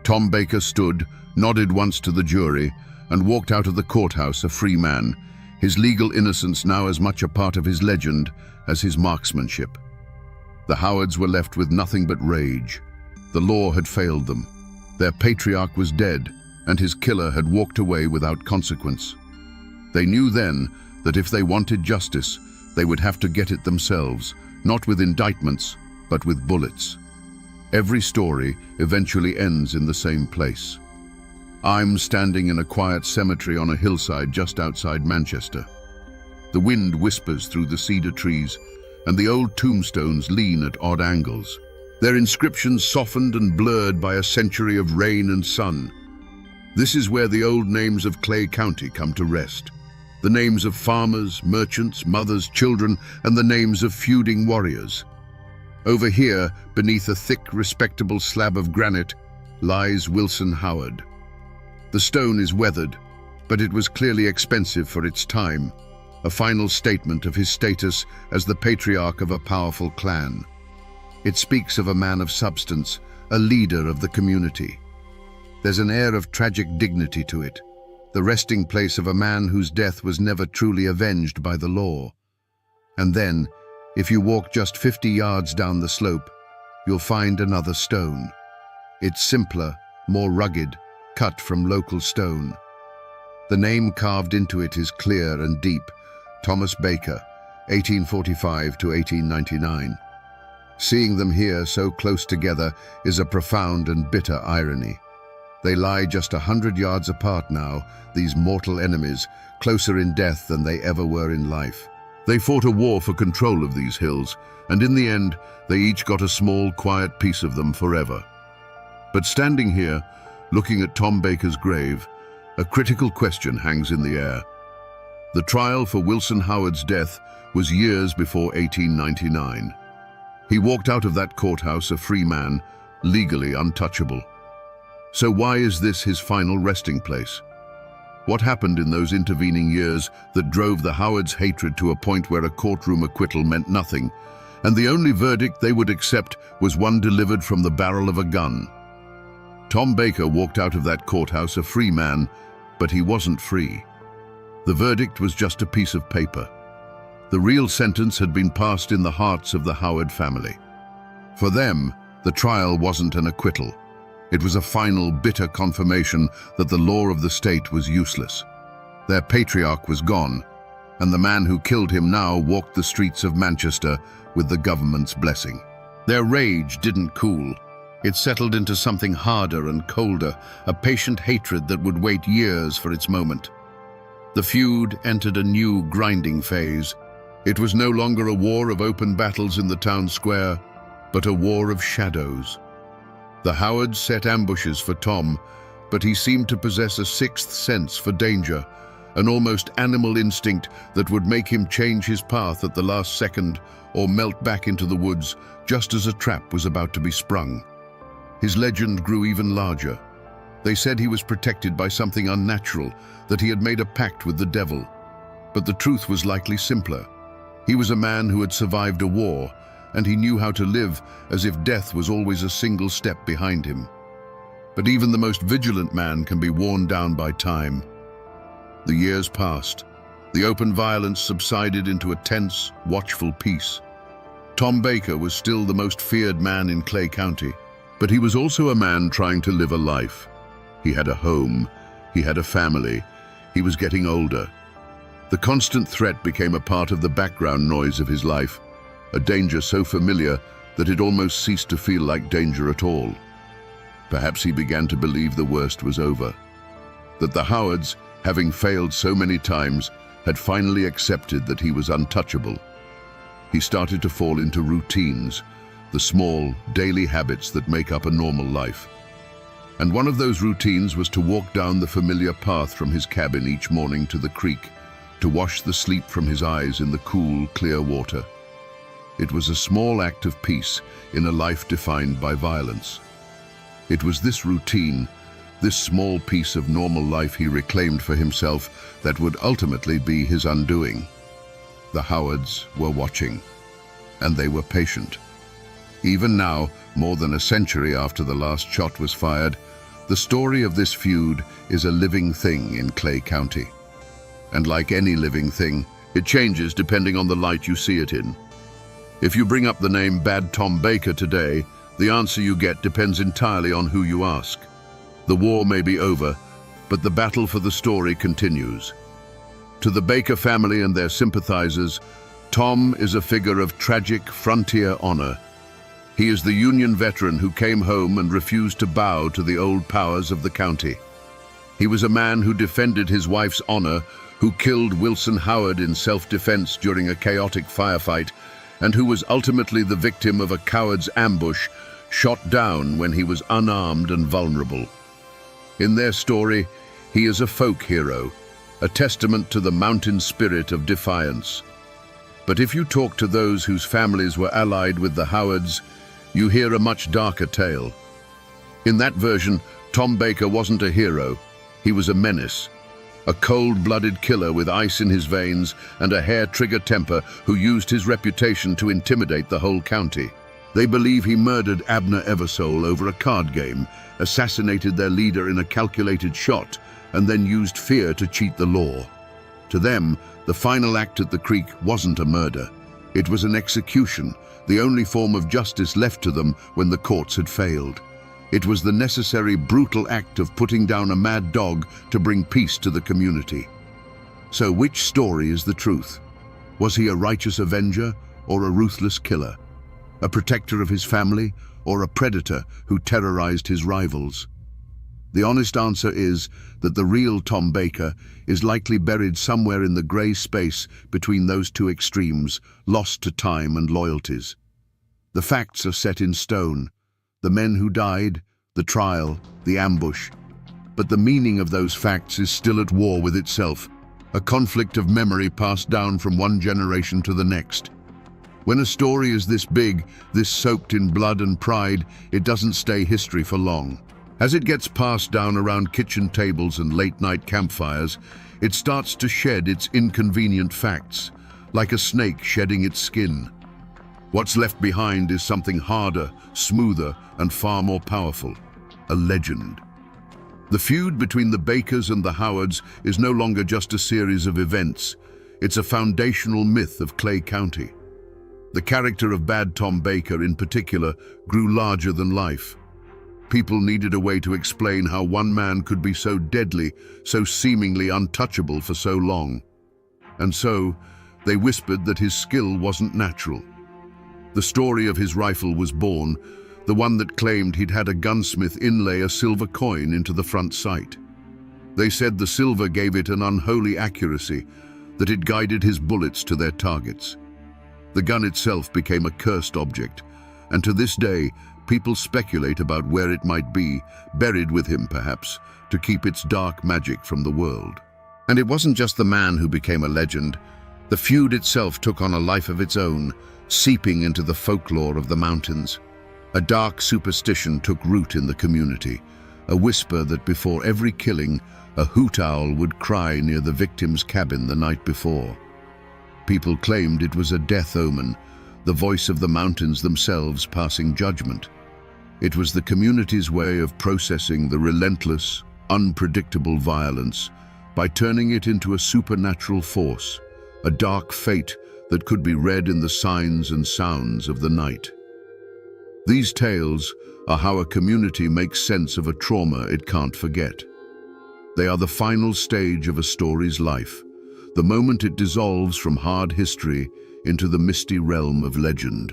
Tom Baker stood, nodded once to the jury, and walked out of the courthouse a free man, his legal innocence now as much a part of his legend as his marksmanship. The Howards were left with nothing but rage. The law had failed them. Their patriarch was dead, and his killer had walked away without consequence. They knew then that if they wanted justice, they would have to get it themselves, not with indictments, but with bullets. Every story eventually ends in the same place. I'm standing in a quiet cemetery on a hillside just outside Manchester. The wind whispers through the cedar trees, and the old tombstones lean at odd angles, their inscriptions softened and blurred by a century of rain and sun. This is where the old names of Clay County come to rest. The names of farmers, merchants, mothers, children, and the names of feuding warriors. Over here, beneath a thick, respectable slab of granite, lies Wilson Howard. The stone is weathered, but it was clearly expensive for its time, a final statement of his status as the patriarch of a powerful clan. It speaks of a man of substance, a leader of the community. There's an air of tragic dignity to it, the resting place of a man whose death was never truly avenged by the law. And then, if you walk just 50 yards down the slope, you'll find another stone. It's simpler, more rugged, cut from local stone. The name carved into it is clear and deep: Thomas Baker, 1845 to 1899. Seeing them here so close together is a profound and bitter irony. They lie just 100 yards apart now, these mortal enemies, closer in death than they ever were in life. They fought a war for control of these hills, and in the end, they each got a small, quiet piece of them forever. But standing here, looking at Tom Baker's grave, a critical question hangs in the air. The trial for Wilson Howard's death was years before 1899. He walked out of that courthouse a free man, legally untouchable. So why is this his final resting place? What happened in those intervening years that drove the Howards' hatred to a point where a courtroom acquittal meant nothing, and the only verdict they would accept was one delivered from the barrel of a gun? Tom Baker walked out of that courthouse a free man, but he wasn't free. The verdict was just a piece of paper. The real sentence had been passed in the hearts of the Howard family. For them, the trial wasn't an acquittal. It was a final, bitter confirmation that the law of the state was useless. Their patriarch was gone, and the man who killed him now walked the streets of Manchester with the government's blessing. Their rage didn't cool. It settled into something harder and colder, a patient hatred that would wait years for its moment. The feud entered a new grinding phase. It was no longer a war of open battles in the town square. but a war of shadows. The Howards set ambushes for Tom, but he seemed to possess a sixth sense for danger, an almost animal instinct that would make him change his path at the last second or melt back into the woods just as a trap was about to be sprung. His legend grew even larger. They said he was protected by something unnatural, that he had made a pact with the devil. But the truth was likely simpler. He was a man who had survived a war, and he knew how to live as if death was always a single step behind him. But even the most vigilant man can be worn down by time. The years passed. The open violence subsided into a tense, watchful peace. Tom Baker was still the most feared man in Clay County, but he was also a man trying to live a life. He had a home, he had a family, he was getting older. The constant threat became a part of the background noise of his life, a danger so familiar that it almost ceased to feel like danger at all. Perhaps he began to believe the worst was over, that the Howards, having failed so many times, had finally accepted that he was untouchable. He started to fall into routines, the small, daily habits that make up a normal life. And one of those routines was to walk down the familiar path from his cabin each morning to the creek, to wash the sleep from his eyes in the cool, clear water. It was a small act of peace in a life defined by violence. It was this routine, this small piece of normal life he reclaimed for himself, that would ultimately be his undoing. The Howards were watching, and they were patient. Even now, more than a century after the last shot was fired, the story of this feud is a living thing in Clay County. And like any living thing, it changes depending on the light you see it in. If you bring up the name Bad Tom Baker today, the answer you get depends entirely on who you ask. The war may be over, but the battle for the story continues. To the Baker family and their sympathizers, Tom is a figure of tragic frontier honor. He is the Union veteran who came home and refused to bow to the old powers of the county. He was a man who defended his wife's honor, who killed Wilson Howard in self-defense during a chaotic firefight, and who was ultimately the victim of a coward's ambush, shot down when he was unarmed and vulnerable. In their story, he is a folk hero, a testament to the mountain spirit of defiance. But if you talk to those whose families were allied with the Howards, you hear a much darker tale. In that version, Tom Baker wasn't a hero, he was a menace. A cold-blooded killer with ice in his veins and a hair-trigger temper who used his reputation to intimidate the whole county. They believe he murdered Abner Eversole over a card game, assassinated their leader in a calculated shot, and then used fear to cheat the law. To them, the final act at the creek wasn't a murder. It was an execution, the only form of justice left to them when the courts had failed. It was the necessary, brutal act of putting down a mad dog to bring peace to the community. So which story is the truth? Was he a righteous avenger or a ruthless killer? A protector of his family or a predator who terrorized his rivals? The honest answer is that the real Tom Baker is likely buried somewhere in the grey space between those two extremes, lost to time and loyalties. The facts are set in stone. The men who died, the trial, the ambush. But the meaning of those facts is still at war with itself, a conflict of memory passed down from one generation to the next. When a story is this big, this soaked in blood and pride, it doesn't stay history for long. As it gets passed down around kitchen tables and late-night campfires, it starts to shed its inconvenient facts, like a snake shedding its skin. What's left behind is something harder, smoother, and far more powerful: a legend. The feud between the Bakers and the Howards is no longer just a series of events. It's a foundational myth of Clay County. The character of Bad Tom Baker, in particular, grew larger than life. People needed a way to explain how one man could be so deadly, so seemingly untouchable for so long. And so, they whispered that his skill wasn't natural. The story of his rifle was born, the one that claimed he'd had a gunsmith inlay a silver coin into the front sight. They said the silver gave it an unholy accuracy, that it guided his bullets to their targets. The gun itself became a cursed object, and to this day, people speculate about where it might be, buried with him perhaps, to keep its dark magic from the world. And it wasn't just the man who became a legend. The feud itself took on a life of its own, seeping into the folklore of the mountains. A dark superstition took root in the community, a whisper that before every killing, a hoot owl would cry near the victim's cabin the night before. People claimed it was a death omen, the voice of the mountains themselves passing judgment. It was the community's way of processing the relentless, unpredictable violence by turning it into a supernatural force, a dark fate that could be read in the signs and sounds of the night. These tales are how a community makes sense of a trauma it can't forget. They are the final stage of a story's life, the moment it dissolves from hard history into the misty realm of legend.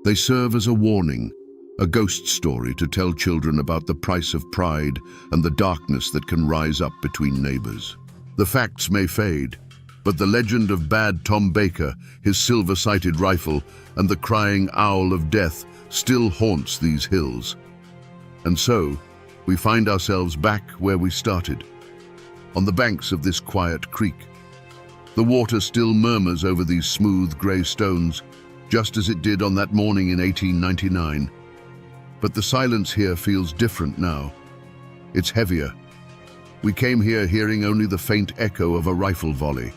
They serve as a warning, a ghost story to tell children about the price of pride and the darkness that can rise up between neighbors. The facts may fade, but the legend of Bad Tom Baker, his silver-sighted rifle, and the crying owl of death still haunts these hills. And so, we find ourselves back where we started, on the banks of this quiet creek. The water still murmurs over these smooth grey stones, just as it did on that morning in 1899. But the silence here feels different now. It's heavier. We came here hearing only the faint echo of a rifle volley,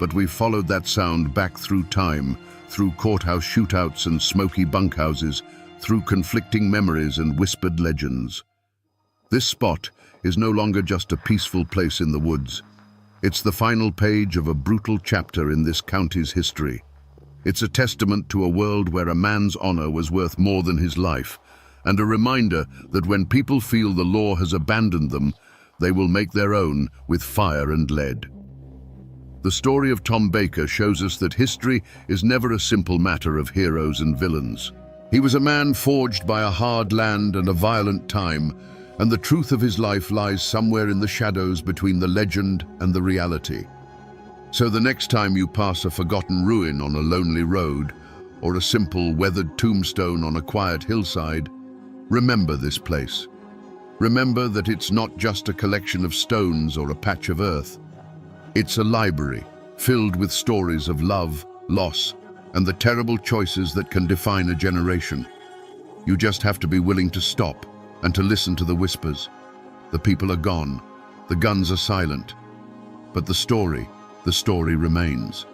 but we've followed that sound back through time, through courthouse shootouts and smoky bunkhouses, through conflicting memories and whispered legends. This spot is no longer just a peaceful place in the woods. It's the final page of a brutal chapter in this county's history. It's a testament to a world where a man's honor was worth more than his life, and a reminder that when people feel the law has abandoned them, they will make their own with fire and lead. The story of Tom Baker shows us that history is never a simple matter of heroes and villains. He was a man forged by a hard land and a violent time, and the truth of his life lies somewhere in the shadows between the legend and the reality. So the next time you pass a forgotten ruin on a lonely road, or a simple weathered tombstone on a quiet hillside, remember this place. Remember that it's not just a collection of stones or a patch of earth. It's a library filled with stories of love, loss, and the terrible choices that can define a generation. You just have to be willing to stop and to listen to the whispers. The people are gone, the guns are silent, but the story remains.